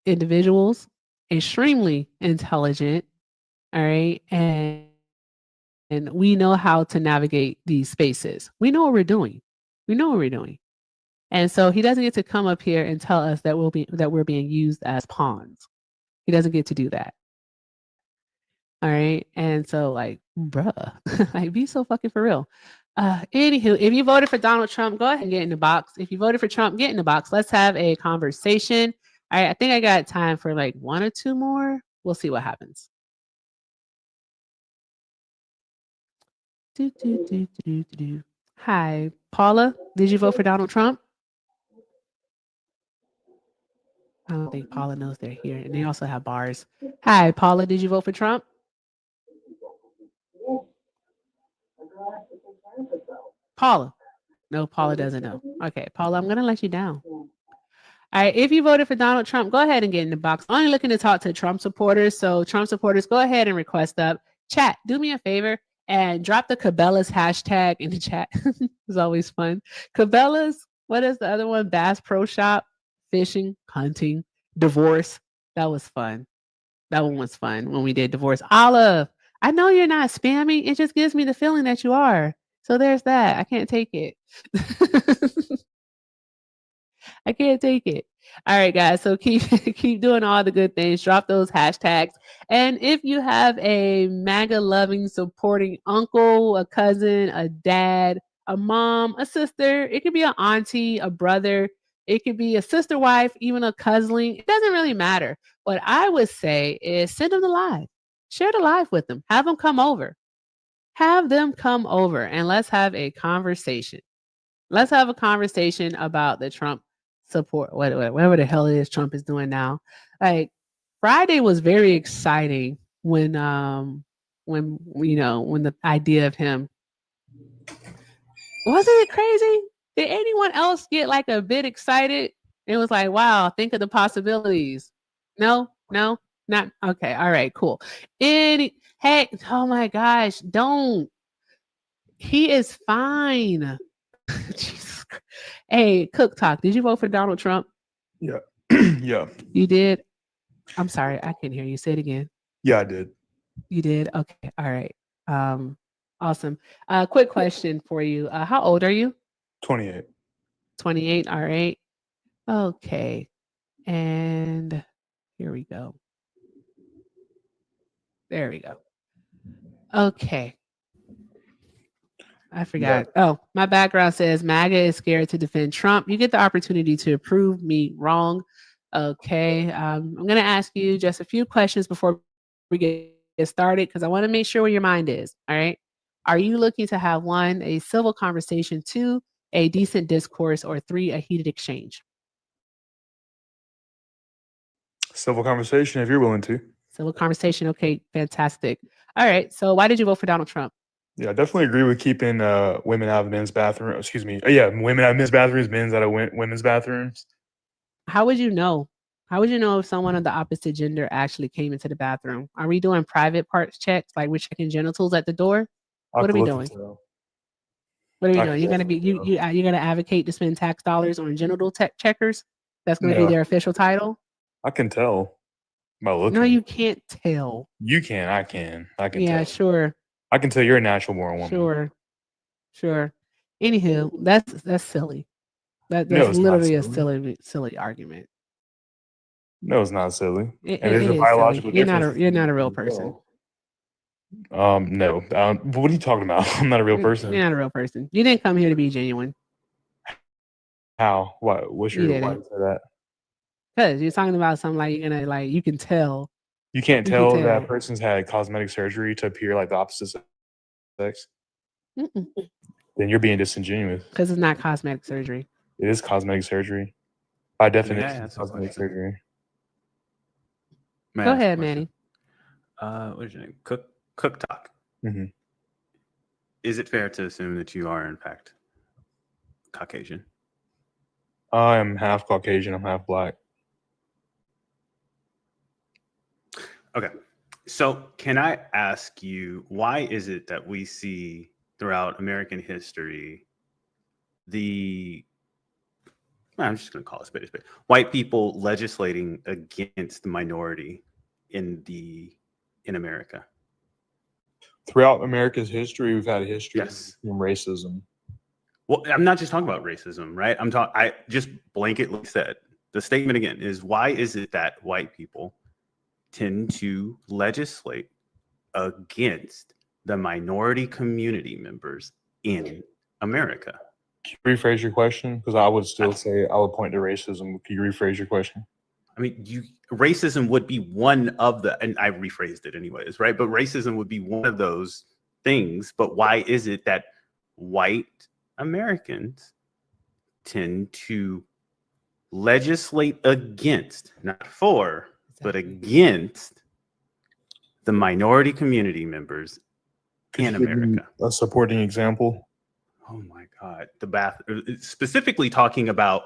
individuals, extremely intelligent, all right, and we know how to navigate these spaces. We know what we're doing. We know what we're doing. And so he doesn't get to come up here and tell us that we're being used as pawns. He doesn't get to do that. All right. And so, like, bruh, like, be so fucking for real. Anywho, if you voted for Donald Trump, go ahead and get in the box. If you voted for Trump, get in the box. Let's have a conversation. All right, I think I got time for like 1 or 2 more. We'll see what happens. Hi, Paula. Did you vote for Donald Trump? I don't think Paula knows they're here. And they also have bars. Hi, Paula. Did you vote for Trump? Paula. No, Paula doesn't know. Okay, Paula, I'm going to let you down. All right, if you voted for Donald Trump, go ahead and get in the box. I'm only looking to talk to Trump supporters. So Trump supporters, go ahead and request up. Chat, do me a favor and drop the Cabela's hashtag in the chat. It's always fun. Cabela's, what is the other one? Bass Pro Shop, fishing, hunting, divorce. That was fun. That one was fun when we did divorce. Olive, I know you're not spammy. It just gives me the feeling that you are. So there's that. I can't take it. I can't take it. All right, guys. So keep doing all the good things. Drop those hashtags. And if you have a MAGA loving, supporting uncle, a cousin, a dad, a mom, a sister, it could be an auntie, a brother, it could be a sister wife, even a cousin. It doesn't really matter. What I would say is send them the live. Share the live with them. Have them come over. Have them come over and let's have a conversation. Let's have a conversation about the Trump support, whatever the hell it is Trump is doing now. Like, Friday was very exciting when the idea of him, wasn't it crazy? Did anyone else get like a bit excited? It was like, wow, think of the possibilities. No, not okay. All right, cool. Hey, oh my gosh, don't. He is fine. Jesus. Hey, Cook Talk, did you vote for Donald Trump? Yeah. Yeah. You did? I'm sorry, I can't hear you. Say it again. Yeah, I did. You did? Okay. All right. Awesome. Quick question for you. How old are you? 28. 28. All right. Okay. And here we go. There we go. Okay. I forgot. Yeah. Oh, my background says MAGA is scared to defend Trump. You get the opportunity to prove me wrong. Okay. I'm going to ask you just a few questions before we get started because I want to make sure where your mind is. All right. Are you looking to have 1, a civil conversation, 2, a decent discourse, or 3, a heated exchange? Civil conversation, if you're willing to. Civil conversation. Okay. Fantastic. All right. So why did you vote for Donald Trump? Yeah, I definitely agree with keeping women out of men's bathroom. Excuse me. Yeah, women out of men's bathrooms, men's out of women's bathrooms. How would you know? How would you know if someone of the opposite gender actually came into the bathroom? Are we doing private parts checks? Like we're checking genitals at the door? What are we doing? What are we doing? You're gonna be you're gonna advocate to spend tax dollars on genital checkers? That's gonna be their official title? I can tell by looking. No, you can't tell. You can. I can. I can. Yeah, tell. Sure. I can tell you're a natural born woman. Sure. Anywho, that's silly. That's literally a silly argument. No, it's not silly. It is biological. You're not a real person. No. What are you talking about? I'm not a real person. You're not a real person. You didn't come here to be genuine. How? What? What's your why you say that? Because you're talking about something like you're gonna you can tell. You can't tell that person's had cosmetic surgery to appear like the opposite sex. then you're being disingenuous. Because it's not cosmetic surgery. It is cosmetic surgery. By May I definition, it's ask a cosmetic question? surgery. May I Go ask a ahead, question? Manny. What is your name? Cook Talk. hmm Is it fair to assume that you are in fact Caucasian? I'm half Caucasian. I'm half black. Okay. So can I ask you, why is it that we see throughout American history I'm just going to call it spade a spade, white people legislating against the minority in America? Throughout America's history, we've had a history Yes. of racism. Well, I'm not just talking about racism, right? I just blanketly said, the statement again is, why is it that white people tend to legislate against the minority community members in America? Can you rephrase your question? Because I would still say I would point to racism. Can you rephrase your question? I mean, racism would be one of the, and I rephrased it anyways, right? But racism would be one of those things. But why is it that white Americans tend to legislate against, not for, but against the minority community members in America? A supporting example. Oh my God. Specifically talking about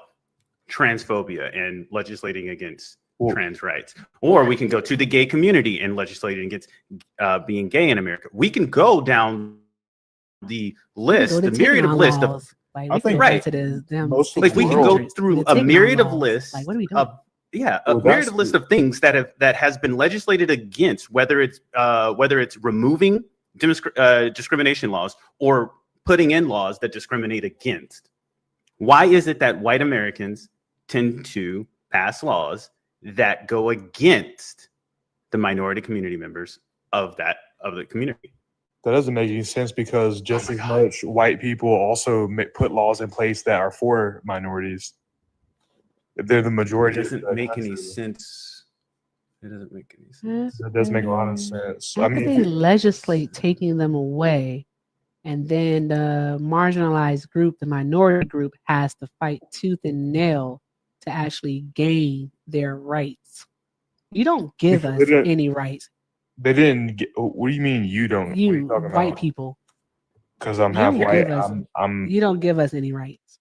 transphobia and legislating against trans rights. Or we can go to the gay community and legislating against being gay in America. We can go down the list, the myriad of list of, like, I think, right. Like we can go through a myriad of lists like, what are we doing? A myriad of list of things that has been legislated against, whether it's removing discrimination laws or putting in laws that discriminate against. Why is it that white Americans tend to pass laws that go against the minority community members of the community? That doesn't make any sense, because just as much white people also put laws in place that are for minorities. If they're the majority. It doesn't make any sense. It doesn't make any sense. That does make a lot of sense. How could they legislate taking them away, and then the marginalized group, the minority group, has to fight tooth and nail to actually gain their rights? You don't give us any rights. They didn't get. What do you mean you don't? You white people. Because I'm half white. You don't give us any rights.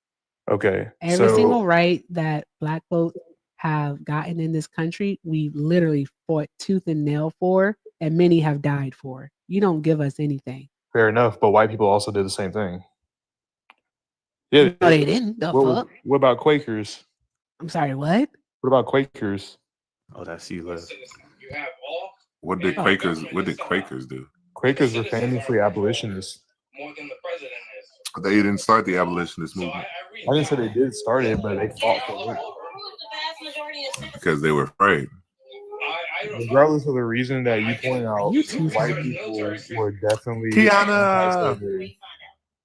Okay. Every single right that black folks have gotten in this country, we literally fought tooth and nail for, and many have died for. You don't give us anything. Fair enough, but white people also did the same thing. Yeah, no, they didn't. What about Quakers? I'm sorry, what? What about Quakers? Oh, that's you, Liv. What did Quakers do? Quakers were famously abolitionists. More than the president is. They didn't start the abolitionist movement. I didn't say they did start it, but they fought for it. Because they were afraid. Regardless of the reason that you point out, white people were definitely Kiana.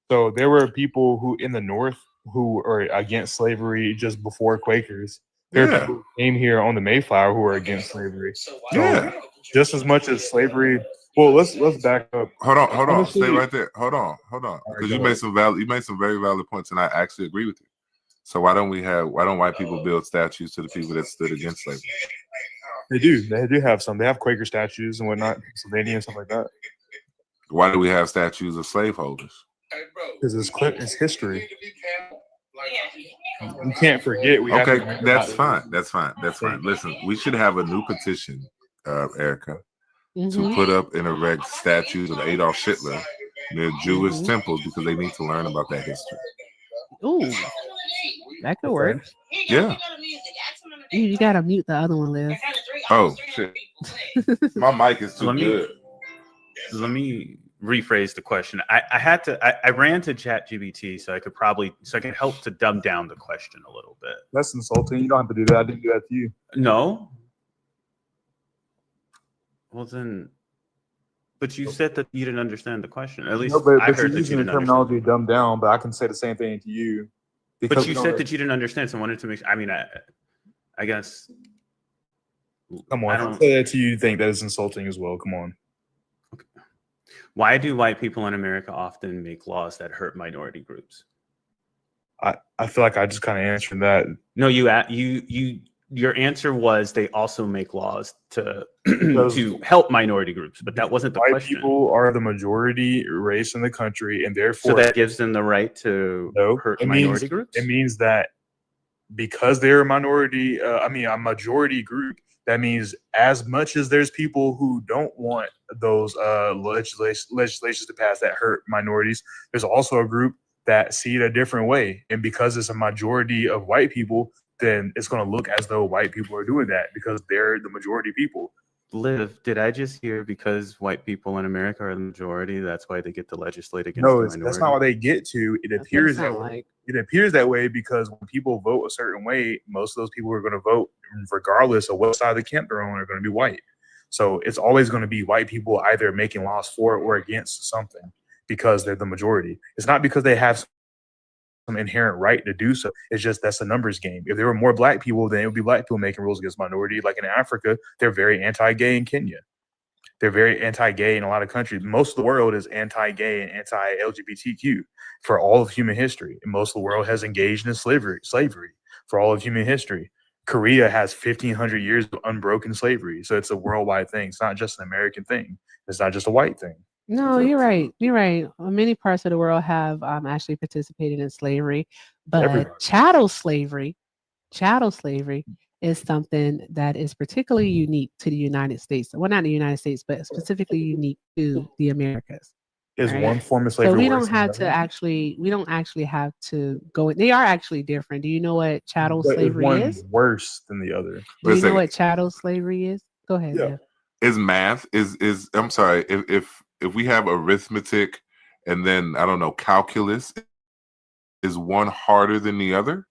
So there were people who in the North who were against slavery just before Quakers. There are people who came here on the Mayflower who were against slavery. So just as much as slavery. Well, let's back up. Hold on. Stay right there. Hold on. Because you made some very valid points, and I actually agree with you. So why don't white people build statues to the people that stood against slavery? They do have some. They have Quaker statues and whatnot, Pennsylvania and stuff like that. Why do we have statues of slaveholders? Because it's history. You can't forget. Okay, that's fine. Listen, we should have a new petition, Erica, to put up and erect statues of Adolf Hitler near Jewish temples, because they need to learn about that history. Ooh, that could work. Yeah. You gotta mute the other one, Liv. Oh shit! My mic is too good. Let me rephrase the question. I ran to ChatGPT so I could help to dumb down the question a little bit. That's insulting. You don't have to do that. I didn't do that to you. No. Well then, but you said that you didn't understand the question. At least I heard that you didn't terminology understand. dumbed down, but I can say the same thing to you. But you said that you didn't understand, so I wanted to make. I mean, I guess. Come on, I say that to you. You think that is insulting as well? Come on. Okay. Why do white people in America often make laws that hurt minority groups? I feel like I just kind of answered that. No, your answer was they also make laws to to help minority groups, but that wasn't the White question. people are the majority race in the country, and therefore, So that gives them the right to hurt minority groups? It means that because they're a minority, a majority group, that means as much as there's people who don't want those legislations to pass that hurt minorities, there's also a group that see it a different way. And because it's a majority of white people, then it's going to look as though white people are doing that because they're the majority people. Liv, did I just hear because white people in America are the majority, that's why they get to legislate against the minority? No, that's not what they get to. It appears that way. It appears that way because when people vote a certain way, most of those people who are going to vote, regardless of what side of the camp they're on, are going to be white. So it's always going to be white people either making laws for or against something because they're the majority. It's not because they have some inherent right to do so. It's just that's a numbers game. If there were more black people, then it would be black people making rules against minority. Like in Africa, they're very anti-gay in Kenya. They're very anti-gay in a lot of countries. Most of the world is anti-gay and anti-LGBTQ for all of human history. And most of the world has engaged in slavery for all of human history. Korea has 1,500 years of unbroken slavery. So it's a worldwide thing. It's not just an American thing. It's not just a white thing. No, you're right. You're right. Many parts of the world have actually participated in slavery, but Everybody. chattel slavery is something that is particularly unique to the United States. Well, not the United States, but specifically unique to the Americas. Is right? one form of slavery. So we worse don't have than to we don't actually have to go. They are actually different. Do you know what chattel But is slavery one is? worse than the other? Do you know what chattel slavery is? Go ahead. Yeah. Jeff. Is math is I'm sorry, if we have arithmetic and then I don't know, calculus, is one harder than the other?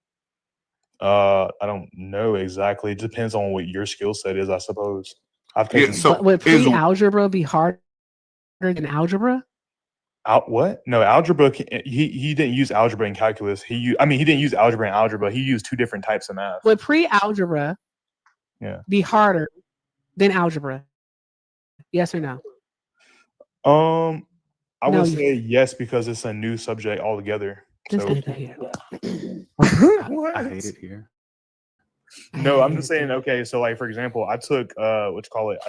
I don't know exactly. It depends on what your skill set is, I suppose. But would pre-algebra be harder than algebra? What? No, algebra. He didn't use algebra and calculus. He didn't use algebra and algebra. He used two different types of math. Would pre-algebra be harder than algebra? Yes or no? I would say yes because it's a new subject altogether. Just so. I hate it here. No, I'm just saying. Okay, so like for example, I took I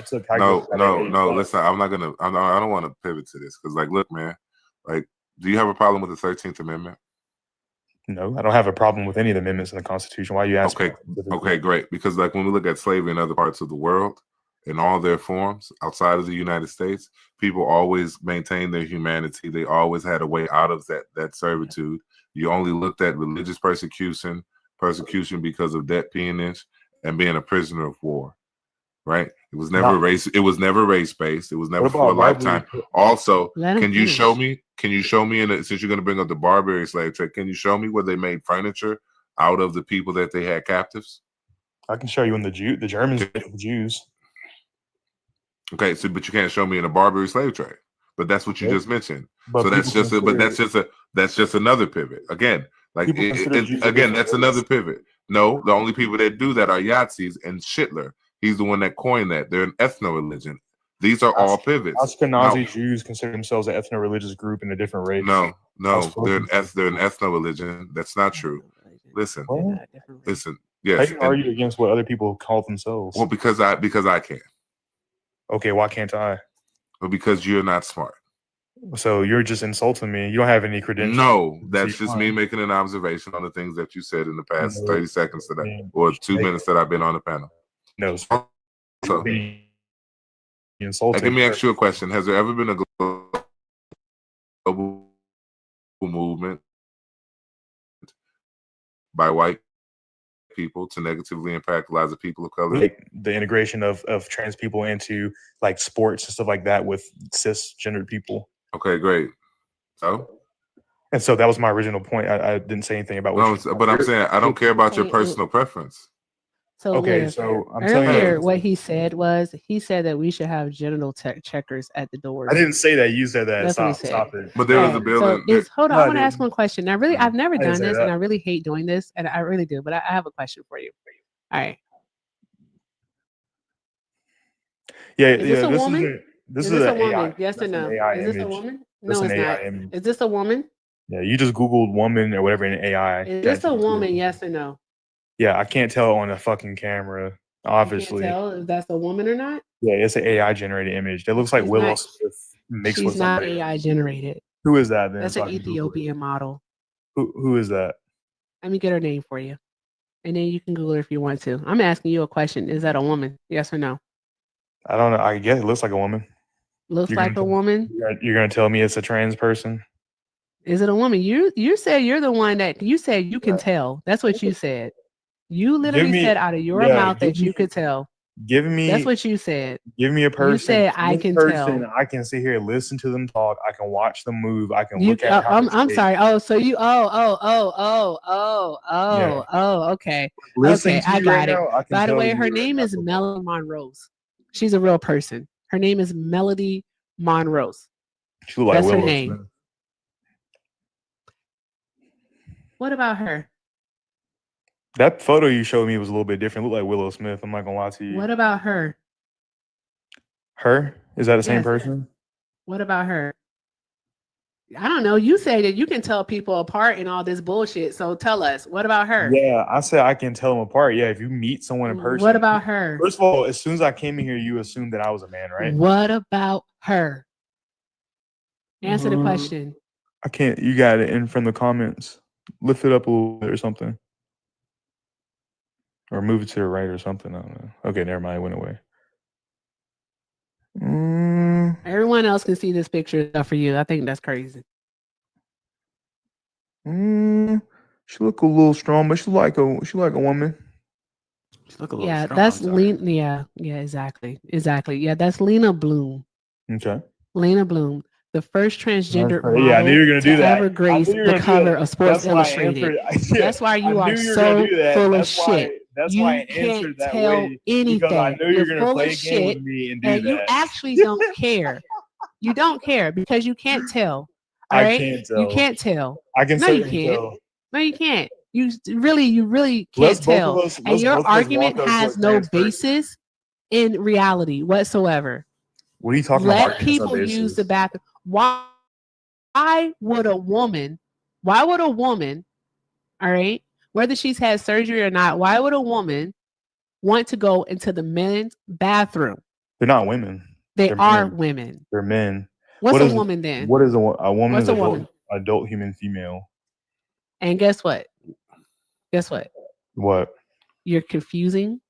took calculus. No. Listen, I don't want to pivot to this because, like, look, man, like, do you have a problem with the 13th Amendment? No, I don't have a problem with any of the amendments in the Constitution. Why are you asking? Okay, great. Because like when we look at slavery in other parts of the world, in all their forms outside of the United States, people always maintained their humanity. They always had a way out of that servitude. You only looked at religious persecution because of debt peonage, and being a prisoner of war. Right? It was never race. It was never race based. It was never for a lifetime. Also, can you show me? Since you're going to bring up the Barbary slave trade, can you show me where they made furniture out of the people that they had captives? I can show you in the Germans did the Jews. Okay, so but you can't show me in a Barbary slave trade. But that's what you just mentioned. But so that's just another pivot. Again, like that's another pivot. No, the only people that do that are Yahtzees and Schindler. He's the one that coined that. They're an ethno-religion. These are all pivots. Ashkenazi Jews consider themselves an ethno-religious group in a different race. No, they're an ethno-religion. That's not true. Listen. Yes. How can you argue against what other people call themselves? Well, because I can. Okay, why can't I? Well, because you're not smart. So you're just insulting me. You don't have any credentials. No, that's just me making an observation on the things that you said in the past 30 seconds or 2 minutes that I've been on the panel. No. So insulting. Let me ask you a question. Has there ever been a global movement by white people to negatively impact the lives of people of color? Like the integration of trans people into like sports and stuff like that with cisgendered people. Okay, great. And so that was my original point. I didn't say anything about what but I'm saying I don't care about your personal preference. So okay, so I'm telling you, what he said that we should have genital checkers at the doors. I didn't say that. You said that. That's Stop it. But there was a bill. Hold on, I want to ask one question. Now, I've never done this, and I really hate doing this, and I really do. But I have a question for you. All right. Yeah, is this a woman? This Is is this a an AI. woman? Yes or That's an no? AI Is this a image. woman? That's No, an it's not. AI image. Is this a woman? Yeah, you just Googled woman or whatever in AI. Is this a woman? Yes or no? Yeah, I can't tell on a fucking camera. You Obviously, can't tell if that's a woman or not. yeah, it's an AI generated image. That looks like She's Willow not- Smith mixed She's with not somebody. AI generated. Who is that then? That's so an I can Google it? Ethiopian model. Who is that? Let me get her name for you, and then you can Google her if you want to. I'm asking you a question. Is that a woman? Yes or no? I don't know. I guess it looks like a woman. Looks You're like gonna a woman. You're gonna tell me it's a trans person? Is it a woman? You said you're the one that you said you can tell. That's what you said. You literally me- said out of your yeah, mouth give that you me- could tell. Give me That's what you said. give me a person. said, "I This can person, tell." I can sit here, listen to them talk. I can watch them move. I can You, look at. How they I'm speak. sorry. Oh, so you. Yeah. Oh. Okay. Listening Okay, to I you got right it. now, I can By the tell way, you her name is that's a woman. Melody Monrose. She's a real person. Her name is Melody Monrose. She look like That's her Willow name. Smith. What about her? That photo you showed me was a little bit different. Looked like Willow Smith. I'm not gonna lie to you. What about her? Her? Is that the same Yes. person? What about her? I don't know. You say that you can tell people apart and all this bullshit. So tell us, what about her? Yeah, I said I can tell them apart. Yeah, if you meet someone in person. What about her? First of all, as soon as I came in here, you assumed that I was a man, right? What about her? Answer the question. I can't. You got it in from the comments. Lift it up a little bit or something, or move it to the right or something. I don't know. Okay, never mind. It went away. Everyone else can see this picture except for you. I think that's crazy. She look a little strong, but she like a woman. She look a little Yeah, strong. that's I'm sorry. Lena. Yeah, exactly. Yeah, that's Lena Bloom. Okay. Lena Bloom, the first transgender model Yeah, I knew you were gonna do that. ever grace I knew you were the gonna do cover that. of Sports That's why I Illustrated. answered. That's why you I are knew you were so gonna do that. full of That's why. shit. That's You why I can't answered that tell way anything. because I knew you You're were gonna full play of a game with shit, me and do and that. you actually don't care. You don't care because you can't tell. All I right? can't tell. You can't tell. I can No, you certainly can't. tell. No, you can't. You really Let's can't both tell. of us. And Let's your both of us argument walk up to a has no trans person. basis in reality whatsoever. What are you talking Let about? people use the bathroom. Why would a woman, all right, whether she's had surgery or not, why would a woman want to go into the men's bathroom? They're not women. They They're are men. women. They're men. What's What a is- woman then? What is a woman? What's Is a adult, woman? adult human female. And guess what? What? You're confusing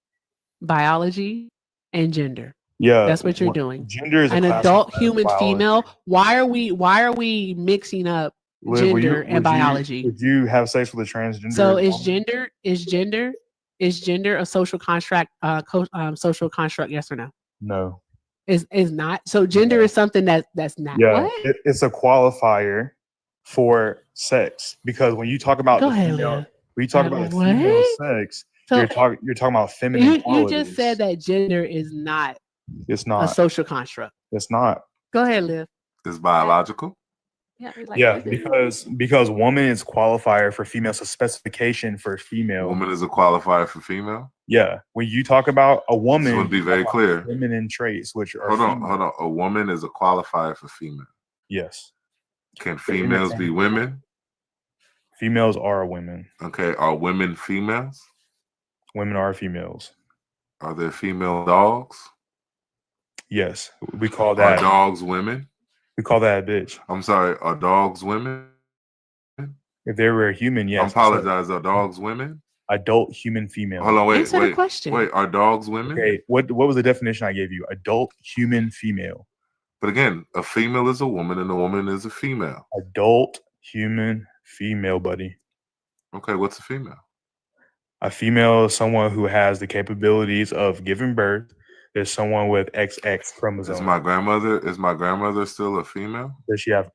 biology and gender. Yeah, That's what you're doing. Gender is An a adult classified human biology. female. Why are we mixing up Liv, gender and biology? Would you have sex with a transgender? So is woman? gender a social construct? Social construct? Yes or no? No. Is not. So gender is something that's not. Yeah, What? it's a qualifier for sex because when you talk about Go the ahead, female, Leah. when you talk about What? female sex, So you're talking about feminine you qualities. just said that gender is not It's a not. social construct. It's not. Go ahead, Liv. It's biological. Yeah, Yeah, because woman is qualifier for female, so specification for female. Woman is a qualifier for female. Yeah, when you talk about a woman, So it'd be very clear. Feminine traits, which are Hold female. on. A woman is a qualifier for female. Yes. Can females be women? Females are women. Okay. Are women females? Women are females. Are there female dogs? Yes, we call that. Are dogs women? We call that a bitch. I'm sorry. Are dogs women? If they were a human, yes. I apologize. Are dogs women? Adult human female. Hold on. Answer the question. Wait. Are dogs women? Okay. What was the definition I gave you? Adult human female. But again, a female is a woman and a woman is a female. Adult human female, buddy. Okay. What's a female? A female is someone who has the capabilities of giving birth. There's someone with XX chromosomes. Is my grandmother still a female? Does she have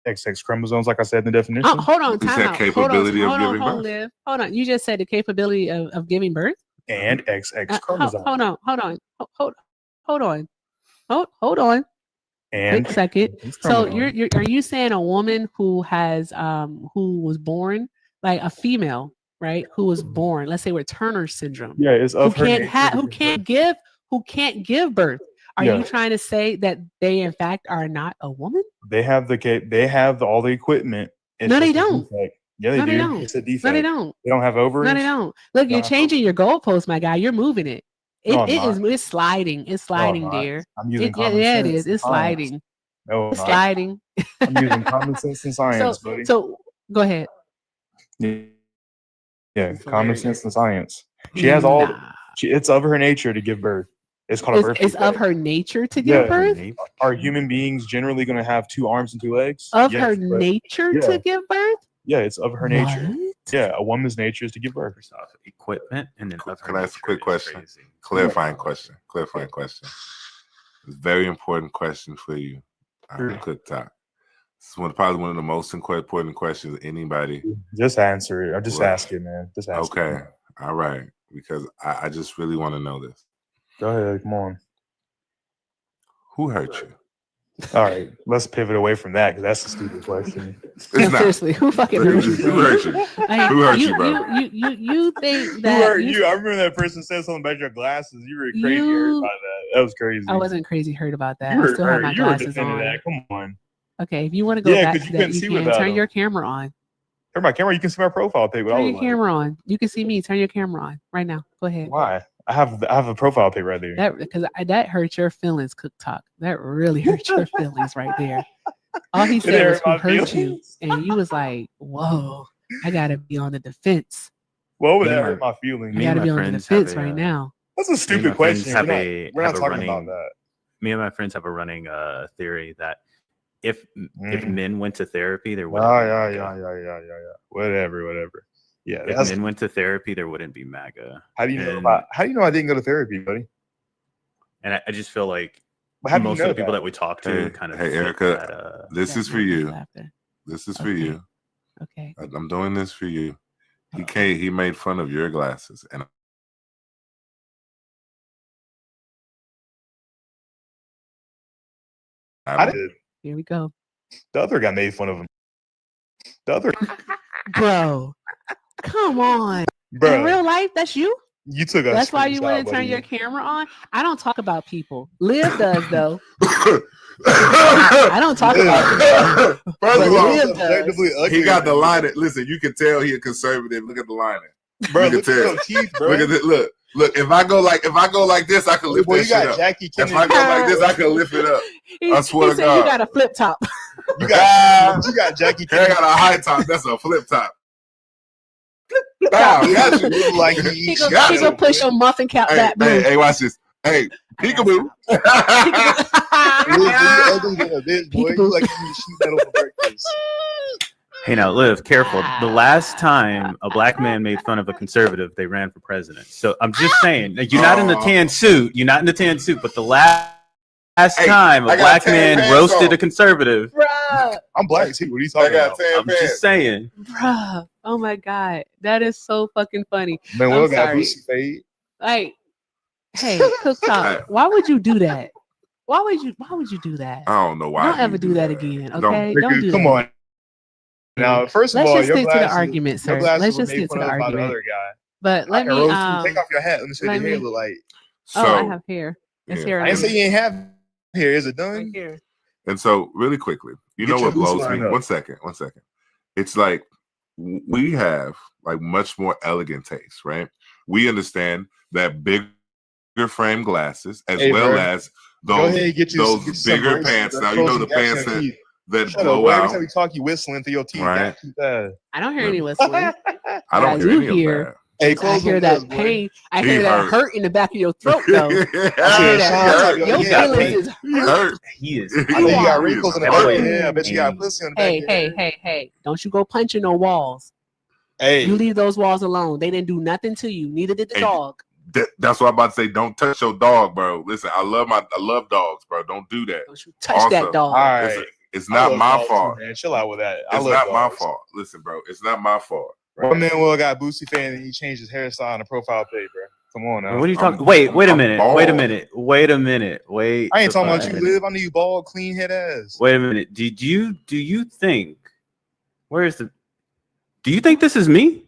XX chromosomes, like I said in the definition? Oh, hold on, Is time that out. capability of giving birth? Liv. Hold on. You just said the capability of giving birth? And XX chromosomes. Hold on. And Quick second. So chromosomes. are you saying a woman who has who was born like a female, right? Who was born, let's say with Turner syndrome. Yeah, it's Who of her can't nature to who give can't give birth. Are Yeah. you trying to say that they in fact are not a woman? They have all the equipment. It's No, they just a don't. defect. Yeah, they No, do. they don't. It's a No, they defect. don't. They don't have ovaries. No, they don't. Look, They you're don't have changing your goalpost, my guy. You're moving it. No, I'm not. It's sliding. It's No, I'm sliding, not. dear. I'm using Yeah, common yeah, it sense is. and It's science. sliding. No, I'm It's not. sliding. I'm using common sense and science, buddy. So go ahead. Yeah, It's common hilarious. sense and science. She has all. Nah. It's of her nature to give birth. It's called a birth It's of defect. her nature to give Yeah. birth. Are human beings generally going to have 2 arms and 2 legs? Of Yes, her but- nature yeah. to give birth. Yeah, it's of her nature. What? Yeah, a woman's nature is to give birth. First off, equipment, and then of her Can I ask a nature quick is question? crazy. Clarifying question. It's a very important question for you, Sure. Cooktop. This is probably one of the most important questions anybody. Just answer it. I'm just Right. asking, man. Just ask. Okay, all right, because I just really want to know this. Go ahead. Come on. Who hurt you? All right. Let's pivot away from that because that's a stupid question. It's No, not. seriously, who fucking hurt you? Who bro? hurt you? Like, Who hurt you, bro? You think Who that hurt you? I remember that person said something about your glasses. You were crazy hurt by that. That was crazy. I wasn't crazy hurt about that. You I were still have my hurt. You were glasses defending on. that. Come on. Okay, if you want to go Yeah, back 'cause to you that, couldn't you see can without turn them. your camera on. Turn my camera. You can see my profile pic. What I Turn look your like. camera on. You can see me. Turn your camera on right now. Go ahead. Why? I have a profile pic right there. That because that hurt your feelings, Cook Talk. That really hurt your feelings right there. All he It said was hurt who my hurt you, feelings. and you was like, "Whoa, I gotta be on the defense. What would Me that and hurt my feelings? I Me and gotta my be on the friends have defense a, right now." That's a me and stupid my friends question. have We're a not talking running. about that. Me and my friends have a running theory that if Mm. men went to therapy, there wouldn't. Oh, be yeah. MAGA. Whatever. Yeah, If that's men went to therapy, there wouldn't be MAGA. how do you know? And- How do you know I didn't go to therapy, buddy? And I just feel like But how do you most know of the people that? that we talk to Hey, kind of hey, fit Erica, that, This That is for nervous you. laughter. This is for Okay. you. Okay. I'm doing this for you. He made fun of your glasses, and I did. Here we go, The other guy made fun of him. The other bro. Come on. In bro, real life, that's you. you took a. That's why you screenshot, want to turn buddy. your camera on. I don't talk about people. Liv does though. I don't talk about people. First But of all, Liv does. Objectively ugly. he got the lining. Listen, you can tell he a conservative. Look at the lining. Bro, you can look at tell. your teeth, bro. Look at it. Look. If I go like this, I can lift Boy, that you shit got up. Jackie If Kennedy. I go like this, I can lift it up. I swear he to said God. you got a flip top. You got Jackie I Kennedy. got a high top. That's a flip top. Wow, got you. Look like He he gonna, got he you. gonna push your muffin cap Hey, back blue. hey, watch this. Hey, peekaboo. Liz, you ugly than a bitch, boy. Peekaboo. You like you eat sheet metal for breakfast. Hey, now, Liv, careful. The last time a black man made fun of a conservative, they ran for president. So I'm just saying, like, you're not in the tan suit. You're not in the tan suit, but the last Hey, time I a got black tan man pants roasted on. a conservative, Bruh, I'm black too. What are you I talking got about? tan I'm just pants. saying. bruh. Oh my god, that is so fucking funny. Man, Will I'm got sorry. Boosie fade. Like, hey, Cook Talk, why would you do that? Why would you do that? I don't know why. Don't he ever do that again, Don't- okay? Don't do Come that. on. Now, first of Let's all, just your stick to the glasses, argument, sir. your glasses Let's were just made get to fun the of by the argument. other guy. But I let can me roast you. Take off your hat. Let me see what let your hair me- look like. So, oh, I have hair. It's yeah. here. I didn't say you ain't have hair. Is it right done? here. And so, really quickly, you Get know your what blows Boosie me? line up. One second. It's like we have like much more elegant taste, right? We understand that bigger frame glasses as Hey, well bro. as Go those ahead, get you those bigger pants. Now you know the pants that Shut up, blow boy. Every out. time you talk, you whistling through your teeth. Right. I don't hear any whistling. I I don't do hear any hear- of that. Hey, I close hear them that ears, boy. pain. I He hear that hurt. hurt in the back of your throat, though. I hear said, that Sean, hurt. your Your head, feelings boy. is He hurt. He is. I know you got are. wrinkles in the That back of boy your head. I bet you got is- pussy on the back Hey, of your head. hey. Don't you go punching no walls. Hey, You leave those walls alone. They didn't do nothing to you. Neither did the Hey, dog. That's what I'm about to say. Don't touch your dog, bro. Listen, I love dogs, bro. Don't do that. Don't you touch Also, that dog. all right. It's I not love my dogs too, fault. man. Chill out with that. I It's love not my dogs. fault. Listen, bro. It's not my fault. My man Will got Boosie fan and he changed his hairstyle on the profile page, bro. Come on now. What are you talking? I'm- Wait a I'm minute. bald. Wait a minute. Wait a minute. Wait. I ain't the talking fuck about you, a minute. Liv. I knew you bald, clean head ass. Wait a minute. Do you think? Where is the? Do you think this is me?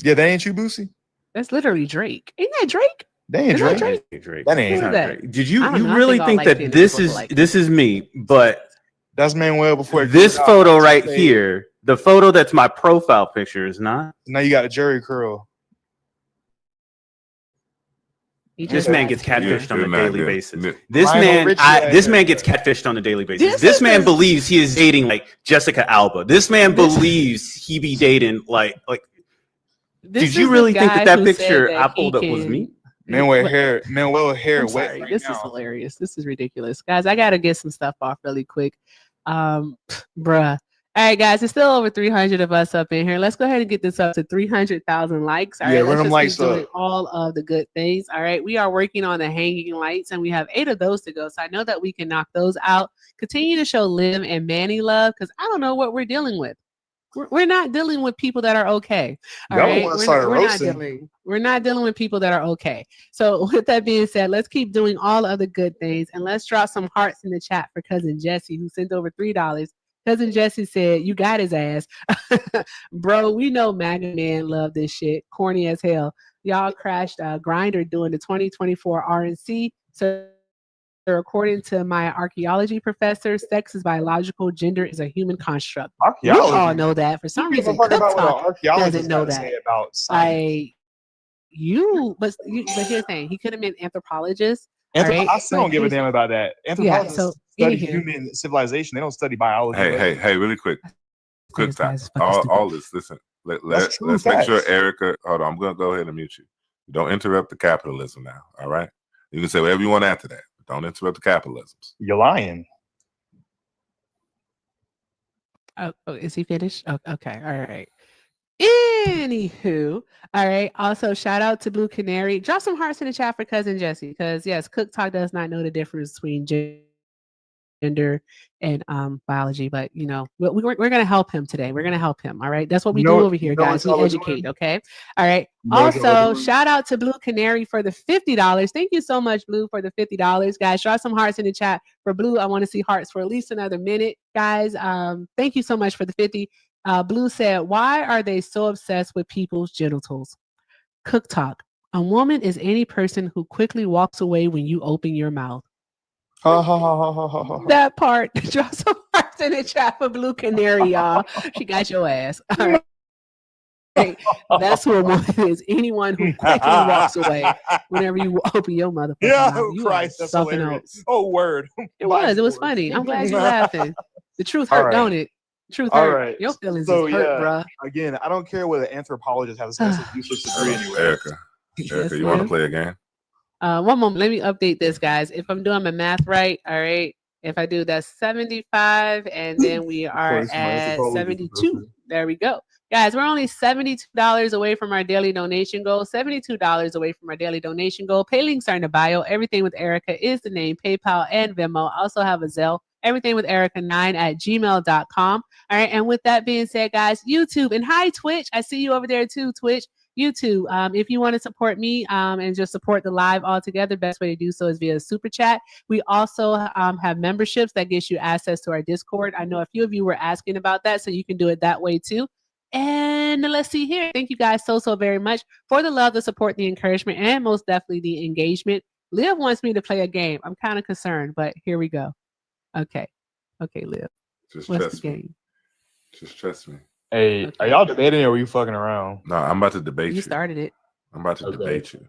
Yeah, that ain't you, Boosie. That's literally Drake. Ain't that Drake? They ain't Is that Drake. Drake? Drake. That It's ain't. not that? Drake. Did I you don't know. I really think all think light-skinned that niggas look alike. this is me? But That's Manuel before it this grew out. photo That's right fake. here, the photo that's my profile picture, is not. Now you got a Jerry curl. He This just man got gets Jerry. catfished on You're a not daily getting- basis. Nick. This Lionel man, Richie this had man that. gets catfished on a daily basis. This This is man the- believes he is dating like Jessica Alba. This man believes he be dating like. This Did is you the really think guy that who picture said I he pulled up was can- me? Manuel hair I'm wet sorry. right This now. is hilarious. This is ridiculous. Guys, I gotta get some stuff off really quick. Bruh. All right, guys, it's still over 300 of us up in here. Let's go ahead and get this up to 300,000 likes. All Yeah, right, run let's them just likes keep doing up. all of the good things. All right, we are working on the hanging lights, and we have 8 of those to go. So I know that we can knock those out. Continue to show Liv and Manny love, because I don't know what we're dealing with. We're not dealing with people that are okay. All Y'all the right, ones started roasting. we're not dealing with people that are okay. So with that being said, let's keep doing all of the good things, and let's drop some hearts in the chat for cousin Jesse, who sent over $3. Cousin Jesse said, "You got his ass." Bro, we know MAGA man love this shit. Corny as hell. Y'all crashed Grinder doing the 2024 RNC. So according to my archaeology professor, sex is biological, gender is a human construct. We all Archaeology. know that. For some Who gives a reason, fuck Cook about what an Talk archaeologist doesn't know got to that. say about science? But here's the thing. He could have been anthropologist. All right? I still But don't give a here's- damn about that. Yeah, Anthropologists so study anywho. human civilization. They don't study biology. Hey, really quick. Quick This time. guy's fucking stupid. All this. Listen. That's true Let's make sure facts. Erica. Hold on. I'm gonna go ahead and mute you. Don't interrupt the capitalism now. All right. You can say whatever you want after that, but don't interrupt the capitalisms. You're lying. Oh, is he finished? Oh, okay. All right. Anywho, all right. Also, shout out to Blue Canary. Drop some hearts in the chat for cousin Jesse, because yes, Cook Talk does not know the difference between gender and biology, but you know, we're gonna help him today. We're gonna help him. All right, that's what we do over here, guys. We educate. Okay. All right. Also, shout out to Blue Canary for the $50. Thank you so much, Blue, for the $50, guys. Drop some hearts in the chat for Blue. I want to see hearts for at least another minute, guys. Thank you so much for the 50. Blue said, "Why are they so obsessed with people's genitals?" Cook Talk. A woman is any person who quickly walks away when you open your mouth. That part. Drop some hearts in the chat for Blue Canary, y'all. She got your ass. All right. Hey, that's who a woman is. Anyone who quickly walks away whenever you open your motherfucking mouth. You Christ, are that's something hilarious. else. Oh, word. It was funny. I'm glad you're laughing. The truth hurt, All right. don't it? Truth All hurt. right. Your feelings So, is hurt, yeah. bruh. Again, I don't care what an anthropologist has to say. That's a useless degree anyway. Erica, Yes, you want to ma'am. play a game? One moment. Let me update this, guys. If I'm doing my math right, all right. If I do, that's 75, and then we are course, my at anthropologist 72. There we go. Guys, we're only $72 away from our daily donation goal. $72 away from our daily donation goal. Pay links are in the bio. Everything with Erica is the name. PayPal and Venmo. I also have a Zelle. Everything with Erica9@gmail.com. All right. And with that being said, guys, YouTube and hi, Twitch. I see you over there too, Twitch. YouTube. If you want to support me and just support the live altogether, best way to do so is via super chat. We also have memberships that gets you access to our Discord. I know a few of you were asking about that, so you can do it that way too. And let's see here. Thank you guys so very much for the love, the support, the encouragement, and most definitely the engagement. Liv wants me to play a game. I'm kind of concerned, but here we go. Okay, Liv. Just What's trust the me. game? Just trust me. Hey, Okay. are y'all debating or are you fucking around? No, I'm about to debate you. You started it. I'm about to Okay. debate you.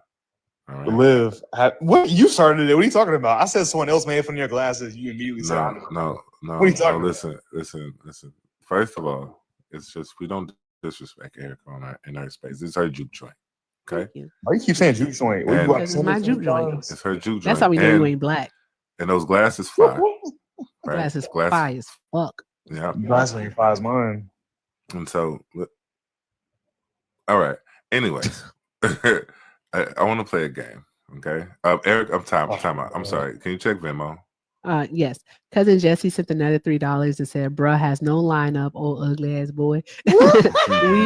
All right. Liv, what you started it? What are you talking about? I said someone else made fun of your glasses. You immediately said, No. What are you talking about? Listen. First of all, it's just we don't disrespect Erica in our space. This is her juke joint. Okay. Thank you. Why you keep saying juke joint? What, you And- watch Because it's my Simpsons juke joint. sometimes? It's her juke joint. That's how we know you ain't black. And those glasses fly. Right? Glasses fire as fuck. Yeah. Glasses ain't fire as mine. And so, all right. Anyways, I want to play a game. Okay. Eric, I'm time out. I'm sorry. Can you check Venmo? Yes. Cousin Jesse sent another $3 and said, "Bruh has no lineup, old ugly ass boy." We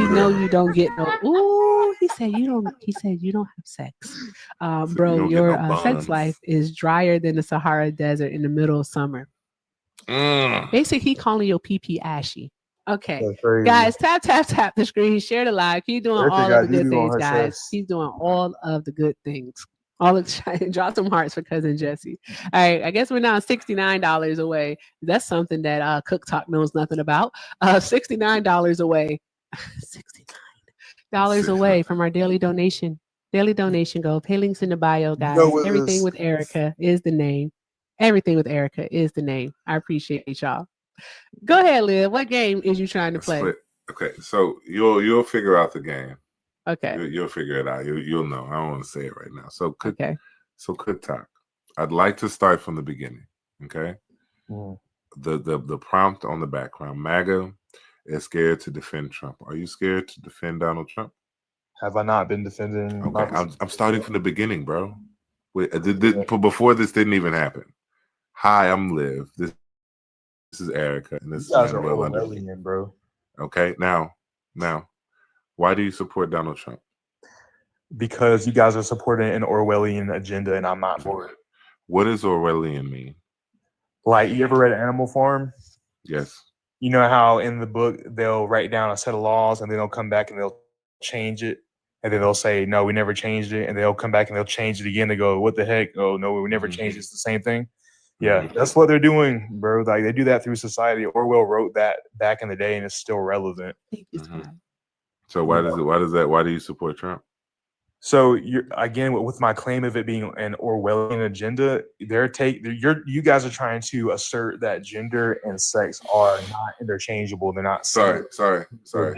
know you don't get no. Ooh, he said you don't have sex. you Bro, don't get your no sex buns. life is drier than the Sahara Desert in the middle of summer. Basically, he calling your pee ashy. Okay. That's crazy. Guys, tap the screen, share the live. Keep doing Erica all got of the good doo-doo on things, her guys. chest. Keep doing all of the good things. All the draw some hearts for cousin Jesse. All right, I guess we're now $69 away. That's something that Cook Talk knows nothing about. $69 away. $69 away from our daily donation. Daily donation goal. Pay links in the bio, You guys. know what Everything this? with Erica is the name. Everything with Erica is the name. I appreciate y'all. Go ahead, Liv. What game is you trying to play? Split. Okay, so you'll figure out the game. Okay. You'll figure it out. You'll know. I don't want to say it right now. So Okay. Cook Talk. I'd like to start from the beginning. Okay. The prompt on the background. MAGA is scared to defend Trump. Are you scared to defend Donald Trump? Have I not been defending? Okay, I'm starting from the beginning, bro. Wait, before this didn't even happen. Hi, I'm Liv. This is Erica, and this You guys is are Manuel London. Orwellian, bro. Okay, now, why do you support Donald Trump? Because you guys are supporting an Orwellian agenda, and I'm not for it. What does Orwellian mean? Like, you ever read Animal Farm? Yes. You know how in the book they'll write down a set of laws, and then they'll come back and they'll change it, and then they'll say, "No, we never changed it," and they'll come back and they'll change it again. They go, "What the heck? Oh no, we never changed it. It's the same thing." Yeah, that's what they're doing, bro. Like, they do that through society. Orwell wrote that back in the day, and it's still relevant. So why do you support Trump? So you're again with my claim of it being an Orwellian agenda. You guys are trying to assert that gender and sex are not interchangeable. They're not. Sorry.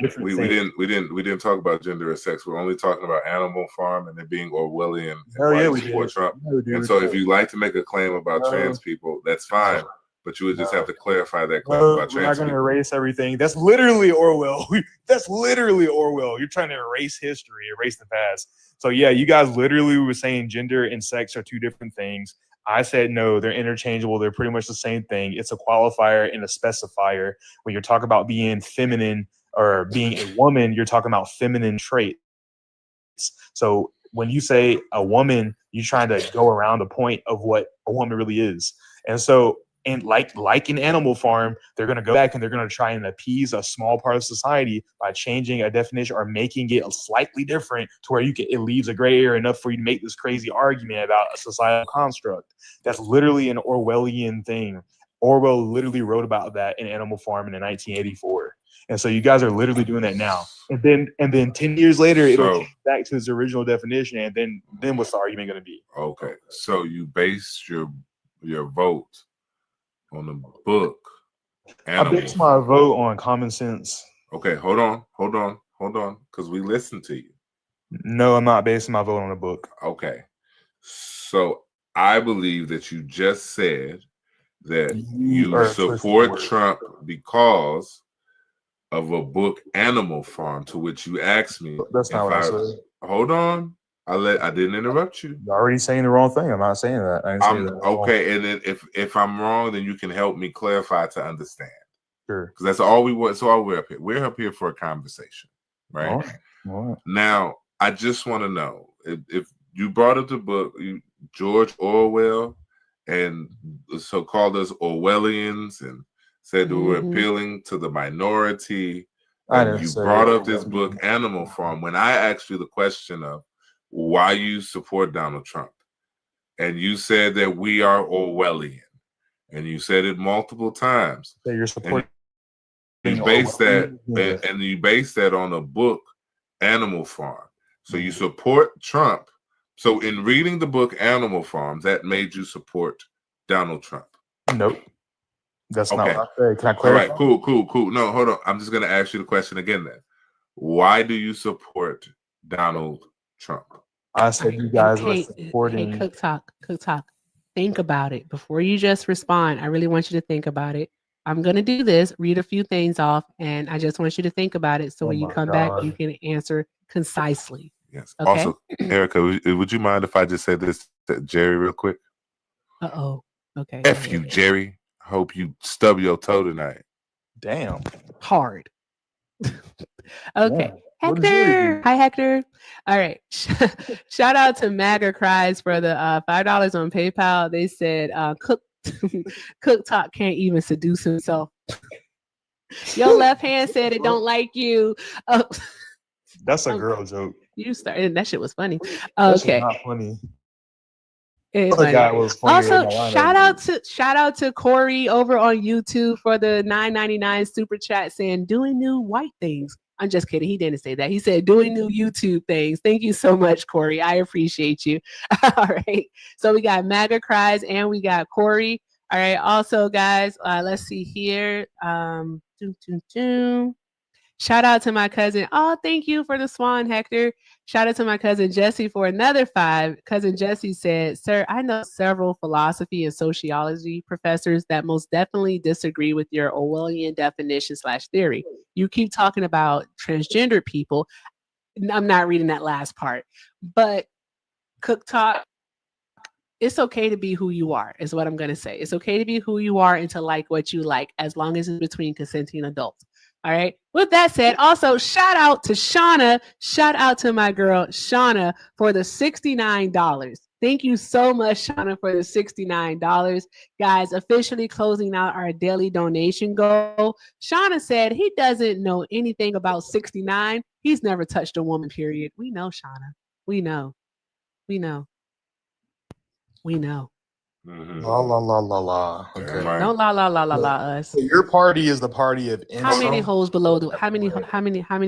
different We didn't talk about gender and sex. We're only talking about Animal Farm and it being Orwellian. Hell yeah, we support did. Trump. No, dude. And so if you like to make a claim about trans people, that's fine. But you would just have to clarify that claim about We're not trans going to people. erase everything. That's literally Orwell. That's literally Orwell. You're trying to erase history, erase the past. So yeah, you guys literally were saying gender and sex are two different things. I said no, they're interchangeable. They're pretty much the same thing. It's a qualifier and a specifier. When you're talking about being feminine or being a woman, you're talking about feminine traits. So when you say a woman, you're trying to go around the point of what a woman really is. And so, and like in Animal Farm, they're going to go back and they're going to try and appease a small part of society by changing a definition or making it slightly different to where it leaves a gray area enough for you to make this crazy argument about a societal construct. That's literally an Orwellian thing. Orwell literally wrote about that in Animal Farm in 1984. And so you guys are literally doing that now. And then 10 years later, it'll change back to its original definition. And then what's the argument going to be? Okay. So you based your vote on the book. I based my vote on common sense. Okay, hold on, because we listened to you. No, I'm not basing my vote on a book. Okay. So I believe that you just said that you support Trump because of a book, Animal Farm, to which you asked me. That's not what I said. Hold on. I didn't interrupt you. You're already saying the wrong thing. I'm not saying that. I didn't say that. Okay, and then if I'm wrong, then you can help me clarify to understand. Sure. Because that's all we want. So all we're up here. We're up here for a conversation, right? All right. Now, I just want to know if you brought up the book, George Orwell, and so called us Orwellians, and said that we're appealing to the minority. And you brought up this book, Animal Farm. When I asked you the question of why you support Donald Trump, and you said that we are Orwellian, and you said it multiple times. That you're supporting. You base that, and you base that on a book, Animal Farm. So you support Trump. So in reading the book Animal Farm, that made you support Donald Trump. Nope. That's not what I said. Can I clarify? All right, cool. No, hold on. I'm just going to ask you the question again then. Why do you support Donald Trump? I said you guys are supporting. Hey, Cook Talk. Think about it. Before you just respond, I really want you to think about it. I'm going to do this, read a few things off, and I just want you to think about it so when you come back, you can answer concisely. Yes. Okay? Also, Erica, would you mind if I just say this to Jerry real quick? Uh-oh. Okay. F you, Jerry. Hope you stub your toe tonight. Damn. Hard. Okay. Yeah. Hector. Hi, Hector. All right. Shout out to MAGA Cries for the $5 on PayPal. They said Cook Talk can't even seduce himself. Your left hand said it don't like you. That's a girl joke. You started. That shit was funny. That's Okay. not funny. It's Other funny. guy was funnier than Also, Milano. shout out to Corey over on YouTube for the $9.99 super chat saying doing new white things. I'm just kidding. He didn't say that. He said doing new YouTube things. Thank you so much, Corey. I appreciate you. All right. So we got MAGA Cries and we got Corey. All right. Also, guys, let's see here. Shout out to my cousin. Oh, thank you for the swan, Hector. Shout out to my cousin Jesse for another 5. Cousin Jesse said, "Sir, I know several philosophy and sociology professors that most definitely disagree with your Orwellian definition / theory. You keep talking about transgender people." I'm not reading that last part, but Cook Talk, it's okay to be who you are, is what I'm going to say. It's okay to be who you are and to like what you like, as long as it's between consenting adults. All right. With that said, also shout out to Shauna. Shout out to my girl, Shauna, for the $69. Thank you so much, Shauna, for the $69. Guys, officially closing out our daily donation goal. Shauna said he doesn't know anything about 69. He's never touched a woman, period. We know, Shauna. We know. We know. We know. La la la la la. Okay. Right. Don't la us. So your party is the party of How many incel. holes below the how many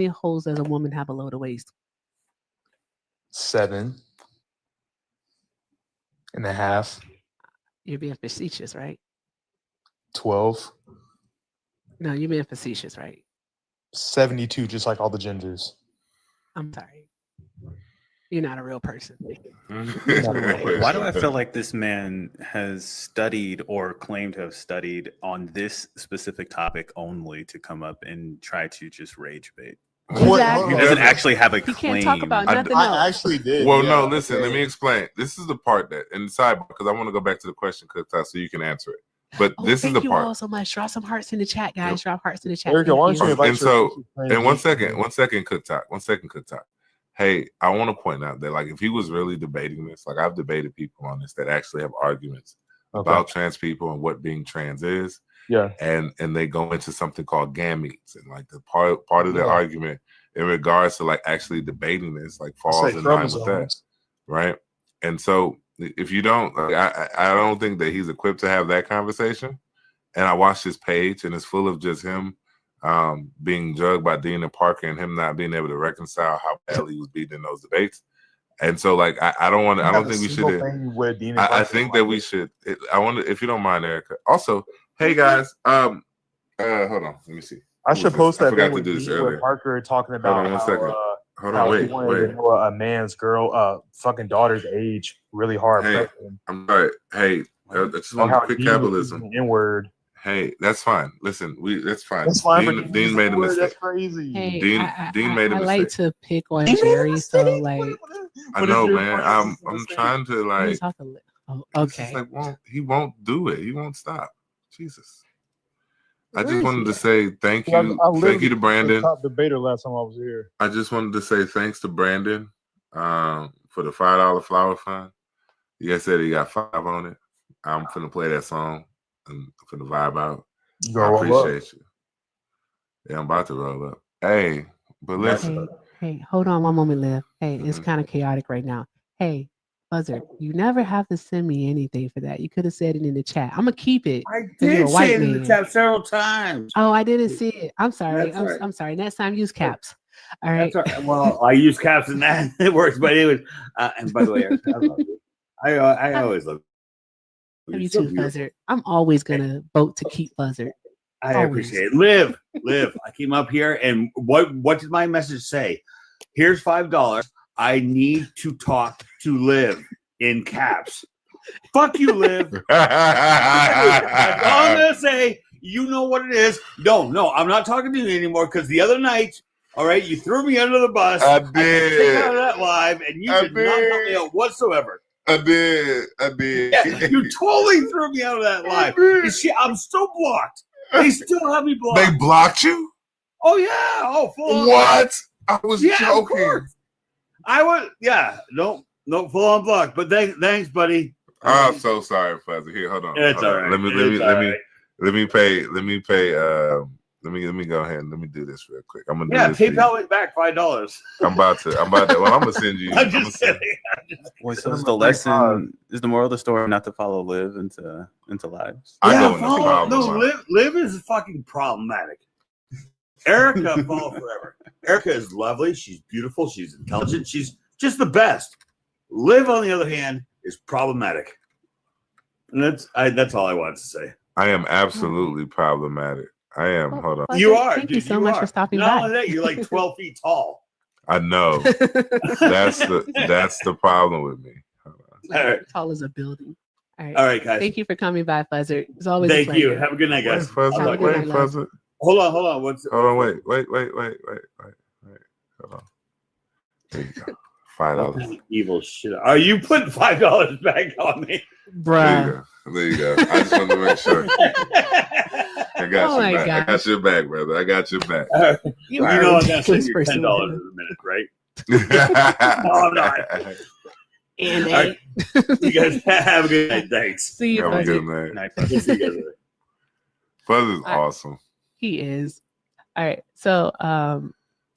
holes does a woman have below the waist? 7.5. You're being facetious, right? 12. No, you're being facetious, right? 72, just like all the genders. I'm sorry. You're not a real person. Why do I feel like this man has studied or claimed to have studied on this specific topic only to come up and try to just rage bait? Exactly. He doesn't actually have a He claim. can't talk about nothing else. I actually did. Well, yeah, no, listen, okay. let me explain. This is the part that inside, because I want to go back to the question, Kata, so you can answer it. But Oh, this is thank the you part. all so much. Drop some hearts in the chat, guys. Drop hearts in the chat. Erica, why don't you invite And so, your and one second, Cook Talk. Hey, I want to point out that, like, if he was really debating this, like, I've debated people on this that actually have arguments about trans people and what being trans is. Yeah. And they go into something called gametes, and like the part of the argument in regards to like actually debating this like falls in line with that, right? And so if you don't, like, I don't think that he's equipped to have that conversation. And I watched his page, and it's full of just him being drugged by Dean and Parker, and him not being able to reconcile how badly he was beaten in those debates. And so, like, I don't think we should. I think that we should. I wonder if you don't mind, Erica. Also, hey guys, hold on, let me see. I should post that thing with with Parker talking about Hold on 1 second. Hold on, wait. To know a man's fucking daughter's age really hard. Hey, I'm sorry. Hey, I just want to quick capitalism. N-word. Hey, that's fine. Listen, that's fine. That's fine. Dean made a mistake. That's crazy. Hey, Dean made a mistake. I like to pick on Jerry, so like. I know, man. I'm trying to like. Okay. Like, he won't do it. He won't stop. Jesus. I just wanted to say thank you. Thank you to Brandon. Top debater last time I was here. I just wanted to say thanks to Brandon for the $5 flower fund. You guys said he got 5 on it. I'm finna play that song and finna vibe out. I appreciate you. Yeah, I'm about to roll up. Hey, but listen. Hey, hold on one moment, Liv. Hey, it's kind of chaotic right now. Hey, Buzzer, you never have to send me anything for that. You could have said it in the chat. I'm gonna keep it. I did say it in the chat several times. Oh, I didn't see it. I'm sorry. I'm sorry. Next time, use caps. All right. Well, I use caps and that it works. But it was. And by the way, I love you. I always love you. Love you too, Buzzard. I'm always gonna vote to keep Buzzard. I appreciate it. Live. I came up here, and what did my message say? Here's $5. I need to talk to Liv in caps. Fuck you, Liv. That's all I'm gonna say. You know what it is. No, I'm not talking to you anymore because the other night, all right, you threw me under the bus. I did. Out of that live, and you did not help me out whatsoever. I did. Yeah, you totally threw me out of that live. I'm still blocked. They still have me blocked. They blocked you? Oh yeah. Oh, full what? I was joking. I was. Yeah. No, full on blocked. But thanks, buddy. I'm so sorry, Fuzzy. Here, hold on. It's all right. Let me pay Let me go ahead and let me do this real quick. I'm gonna Yeah, do this. PayPal it back $5. I'm about to. Well, I'm gonna send you. I'm just kidding. Wait, so is the lesson, is the moral of the story not to follow Liv into lives? I Yeah, go into follow. problem. No, Liv is fucking problematic. Erica, follow forever. Erica is lovely. She's beautiful. She's intelligent. She's just the best. Liv, on the other hand, is problematic. And that's all I wanted to say. I am absolutely problematic. I am. Well, Hold on. Buzzard, You are. Thank Dude, you so you much are. for stopping Not by. only that, you're like 12 feet tall. I know. That's the problem with me. Hold on. All right. Tall as a building. All right. All right, guys. Thank you for coming by, Buzzard. It's always a Thank pleasure. you. Have a good night, Wait, guys. Fuzzard. Have a good night, love. Fuzzard. Hold on. What's Hold on. Wait. Hold on. There you go. $5. Evil shit. Are you putting $5 back on me? Bruh. There you go. I just wanted to make sure. I got Oh my your back. I gosh. got your back, brother. I got your back. You know are a I'm gonna send ridiculous you person. $10 in a minute, right? No, I'm not. And All right. You guys have a good night. Thanks. see you, Have a Buzzard. good night. We'll see you guys later. Fuzzard's I- awesome. He is. All right. So,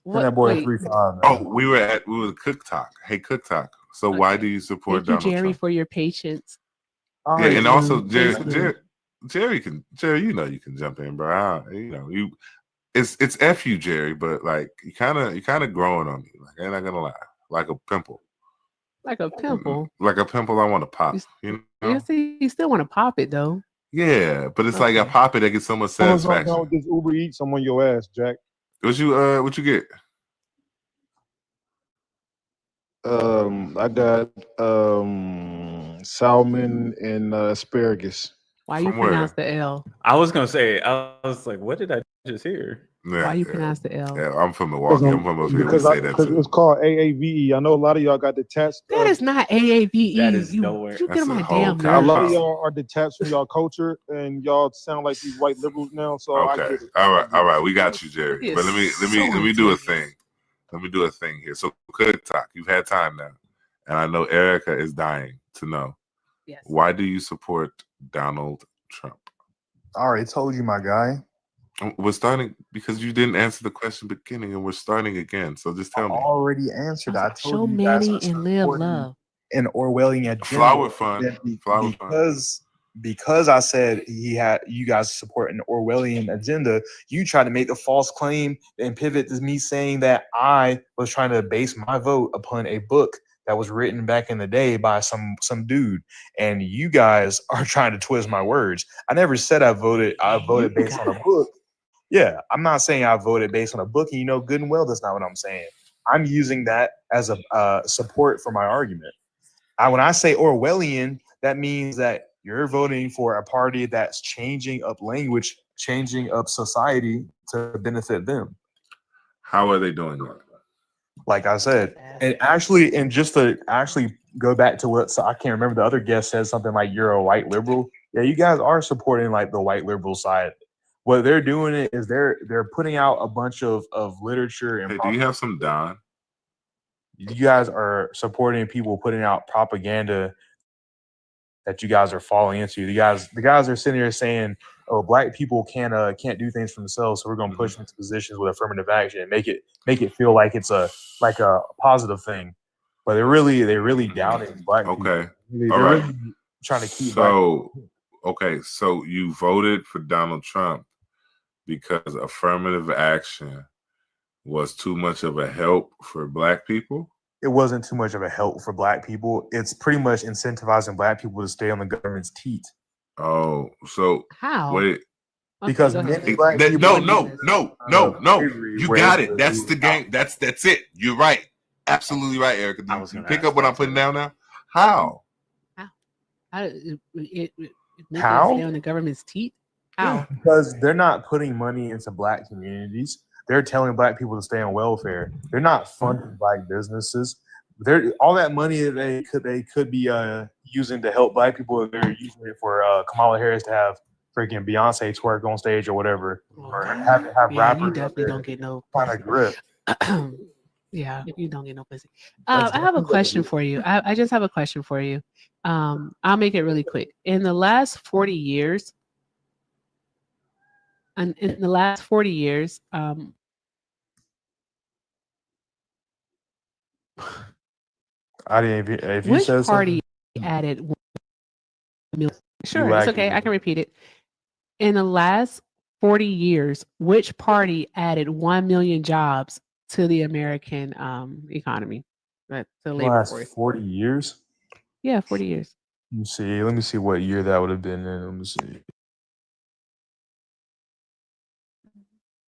what? that boy Wait, 3-5. Oh, we were Cook Talk. Hey, Cook Talk. So why Okay. do you support thank you, Donald Jerry, Trump? for your patience. All Yeah, right, and also Basically. Jerry, you know you can jump in, bro. It's F you, Jerry, but like you kind of growing on me. Like I'm not gonna lie, like a pimple. Like a pimple. Like a pimple I want to pop. You know? You see, you still want to pop it though. Yeah, but it's like I Okay. pop it, I get so much Someone's on satisfaction. with this Uber Eats. I'm on your ass, Jack. What you get? I got salmon and asparagus. Why you From where? pronounce the L? I was gonna say, I was like, what did I just hear? Why you pronounce the L? Yeah, I'm from Milwaukee. I'm from up here. We Because say that too. it's called AAVE. I know a lot of y'all got detached. That is not AAVE. That is you, nowhere. You That's get on a my whole damn A lot of nerves. y'all are detached from y'all culture, and y'all sound like these white liberals now. So I Okay. get it. All right. We got you, Jerry. It But let me is so do a intense. thing. Let me do a thing here. So Cook Talk, you've had time now, and I know Erica is dying to know Yes. why do you support Donald Trump? I already told you, my guy. We're starting because you didn't answer the question beginning, and we're starting again. So just tell I me. already answered. I told Show you guys Manny are and live supporting love. an Orwellian agenda. Flower fund. Then Flower fund. because I said you guys support an Orwellian agenda, you try to make a false claim and pivot to me saying that I was trying to base my vote upon a book that was written back in the day by some dude, and you guys are trying to twist my words. I never said I voted based on a book. Yeah, I'm not saying I voted based on a book, and you know good and well that's not what I'm saying. I'm using that as a support for my argument. When I say Orwellian, that means that you're voting for a party that's changing up language, changing up society to benefit them. How are they doing that? Like I said, and just to actually go back to what, so I can't remember, the other guest said something like you're a white liberal. Yeah, you guys are supporting like the white liberal side. What they're doing is they're putting out a bunch of literature and Hey, do you have some Don? you guys are supporting people putting out propaganda that you guys are falling into. The guys are sitting here saying, "Oh, black people can't do things for themselves, so we're going to push them into positions with affirmative action and make it feel like it's a positive thing." But they're really doubting black people. Okay. They're All right. really trying to keep. So you voted for Donald Trump because affirmative action was too much of a help for black people? It wasn't too much of a help for black people. It's pretty much incentivizing black people to stay on the government's teat. Oh, so How? wait. Because go ahead. many black people No. You got it. That's the game. That's it. You're right. Absolutely right, Erica. Do you pick up what I'm putting down now? How? How? Stay on the government's teeth? How? Because they're not putting money into black communities. They're telling black people to stay on welfare. They're not funding black businesses. All that money that they could be using to help black people. They're using it for Kamala Harris to have freaking Beyonce twerk on stage or whatever, or have rappers. You definitely don't get no kind of grip. Yeah, you don't get no pussy. I have a question for you. I just have a question for you. I'll make it really quick. In the last 40 years, And in the last 40 years, I didn't. If you which said party something, added 1 million? you Sure, it's lagging a okay. I little can bit. repeat it. In the last 40 years, which party added 1 million jobs to the American economy, to the The labor last force? 40 years. Yeah, 40 years. Let me see. Let me see what year that would have been in. Let me see.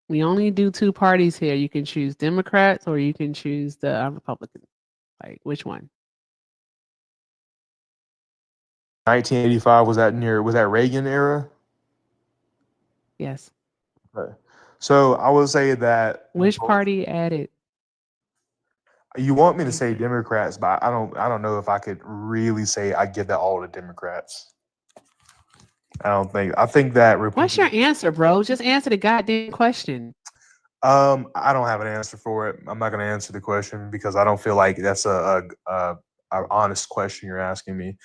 We only do 2 parties here. You can choose Democrats or you can choose the Republicans. Like, which one? 1985 was that near? Was that Reagan era? Yes. Okay. So I would say that Which party added? you want me to say Democrats, but I don't. I don't know if I could really say I give that all to Democrats. I don't think. I think that What's your answer, bro? Just answer the goddamn question. I don't have an answer for it. I'm not going to answer the question because I don't feel like that's a honest question you're asking me.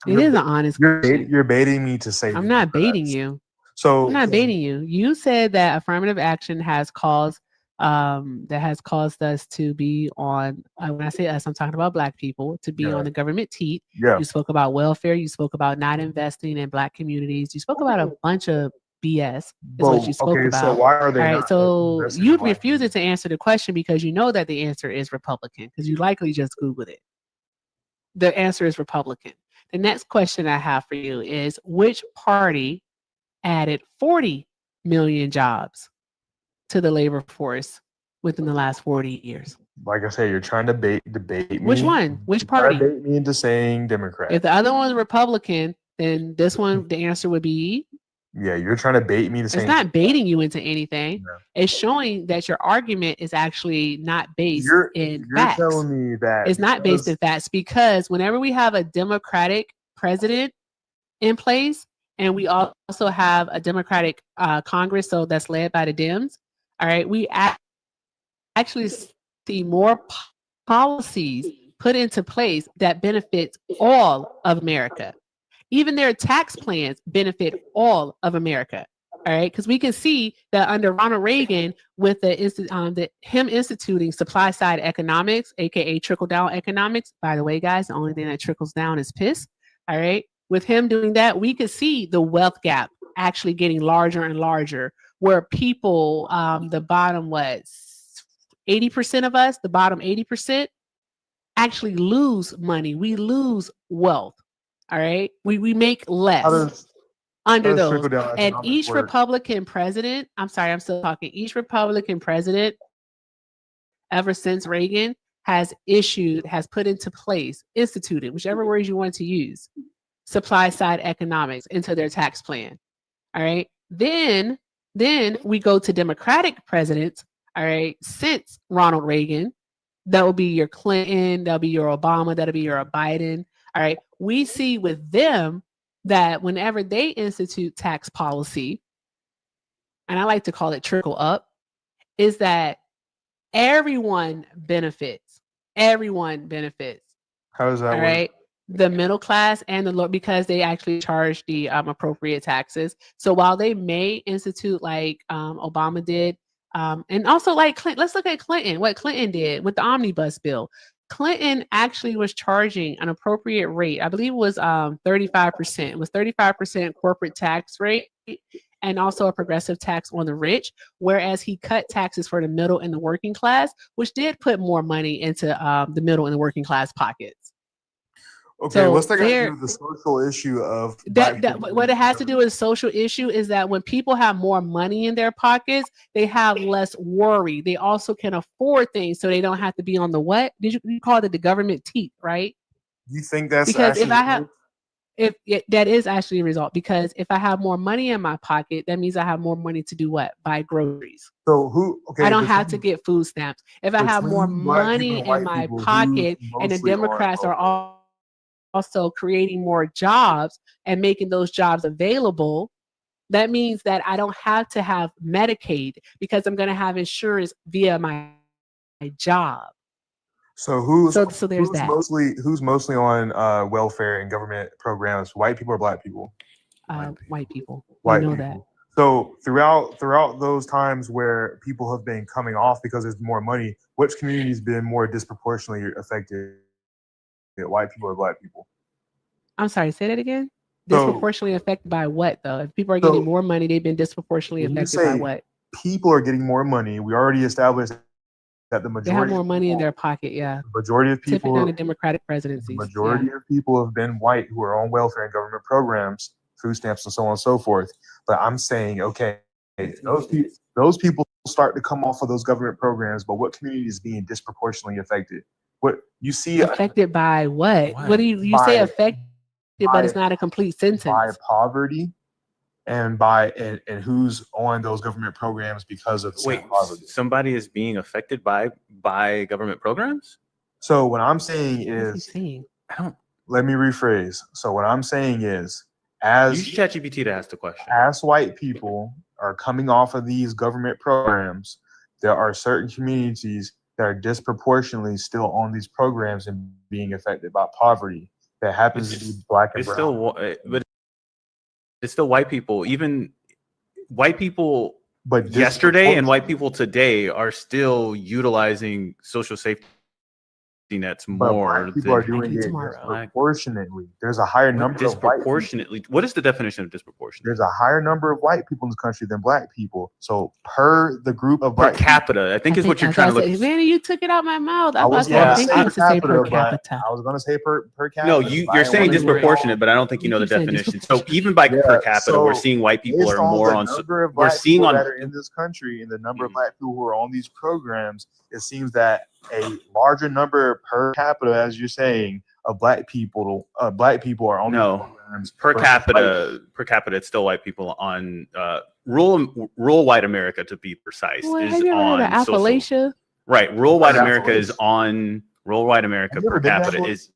It is an honest question. You're baiting me to say I'm not baiting Democrats. you. So I'm not baiting you. You said that affirmative action has caused us to be on, when I say us, I'm talking about Black people, to be on the government teat. Yeah. You spoke about welfare. You spoke about not investing in Black communities. You spoke about a bunch of BS is what you spoke okay, about. so why are they All right, not so investing in you Black refused to answer the question because you know that the answer is Republican because you likely just Googled it. The answer is Republican. The next question I have for you is which party added 40 million jobs to the labor force within the last 40 years? Like I said, you're trying to debate me. Which one? Which You're trying to party? bait me into saying Democrat. If the other one's Republican, then this one, the answer would be. Yeah, you're trying to bait me to It's saying. not baiting you into anything. No. It's showing that your argument is actually not based in You're facts. telling me that It's not based in facts because whenever we have a Democratic president in place, and we also have a Democratic Congress, so that's led by the Dems. All right, we actually see more policies put into place that benefits all of America. Even their tax plans benefit all of America. All right, because we can see that under Ronald Reagan, with him instituting supply side economics, aka trickle down economics. By the way, guys, the only thing that trickles down is piss. All right, with him doing that, we could see the wealth gap actually getting larger and larger, where people, the bottom 80% of us, the bottom 80%, actually lose money. We lose wealth. All right, we make less under those. And each Republican president, I'm sorry, I'm still talking. Each Republican president, ever since Reagan, has put into place, instituted, whichever words you want to use, supply side economics into their tax plan. All right. Then we go to Democratic presidents. All right. Since Ronald Reagan, that will be your Clinton, that'll be your Obama, that'll be your Biden. All right. We see with them that whenever they institute tax policy, and I like to call it trickle up, is that everyone benefits. Everyone benefits. How does that all work? Right. The middle class and the low, because they actually charge the appropriate taxes. So while they may institute like Obama did, and also like Clinton, let's look at Clinton, what Clinton did with the omnibus bill. Clinton actually was charging an appropriate rate. I believe it was 35%. It was 35% corporate tax rate and also a progressive tax on the rich, whereas he cut taxes for the middle and the working class, which did put more money into the middle and the working class pockets. Okay, so what's that got to do with the social issue of that what it has to do with social issue is that when people have more money in their pockets, they have less worry. They also can afford things, so they don't have to be on the what? You call it the government teeth, right? You think that's because if I have that is actually a result, because if I have more money in my pocket, that means I have more money to do what? Buy groceries. So I don't have to get food stamps. If I have more money in my pocket and the Democrats are also creating more jobs and making those jobs available, that means that I don't have to have Medicaid because I'm going to have insurance via my job. So there's that. Who's mostly on welfare and government programs? White people or Black people? White people. White we know people. So throughout those times where people have been coming off because there's more money, which community's been more disproportionately affected? White people or black people? I'm sorry, say that again. So- Disproportionately affected by what though? If people are getting So- more money, they've been disproportionately When you affected by say what? people are getting more money, we already established that the They majority have more money in people- their pocket, yeah. the majority of Typically people under Democratic the presidencies. majority of people have been white who are on welfare and government programs, food stamps, and so on and so forth. But I'm saying, okay, those people start to come off of those government programs, but what community is being disproportionately affected? What you see Affected by what? What do you By- say affected, but by- it's not a complete by sentence. poverty and by and who's on those government programs because of Wait, poverty. somebody is being affected by government programs? So what I'm saying What is he is, saying? I don't. let me rephrase. So what I'm saying is, Use ChatGPT to ask the question. as white people are coming off of these government programs, there are certain communities that are disproportionately still on these programs and being affected by poverty. That happens to be black and It's brown. still, but it's still white people. Even white people But yesterday and white people today are still utilizing social safety nets But more black people are than doing it tomorrow. disproportionately. There's a higher number of white people. disproportionately. What is the definition of disproportionate? There's a higher number of white people in this country than black people. So per the group of Per black capita, I think is what you're trying to look. Manny, you took it out my mouth. I was going going to to say say you to say per but capita. I was going to say per capita. No, but I you're didn't saying wanna do it disproportionate, but I don't think you know the keep saying definition. So even by per Yeah, capita, we're so seeing white people based are on more the on. number of We're black seeing people on. that are in this country and the number of black people who are on these programs, it seems that a larger number per capita, as you're saying, of black people are on these No, programs. per versus capita, it's still white people on rural white America, to be precise. Well, is have you ever heard of on social. Appalachia? Right, rural white That's America is Appalachia. on rural white America Have you per ever been to capita Appalachia?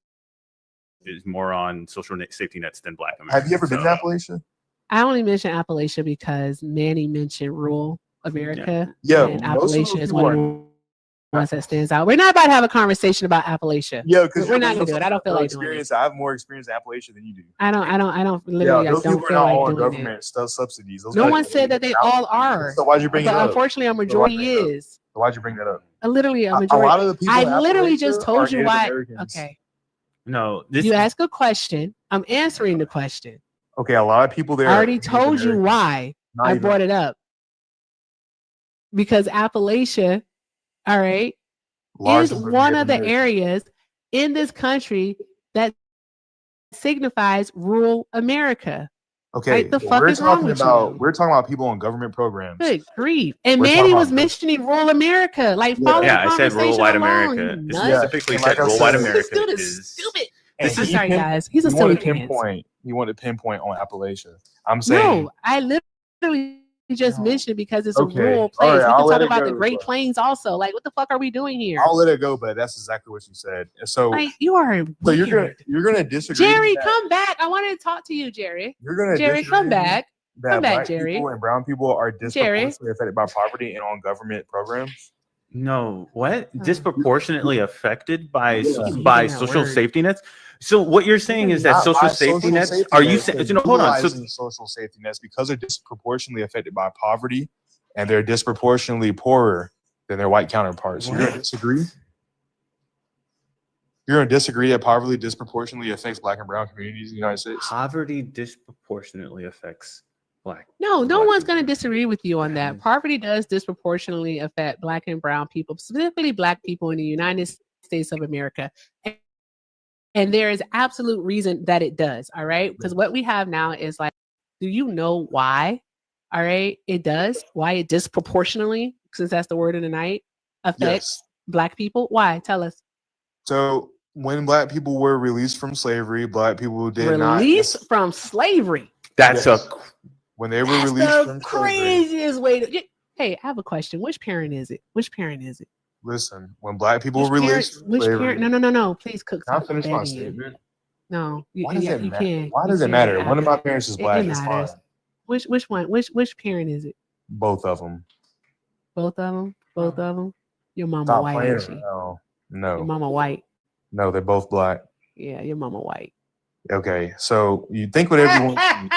is more on social safety nets than black America. Have you ever been to Appalachia? I only mention Appalachia because Manny mentioned rural America. Yeah, and most of Appalachia those is people one of the ones that stands out. We're not about to have a conversation about Appalachia. Yeah, because we're not gonna do it. I don't feel like doing it. I have more experience in Appalachia than you do. I don't literally. Yeah, I those don't people are feel not like all on doing it. government subsidies. Those No guys one are said that they all are. So why'd you bring it But up? unfortunately, a majority is. So why'd you bring that up? Literally a A majority. lot of the people I in literally Appalachia just are told you Native why. Americans. Okay. No, You ask a question. I'm answering the question. Okay, a lot of people there. I already told you why I brought it up. Because Appalachia, all right, is one of the areas in this country that signifies rural America. Okay, Right? The fuck is wrong with you? we're talking about people on government programs. Good grief. And We're Manny talking was about- mentioning rural America. Like, follow the Yeah, I said rural conversation white along, America. you It nuts. specifically And like said I rural white said- America This dude is is stupid. And I'm sorry, guys. He's a he silly wanted pants. pinpoint. He wanted to pinpoint on Appalachia. I'm saying No, I literally just mentioned because it's Okay. a rural All place. right, We I'll can let talk it about go, the Great but- Plains also. Like, what the fuck are we doing here? I'll let it go, but that's exactly what you said. So, Like, you are so weird. you're gonna disagree. Jerry, that, come back. I wanted to talk to you, Jerry. You're gonna Jerry, disagree come back. That Come back, black Jerry. people and brown people are Jerry. disproportionately affected by poverty and on government programs. No, what? Disproportionately affected by Yeah. by Using that social word. safety nets. So what you're saying is that Not social by safety nets. safety Are you nets, saying? they're You know, hold on. So utilizing social safety nets because they're disproportionately affected by poverty, and they're disproportionately poorer than their white counterparts. You're gonna disagree? You're gonna disagree that poverty disproportionately affects black and brown communities in the United States? poverty disproportionately affects black. No Black one's people. going to disagree with you on that. Poverty does disproportionately affect black and brown people, specifically black people in the United States of America. And there is absolute reason that it does. All right. Because what we have now is like, do you know why? All right. It does. Why it disproportionately, since that's the word of the night, affects black people? Why? Tell us. So when black people were released from slavery, black people did not Released from slavery. That's Yes. a when they were That's released the from slavery. craziest way to. Hey, I have a question. Which parent is it? Which parent is it? Listen, when black people Which were parent? released from Which slavery, parent? No. Please, cook. can I I'm finish my begging you. statement? No, Why does it you matter? can. Why You does it can matter? One of after. my parents is black. It It's matters. fine. Which one? Which parent is it? Both of them. Both of them. Both of them. Your mama Stop white, playing ain't she? around. Your No, mama white. no, they're both black. Yeah, your mama white. Okay, so you think whatever you want.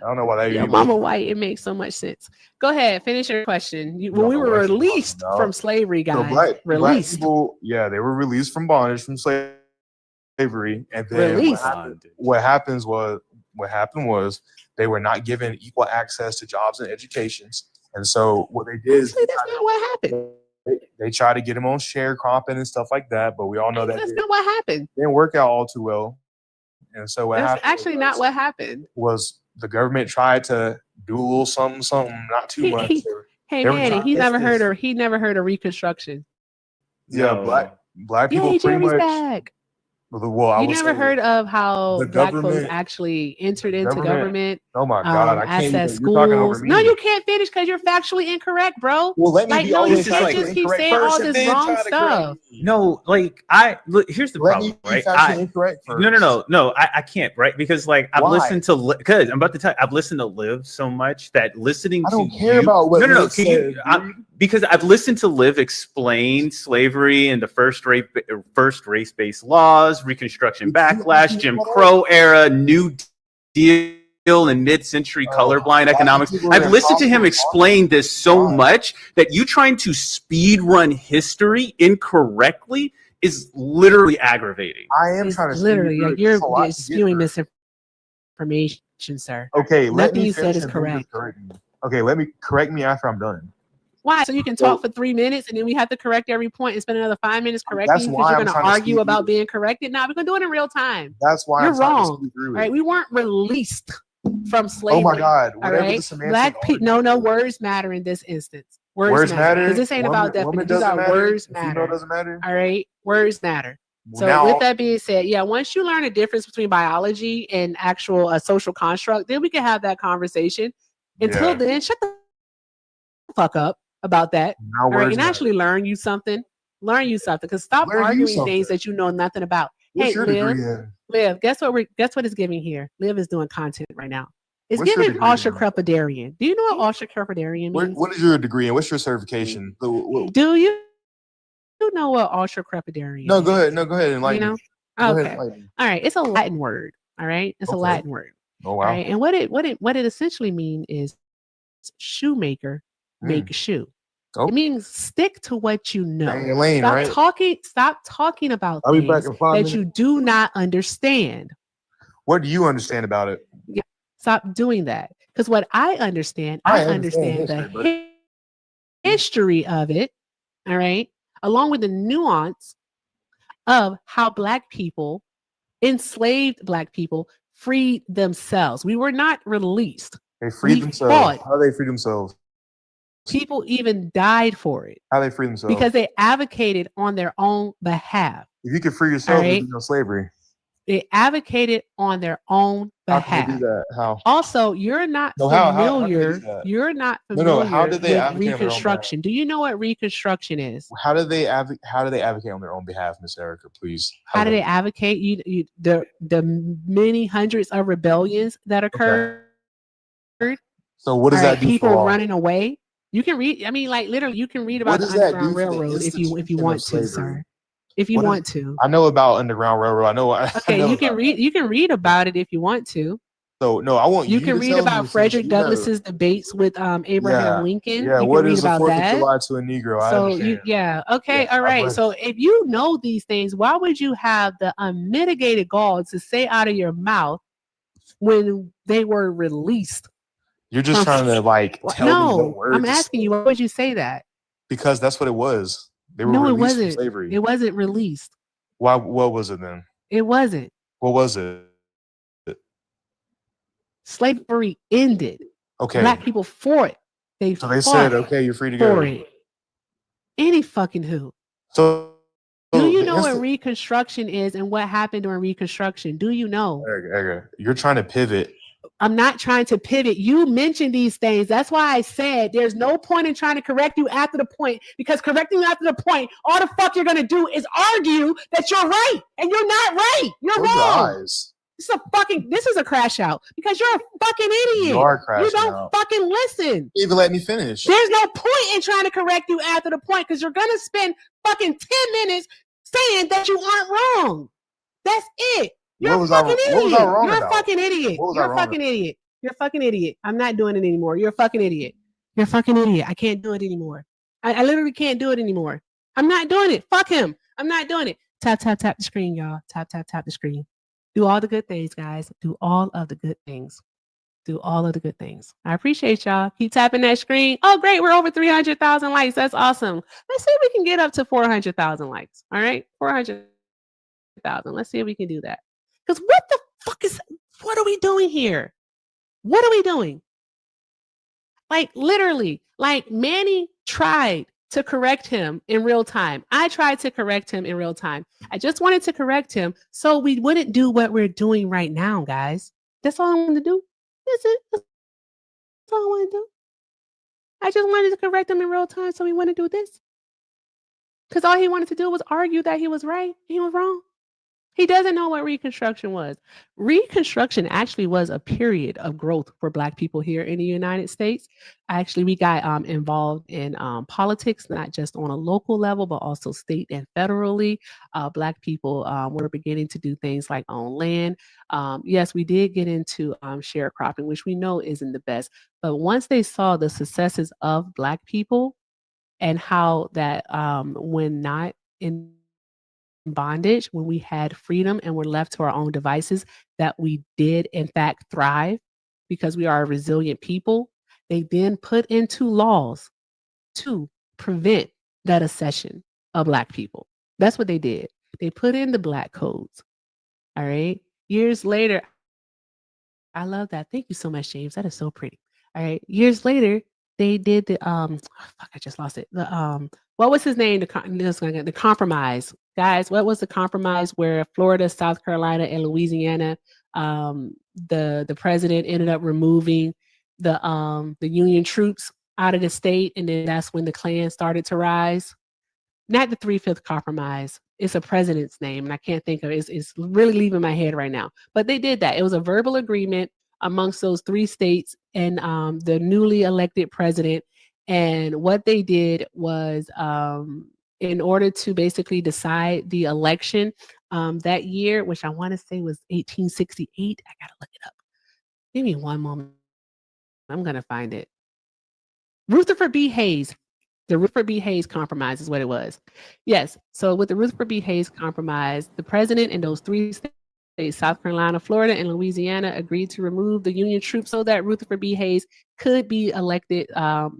I don't know why that. Your mama white. It makes so much sense. Go ahead, finish your question. When we were released from slavery, So guys, black people, yeah, they were released from bondage from slavery, and then what happened was they were not given equal access to jobs and educations, and so what they did is that's not what happened. They tried to get them on sharecropping and stuff like that, but we all know that's not what happened. Didn't work out all too well. And so what happened? Actually, not what happened. Was the government tried to do a little something, not too much. Hey Manny, he never heard of Reconstruction. Yeah, no. black people pretty much. Back. Well, you never heard of how black folks actually entered into government? Oh my God! I can't even. Schools. No, you can't finish because you're factually incorrect, bro. Well, let me be honest. You can't just keep saying all this wrong stuff. No, like here's the problem, right? No, I can't, right? Because like I've listened to because I'm about to tell you, I've listened to Liv so much that listening to I don't care about what no. Can you? Because I've listened to Liv explain slavery and the first race-based laws, Reconstruction backlash, Jim Crow era, New Deal, and mid-century colorblind economics. I've listened to him explain this so much that you trying to speed run history incorrectly is literally aggravating. I am trying to literally like you're spewing misinformation, sir. Okay, nothing you said is correct. Okay, let me correct me after I'm done. Why? So you can talk for 3 minutes and then we have to correct every point and spend another 5 minutes correcting because you're going to argue about being corrected. Now we're going to do it in real time. That's why you're wrong. All right, we weren't released from slavery. Oh my God! All right, black people. No, words matter in this instance. Words matter. Because this ain't about definition. These are words matter. Doesn't matter. All right, words matter. So with that being said, yeah, once you learn the difference between biology and actual social construct, then we can have that conversation. Until then, shut the fuck up about that. All right, and actually learn you something. Because stop arguing things that you know nothing about. What's hey, Liv, guess what it's giving here? Liv is doing content right now. It's giving ultra-crepidarian. Do you know what ultra-crepidarian means? What is your degree and what's your certification? Do you know what ultra-crepidarian No, go ahead. No, go ahead and you know? Okay. All right. It's a Latin word. All right. It's a Latin word. Oh wow. All right. And what it essentially means is shoemaker make a shoe. It means stick to what you know. Stop talking about things that you do not understand. What do you understand about it? Yeah, stop doing that. Because what I understand the history of it, all right, along with the nuance of how Black people, enslaved Black people, freed themselves. We were not released. They freed themselves. Fought. How do they free themselves? People even died for it. How they free themselves? Because they advocated on their own behalf. If you could free yourself, there'd be no slavery. They advocated on their own behalf. How can they do that? How? Also, you're not familiar. You're not familiar How did they with Reconstruction. Do you know what Reconstruction is? How do they advocate on their own behalf, Miss Erica? Please. How do they advocate? The many hundreds of rebellions that occurred. Okay. So what does that do? People running away. You can read. I mean, like literally, you can read about the Underground Railroad if you want to, sir. If you want to. I know about Underground Railroad. I know. Okay, you can read. You can read about it if you want to. So no, I want you can read about Frederick Douglass's debates with Abraham Lincoln. Yeah, you what can is read the about 4th that. of July to a Negro? So okay, all right. So if you know these things, why would you have the unmitigated gall to say out of your mouth when they were released? You're just trying to tell me the words. I'm asking you, why would you say that? Because that's what it was. They were released from slavery. It wasn't released. Why? What was it then? It wasn't. What was it? Slavery ended. Okay. Black people fought. They said, "Okay, you're free to go." Any fucking who. So do you know what Reconstruction is and what happened during Reconstruction? Do you know? Erica, you're trying to pivot. I'm not trying to pivot. You mentioned these things. That's why I said there's no point in trying to correct you after the point, because correcting you after the point, all the fuck you're going to do is argue that you're right and you're not right. You're wrong. This is a crash out because you're a fucking idiot. You are crashing You don't out. fucking listen. Even let me finish. There's no point in trying to correct you after the point because you're going to spend fucking 10 minutes saying that you aren't wrong. That's it. You're a fucking idiot. You're a fucking idiot. You're a fucking idiot. You're a fucking idiot. I'm not doing it anymore. You're a fucking idiot. You're a fucking idiot. I can't do it anymore. I literally can't do it anymore. I'm not doing it. Fuck him. I'm not doing it. Tap, tap, tap the screen, y'all. Tap, tap, tap the screen. Do all the good things, guys. Do all of the good things. Do all of the good things. I appreciate y'all. Keep tapping that screen. Oh, great. We're over 300,000 likes. That's awesome. Let's see if we can get up to 400,000 likes. All right. 400,000. Let's see if we can do that. Because what the fuck what are we doing here? What are we doing? Like literally, like Manny tried to correct him in real time. I tried to correct him in real time. I just wanted to correct him so we wouldn't do what we're doing right now, guys. That's all I wanted to do. That's it. That's all I wanted to do. I just wanted to correct him in real time so he wouldn't do this. Because all he wanted to do was argue that he was right. He was wrong. He doesn't know what Reconstruction was. Reconstruction actually was a period of growth for Black people here in the United States. Actually, we got involved in politics, not just on a local level, but also state and federally. Black people were beginning to do things like own land. Yes, we did get into sharecropping, which we know isn't the best. But once they saw the successes of Black people and how that when not in bondage, when we had freedom and were left to our own devices, that we did in fact thrive because we are a resilient people. They then put into laws to prevent that accession of Black people. That's what they did. They put in the Black codes. All right. Years later, I love that. Thank you so much, James. That is so pretty. All right. Years later, they did the fuck, I just lost it. The what was his name? The compromise. Guys, what was the compromise where Florida, South Carolina, and Louisiana, the president ended up removing the Union troops out of the state, and then that's when the Klan started to rise. Not the 3/5 compromise. It's a president's name, and I can't think of it. It's really leaving my head right now. But they did that. It was a verbal agreement amongst those 3 states and the newly elected president. And what they did was, in order to basically decide the election that year, which I want to say was 1868. I gotta look it up. Give me one moment. I'm gonna find it. Rutherford B. Hayes. The Rutherford B. Hayes Compromise is what it was. Yes. So with the Rutherford B. Hayes Compromise, the president and those 3 states, South Carolina, Florida, and Louisiana, agreed to remove the Union troops so that Rutherford B. Hayes could be elected,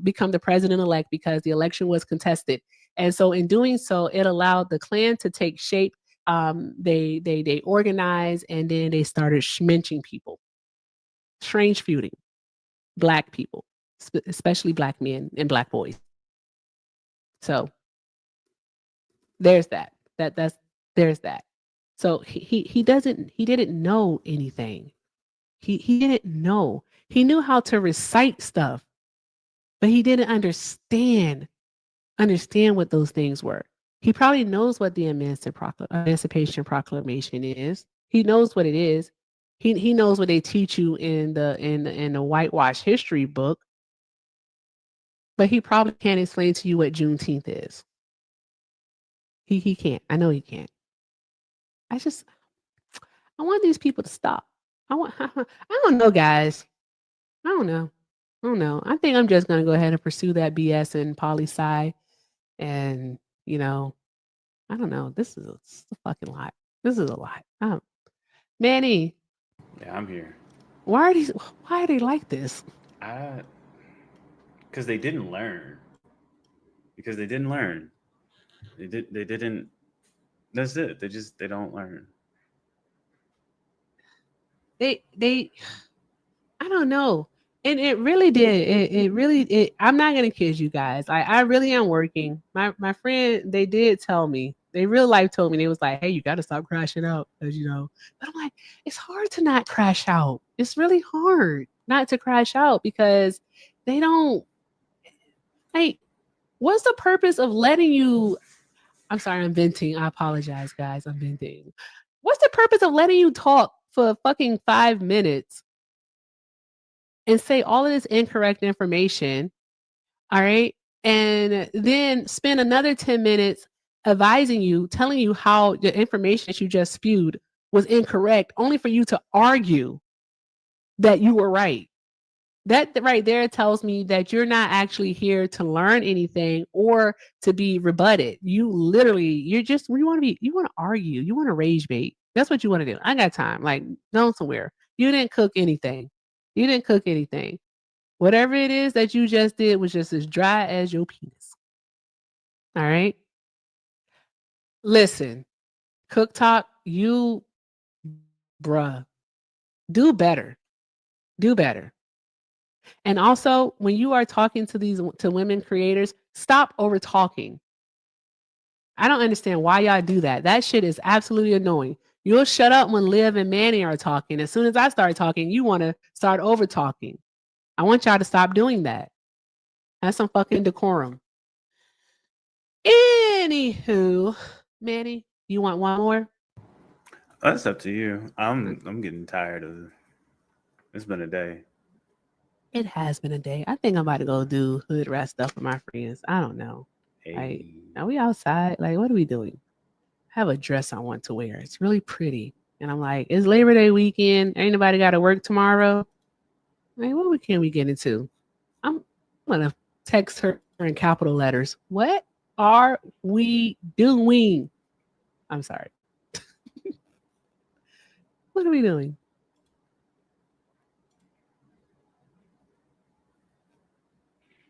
become the president-elect, because the election was contested. And so in doing so, it allowed the Klan to take shape. They organized, and then they started schmenching people, strange feuding, Black people, especially Black men and Black boys. So there's that. There's that. So he didn't know anything. He didn't know. He knew how to recite stuff, but he didn't understand what those things were. He probably knows what the Emancipation Proclamation is. He knows what it is. He knows what they teach you in the whitewash history book, but he probably can't explain to you what Juneteenth is. He can't. I know he can't. I want these people to stop. I don't know, guys. I don't know. I think I'm just gonna go ahead and pursue that BS and poli-sci, and I don't know. This is a fucking lot. This is a lot. Manny. Yeah, I'm here. Why are they like this? Because they didn't learn. They didn't. That's it. They don't learn. They I don't know. And it really did. It really I'm not gonna kid you guys. I really am working. My friend, they did tell me, they real life told me, they was like, hey, you gotta stop crashing out, because but I'm like, it's hard to not crash out. It's really hard not to crash out, because they don't, like, what's the purpose of letting you, I'm sorry, I'm venting. I apologize, guys. I'm venting. What's the purpose of letting you talk for fucking 5 minutes and say all of this incorrect information, all right, and then spend another 10 minutes advising you, telling you how the information that you just spewed was incorrect, only for you to argue that you were right? That right there tells me that you're not actually here to learn anything or to be rebutted. You want to argue. You want to rage bait. That's what you want to do. I got time. Like, go somewhere. You didn't cook anything. You didn't cook anything. Whatever it is that you just did was just as dry as your penis. All right. Listen, cook talk, bruh, do better. Do better. And also, when you are talking to women creators, stop over talking. I don't understand why y'all do that. That shit is absolutely annoying. You'll shut up when Liv and Manny are talking. As soon as I start talking, you want to start over talking. I want y'all to stop doing that. Have some fucking decorum. Anywho, Manny, you want one more? That's up to you. I'm getting tired of. It's been a day. It has been a day. I think I'm about to go do hood rat stuff with my friends. I don't know. Like, are we outside? Like, what are we doing? I have a dress I want to wear. It's really pretty. And I'm like, it's Labor Day weekend. Ain't nobody got to work tomorrow. Like, what can we get into? I'm going to text her in capital letters. What are we doing? I'm sorry. What are we doing?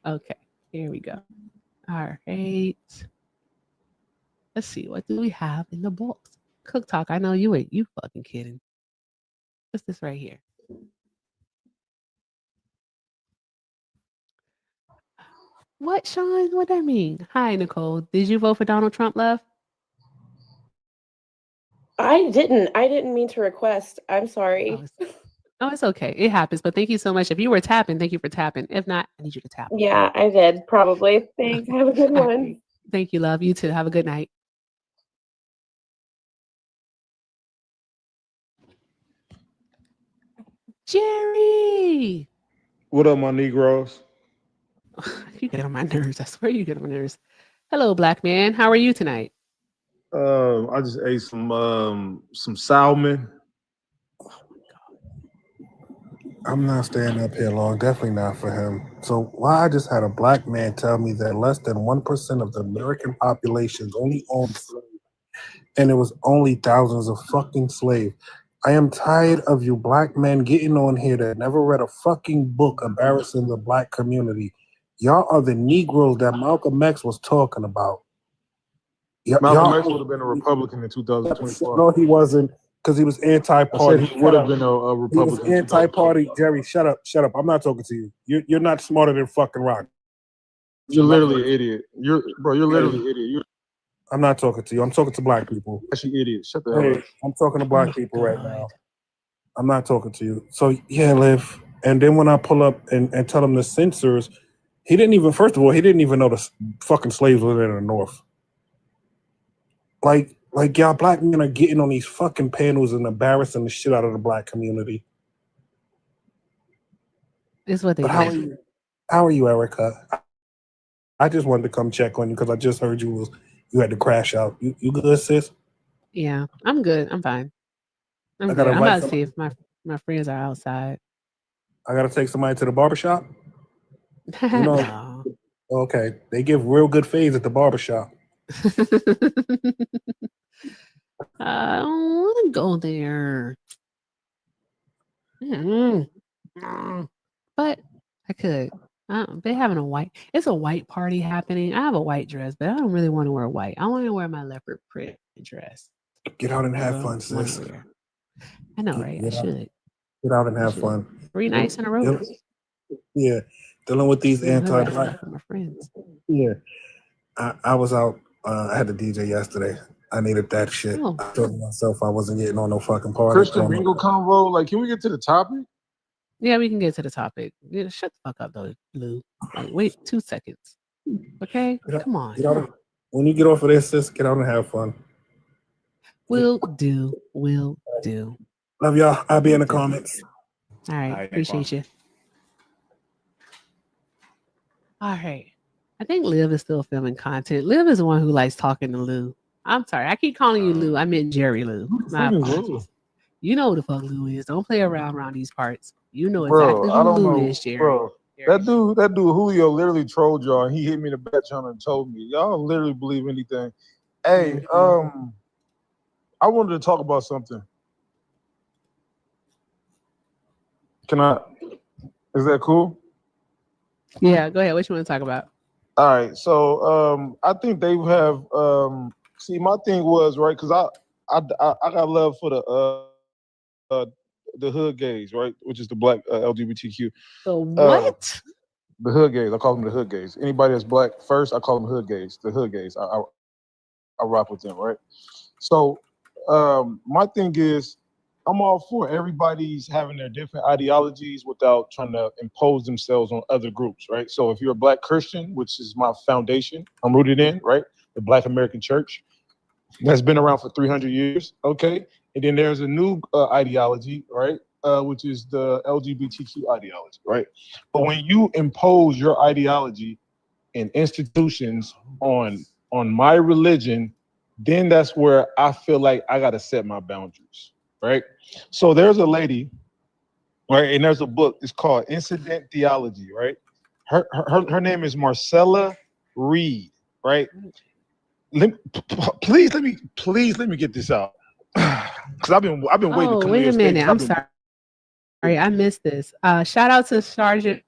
Okay, here we go. All right. Let's see. What do we have in the box? Cook talk. I know you ain't. You fucking kidding. What's this right here? What, Sean? What that mean? Hi, Nicole. Did you vote for Donald Trump, love? I didn't mean to request. I'm sorry. Oh, it's okay. It happens. But thank you so much. If you were tapping, thank you for tapping. If not, I need you to tap. Yeah, I did. Probably. Thanks. Have a good one. Thank you, love. You too. Have a good night. Jerry! What up, my Negroes? You get on my nerves. I swear you get on my nerves. Hello, black man. How are you tonight? I just ate some salmon. I'm not staying up here long. Definitely not for him. So why I just had a black man tell me that less than 1% of the American population only owns slaves, and it was only thousands of fucking slaves. I am tired of you black men getting on here that never read a fucking book embarrassing the black community. Y'all are the Negroes that Malcolm X was talking about. Malcolm X would have been a Republican in 2024. No, he wasn't, because he was anti-party. I said he would have been a Republican. He was anti-party. Jerry, shut up. I'm not talking to you. You're not smarter than fucking Rock. You're literally an idiot. You're literally an idiot. I'm not talking to you. I'm talking to black people. Actually, idiot. Shut the hell up. I'm talking to black people right now. I'm not talking to you. So yeah, Liv. And then when I pull up and tell him the censors, he didn't even know the fucking slaves were in the North. Like y'all black men are getting on these fucking panels and embarrassing the shit out of the black community. It's what they do. How are you, Erica? I just wanted to come check on you because I just heard you had to crash out. You good, sis? Yeah, I'm good. I'm fine. I'm about to see if my friends are outside. I gotta take somebody to the barbershop. No. Okay. They give real good fades at the barbershop. I don't want to go there. But I could. They having it's a white party happening. I have a white dress, but I don't really want to wear white. I want to wear my leopard print dress. Get out and have fun, sis. I know, right? I should. Get out and have fun. 3 nights in a row. Yeah. Dealing with these anti-black. My friends. Yeah. I was out. I had the DJ yesterday. I needed that shit. Oh. I told myself I wasn't getting on no fucking party. Christian Bingo convo. Like, can we get to the topic? Yeah, we can get to the topic. Yeah, shut the fuck up, though, Lou. Like, wait 2 seconds. Okay? Come on. When you get off of this, sis, get out and have fun. Will do. Love y'all. I'll be in the comments. All right. Appreciate you. All right. I think Liv is still filming content. Liv is the one who likes talking to Lou. I'm sorry. I keep calling you Lou. I meant Jerry Lou. My apologies. You know who the fuck Lou is. Don't play around these parts. You know Bro, exactly I who don't Lou know, is, Jerry. bro. That dude Julio literally trolled y'all, and he hit me in the back channel and told me, y'all literally believe anything. Hey, I wanted to talk about something. Can I? Is that cool? Yeah, go ahead. What you want to talk about? All right. So I think they have. See, my thing was right because I got love for the hood gays, right, which is the black LGBTQ. The what? The hood gays. I call them the hood gays. Anybody that's black first, I call them hood gays. The hood gays. I rock with them, right? So my thing is, I'm all for everybody's having their different ideologies without trying to impose themselves on other groups, right? So if you're a black Christian, which is my foundation, I'm rooted in, right? The Black American Church that's been around for 300 years, okay? And then there's a new ideology, right? Which is the LGBTQ ideology, right? But when you impose your ideology and institutions on my religion, then that's where I feel like I got to set my boundaries, right? So there's a lady, right, and there's a book. It's called Incident Theology, right? Her name is Marcella Reed, right? Please let me get this out because I've been waiting to Oh, come wait to your a stage. minute. I'm sorry. I missed this. Shout out to Sergeant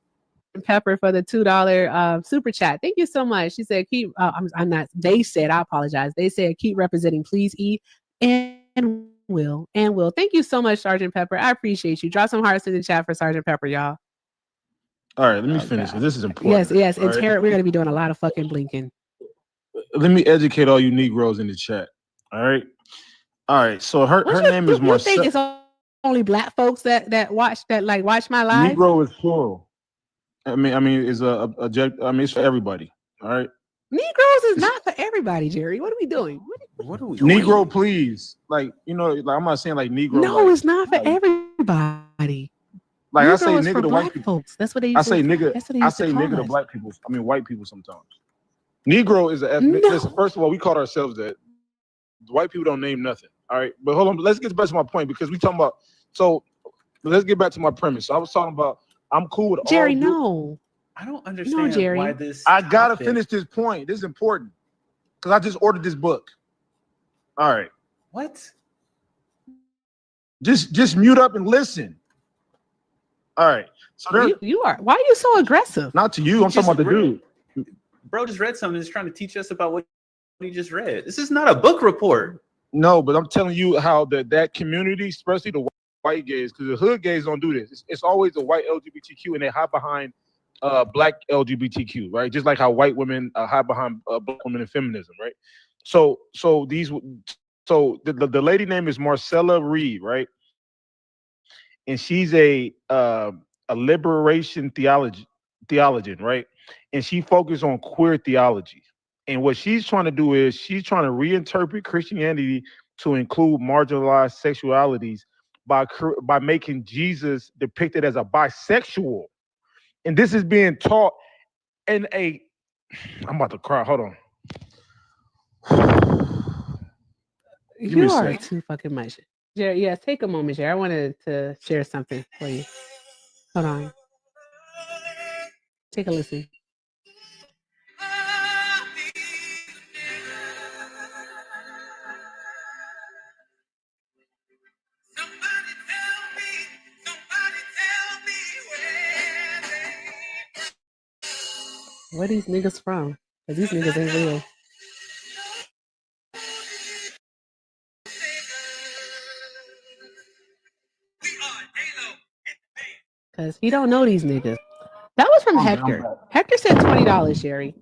Pepper for the $2 super chat. Thank you so much. She said, keep, I'm not, they said, I apologize. They said, keep representing, please, E. And will. Thank you so much, Sergeant Pepper. I appreciate you. Drop some hearts in the chat for Sergeant Pepper, y'all. All right, let me finish it. This is important. Yes. And right? Tara, we're going to be doing a lot of fucking blinking. Let me educate all you Negroes in the chat. All right. So her name is Marcella. You think it's only black folks that watch my live? Negro is plural. I mean, it's it's for everybody. All right. Negroes is not for everybody, Jerry. What are we doing? What are we Negro, please. Like, like I'm not saying like Negro. No, like, it's not for everybody. Like Negro I say is nigga for to black white people. folks. That's what they I used say to, nigga. that's what they I used say to call nigga to us. black people. I mean white people sometimes. Negro is an ethnic. No. Listen, first of all, we called ourselves that. White people don't name nothing. All right. But hold on, let's get back to my point because we talking about let's get back to my premise. So I was talking about I'm cool with Jerry, all no. I don't understand Jerry. why this. I gotta finish this point. This is important. Because I just ordered this book. All right. What? Just mute up and listen. All right. So you are. Why are you so aggressive? Not to you. I'm talking about the dude. Bro just read something. He's trying to teach us about what he just read. This is not a book report. No, but I'm telling you how that community, especially the white gays, because the hood gays don't do this. It's always the white LGBTQ, and they hide behind black LGBTQ, right? Just like how white women hide behind black women and feminism, right? So the lady name is Marcella Reed, right? And she's a liberation theologian, right? And she focuses on queer theology. And what she's trying to do is she's trying to reinterpret Christianity to include marginalized sexualities by making Jesus depicted as a bisexual. And this is being taught in a I'm about to cry. Hold on. You are too fucking much. Jerry, yes, take a moment, Jerry. I wanted to share something for you. Hold on. Take a listen. Where these niggas from? Because these niggas ain't real. Because he don't know these niggas. That was from Hector. Hector sent $20, Jerry.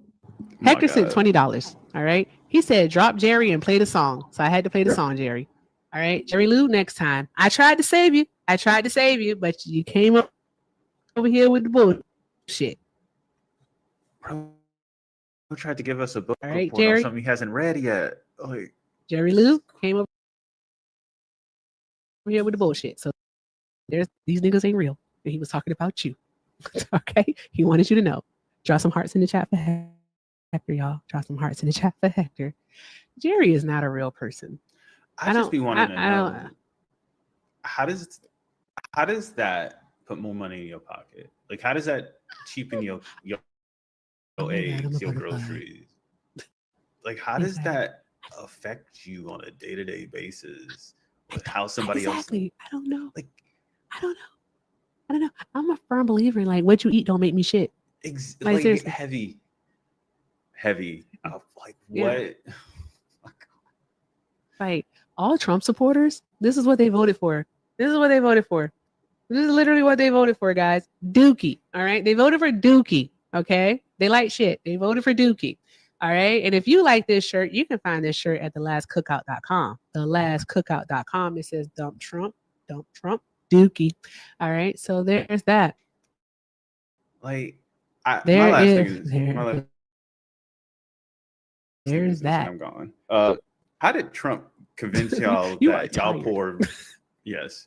Hector sent $20. All right. He said, drop Jerry and play the song. So I had to play the song, Jerry. All right. Jerry Lou, next time. I tried to save you. But you came up over here with the bullshit. Bro tried to give us a book all right, report Jerry. on something he hasn't read yet. Like, Jerry Lou came up here with the bullshit. So these niggas ain't real. And he was talking about you. Okay. He wanted you to know. Draw some hearts in the chat for Hector, y'all. Draw some hearts in the chat for Hector. Jerry is not a real person. I just be wanting to know how does that put more money in your pocket? Like, how does that cheapen your Oh my God, I'm eggs, a your butterfly. groceries? Like, how does that affect you on a day-to-day basis with how somebody else? Exactly. I don't know. Like, I don't know. I'm a firm believer in like what you eat don't make me shit. Like seriously. heavy. Like Yeah. what? Like all Trump supporters, this is what they voted for. This is what they voted for. This is literally what they voted for, guys. Dookie. All right. They voted for Dookie. Okay. They like shit. They voted for Dookie. All right. And if you like this shirt, you can find this shirt at thelastcookout.com. Thelastcookout.com. It says dump Trump, Dookie. All right. So there's that. Like, There my last is. thing is There's that. I'm gone. How did Trump convince y'all You that are y'all tired. poor? Yes.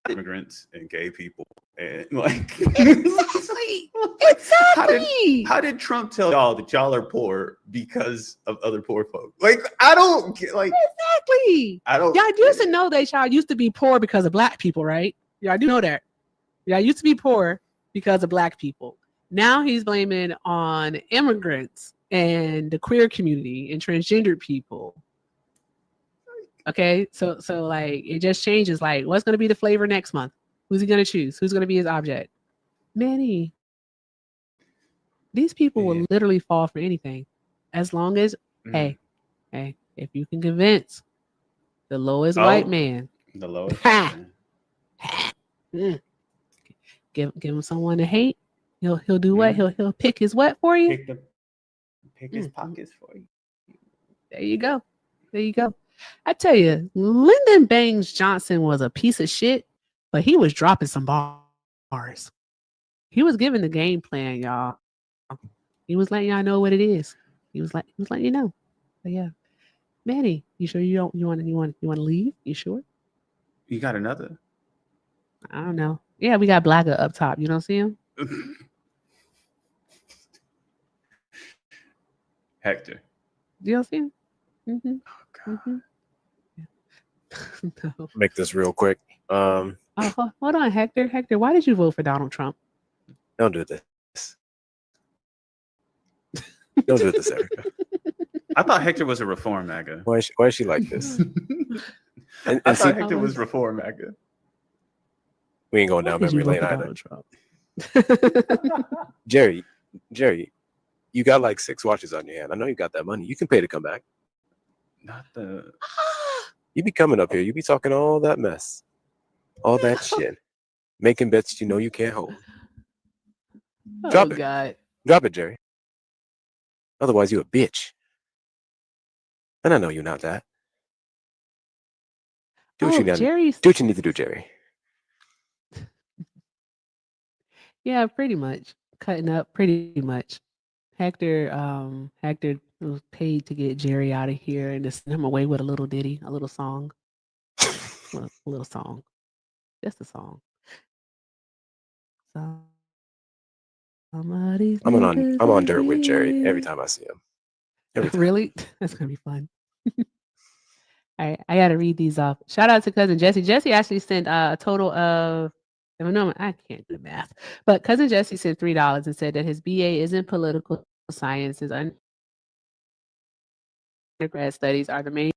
Immigrants and gay people and like Exactly. how did Trump tell y'all that y'all are poor because of other poor folks? Like, I don't get, like, Exactly. I don't. Y'all used to know that y'all used to be poor because of black people, right? Y'all do know that. Y'all used to be poor because of black people. Now he's blaming on immigrants and the queer community and transgendered people. Okay, so like it just changes. Like, what's going to be the flavor next month? Who's he going to choose? Who's going to be his object? Manny. These people will literally fall for anything, as long as hey, if you can convince the lowest white man, the lowest white man. give him someone to hate. He'll do what? He'll pick his what for you? Pick his pockets for you. There you go. There you go. I tell you, Lyndon Baines Johnson was a piece of shit, but he was dropping some bars. He was giving the game plan, y'all. He was letting y'all know what it is. He was letting you know. But yeah, Manny, you sure you want to leave? You sure? You got another? I don't know. Yeah, we got Blagger up top. You don't see him? Hector. You don't see him? Mm-hmm. Oh, God. No. Make this real quick. Oh, hold on, Hector. Hector, why did you vote for Donald Trump? Don't do this. Don't do this, Erica. I thought Hector was a reform MAGA. Why is she like this? I thought Hector was reform MAGA. We ain't going down memory lane either. Jerry, you got like 6 watches on your hand. I know you got that money. You can pay to come back. Not the. You be coming up here. You be talking all that mess, all that shit, making bets you know you can't hold. Drop it. God. Drop it, Jerry. Otherwise, you a bitch. And I know you're not that. Do what you need to do, Jerry. Yeah, pretty much. Cutting up, pretty much. Hector was paid to get Jerry out of here and to send him away with a little ditty, a little song. a little song. Just a song. I'm on dirt with Jerry every time I see him. Really? That's gonna be fun. All right, I gotta read these off. Shout out to cousin Jesse. Jesse actually sent a total of I can't do the math, but cousin Jesse sent $3 and said that his BA is in political sciences. Undergrad studies are the main.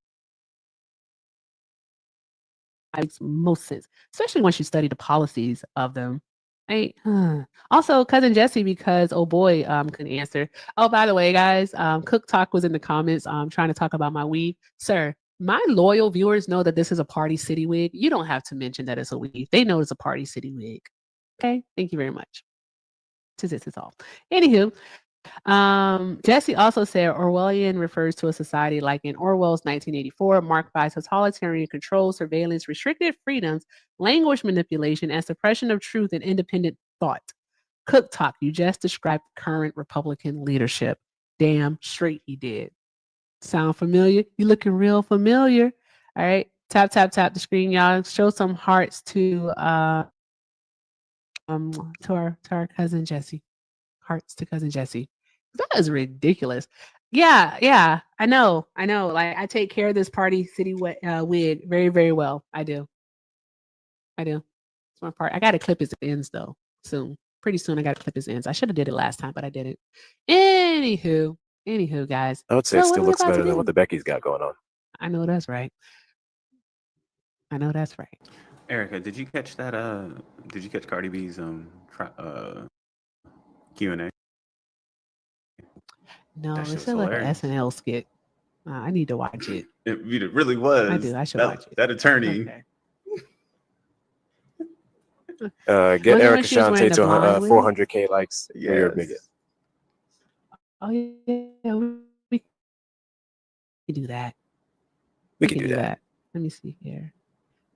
Makes most sense, especially once you study the policies of them. Right? Also, cousin Jesse, because oh boy, couldn't answer. Oh, by the way, guys, Cook Talk was in the comments. Trying to talk about my weave, sir. My loyal viewers know that this is a Party City wig. You don't have to mention that it's a weave. They know it's a Party City wig. Okay, thank you very much. This is all. Anywho, Jesse also said Orwellian refers to a society like in Orwell's 1984, marked by totalitarian control, surveillance, restricted freedoms, language manipulation, and suppression of truth and independent thought. Cook Talk, you just described current Republican leadership. Damn straight he did. Sound familiar? You looking real familiar. All right. Tap the screen, y'all. Show some hearts to our cousin Jesse. Hearts to cousin Jesse. That is ridiculous. Yeah. I know. Like I take care of this Party City wig very, very well. I do. I do. It's my part. I got to clip his ends though soon. Pretty soon, I got to clip his ends. I should have did it last time, but I didn't. Anywho, guys. I would say it So what still are we looks about to better than what do? the Becky's got going on. I know that's right. I know that's right. Erica, did you catch that? Did you catch Cardi B's Q&A? No, That it shit was sounds like an hilarious. SNL skit. I need to watch it. It really was. I do. I should watch it. That attorney. Okay. Get Was it when Erica she was wearing Shante the to blonde wig? 400K likes. You're a bigot. Oh yeah, we can do that. We can do that. Let me see here.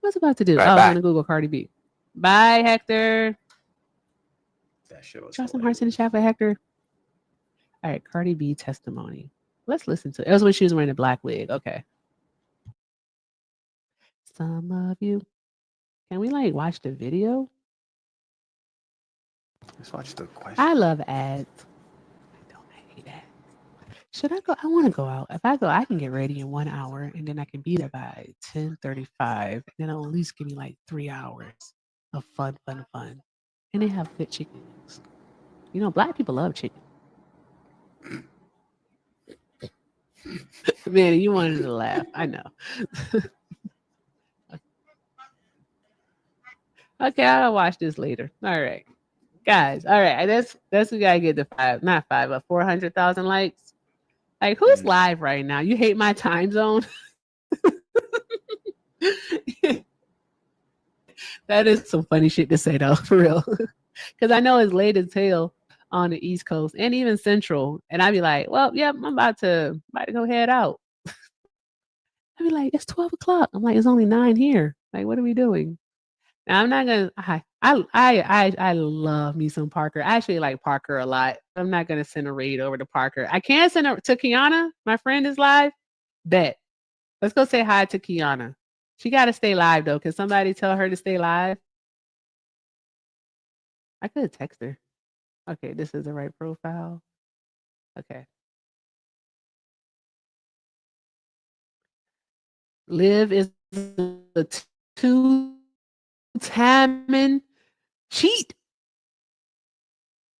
What's about to do? All right, I'm bye. gonna Google Cardi B. Bye, Hector. That shit was Draw some hearts in the chat for Hector. All right, Cardi B testimony. Let's listen to it. It was when she was wearing a black wig. Okay. Some of you. Can we like watch the video? Let's watch the question. I love ads. I hate ads. Should I go? I want to go out. If I go, I can get ready in 1 hour and then I can be there by 10:35. And then it'll at least give me like 3 hours of fun. And they have good chickens. You know, black people love chicken. Man, you wanted to laugh. I know. Okay, I'll watch this later. All right. Guys, all right. That's we gotta get to 400,000 likes. Like, who's live right now? You hate my time zone? That is some funny shit to say though, for real. Because I know it's late as hell on the East Coast and even Central. And I'd be like, well, yeah, I'm about to go head out. I'd be like, it's 12 o'clock. I'm like, it's only 9 here. Like, what are we doing? Now, I'm not gonna. I love me some Parker. I actually like Parker a lot. I'm not gonna send a raid over to Parker. I can send it to Kiana. My friend is live. Bet. Let's go say hi to Kiana. She got to stay live though. Can somebody tell her to stay live? I could text her. Okay, this is the right profile. Okay. Liv is the two-timing cheat.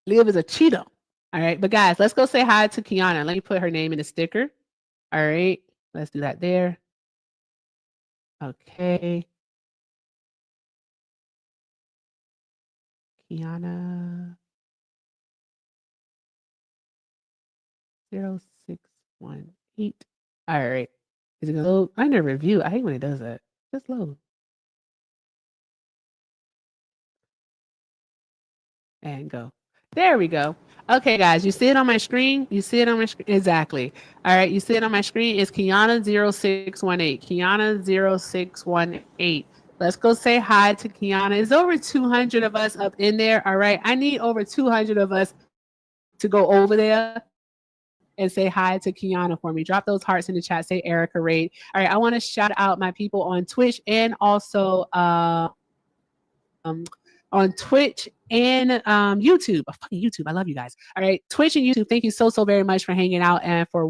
Liv is a Cheeto. All right. But guys, let's go say hi to Kiana. Let me put her name in the sticker. All right. Let's do that there. Okay. Kiana 0618. All right. Is it gonna load? I never review. I hate when it does that. Just load. And go. There we go. Okay, guys, you see it on my screen? You see it on my screen? Exactly. All right, you see it on my screen? It's Kiana 0618. Kiana 0618. Let's go say hi to Kiana. There's over 200 of us up in there. All right, I need over 200 of us to go over there and say hi to Kiana for me. Drop those hearts in the chat. Say Erica Raid. All right, I want to shout out my people on Twitch and also on Twitch and YouTube. Oh, fucking YouTube. I love you guys. All right. Twitch and YouTube. Thank you so very much for hanging out and for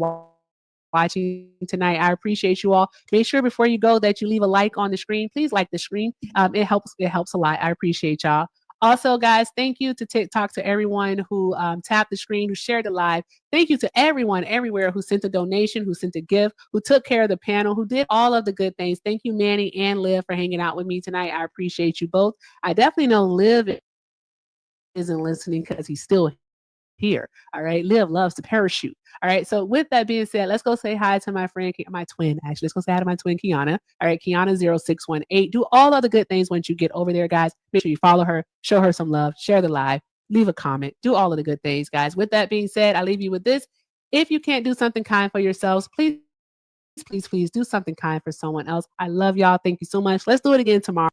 watching tonight. I appreciate you all. Make sure before you go that you leave a like on the screen. Please like the screen. It helps a lot. I appreciate y'all. Also, guys, thank you to TikTok, to everyone who tapped the screen, who shared the live. Thank you to everyone everywhere who sent a donation, who sent a gift, who took care of the panel, who did all of the good things. Thank you, Manny and Liv, for hanging out with me tonight. I appreciate you both. I definitely know Liv isn't listening because he's still here. All right. Liv loves to parachute. All right. So with that being said, let's go say hi to my friend, my twin, actually. Let's go say hi to my twin, Kiana. All right. Kiana 0618. Do all of the good things once you get over there, guys. Make sure you follow her, show her some love, share the live, leave a comment, do all of the good things, guys. With that being said, I leave you with this. If you can't do something kind for yourselves, please do something kind for someone else. I love y'all. Thank you so much. Let's do it again tomorrow.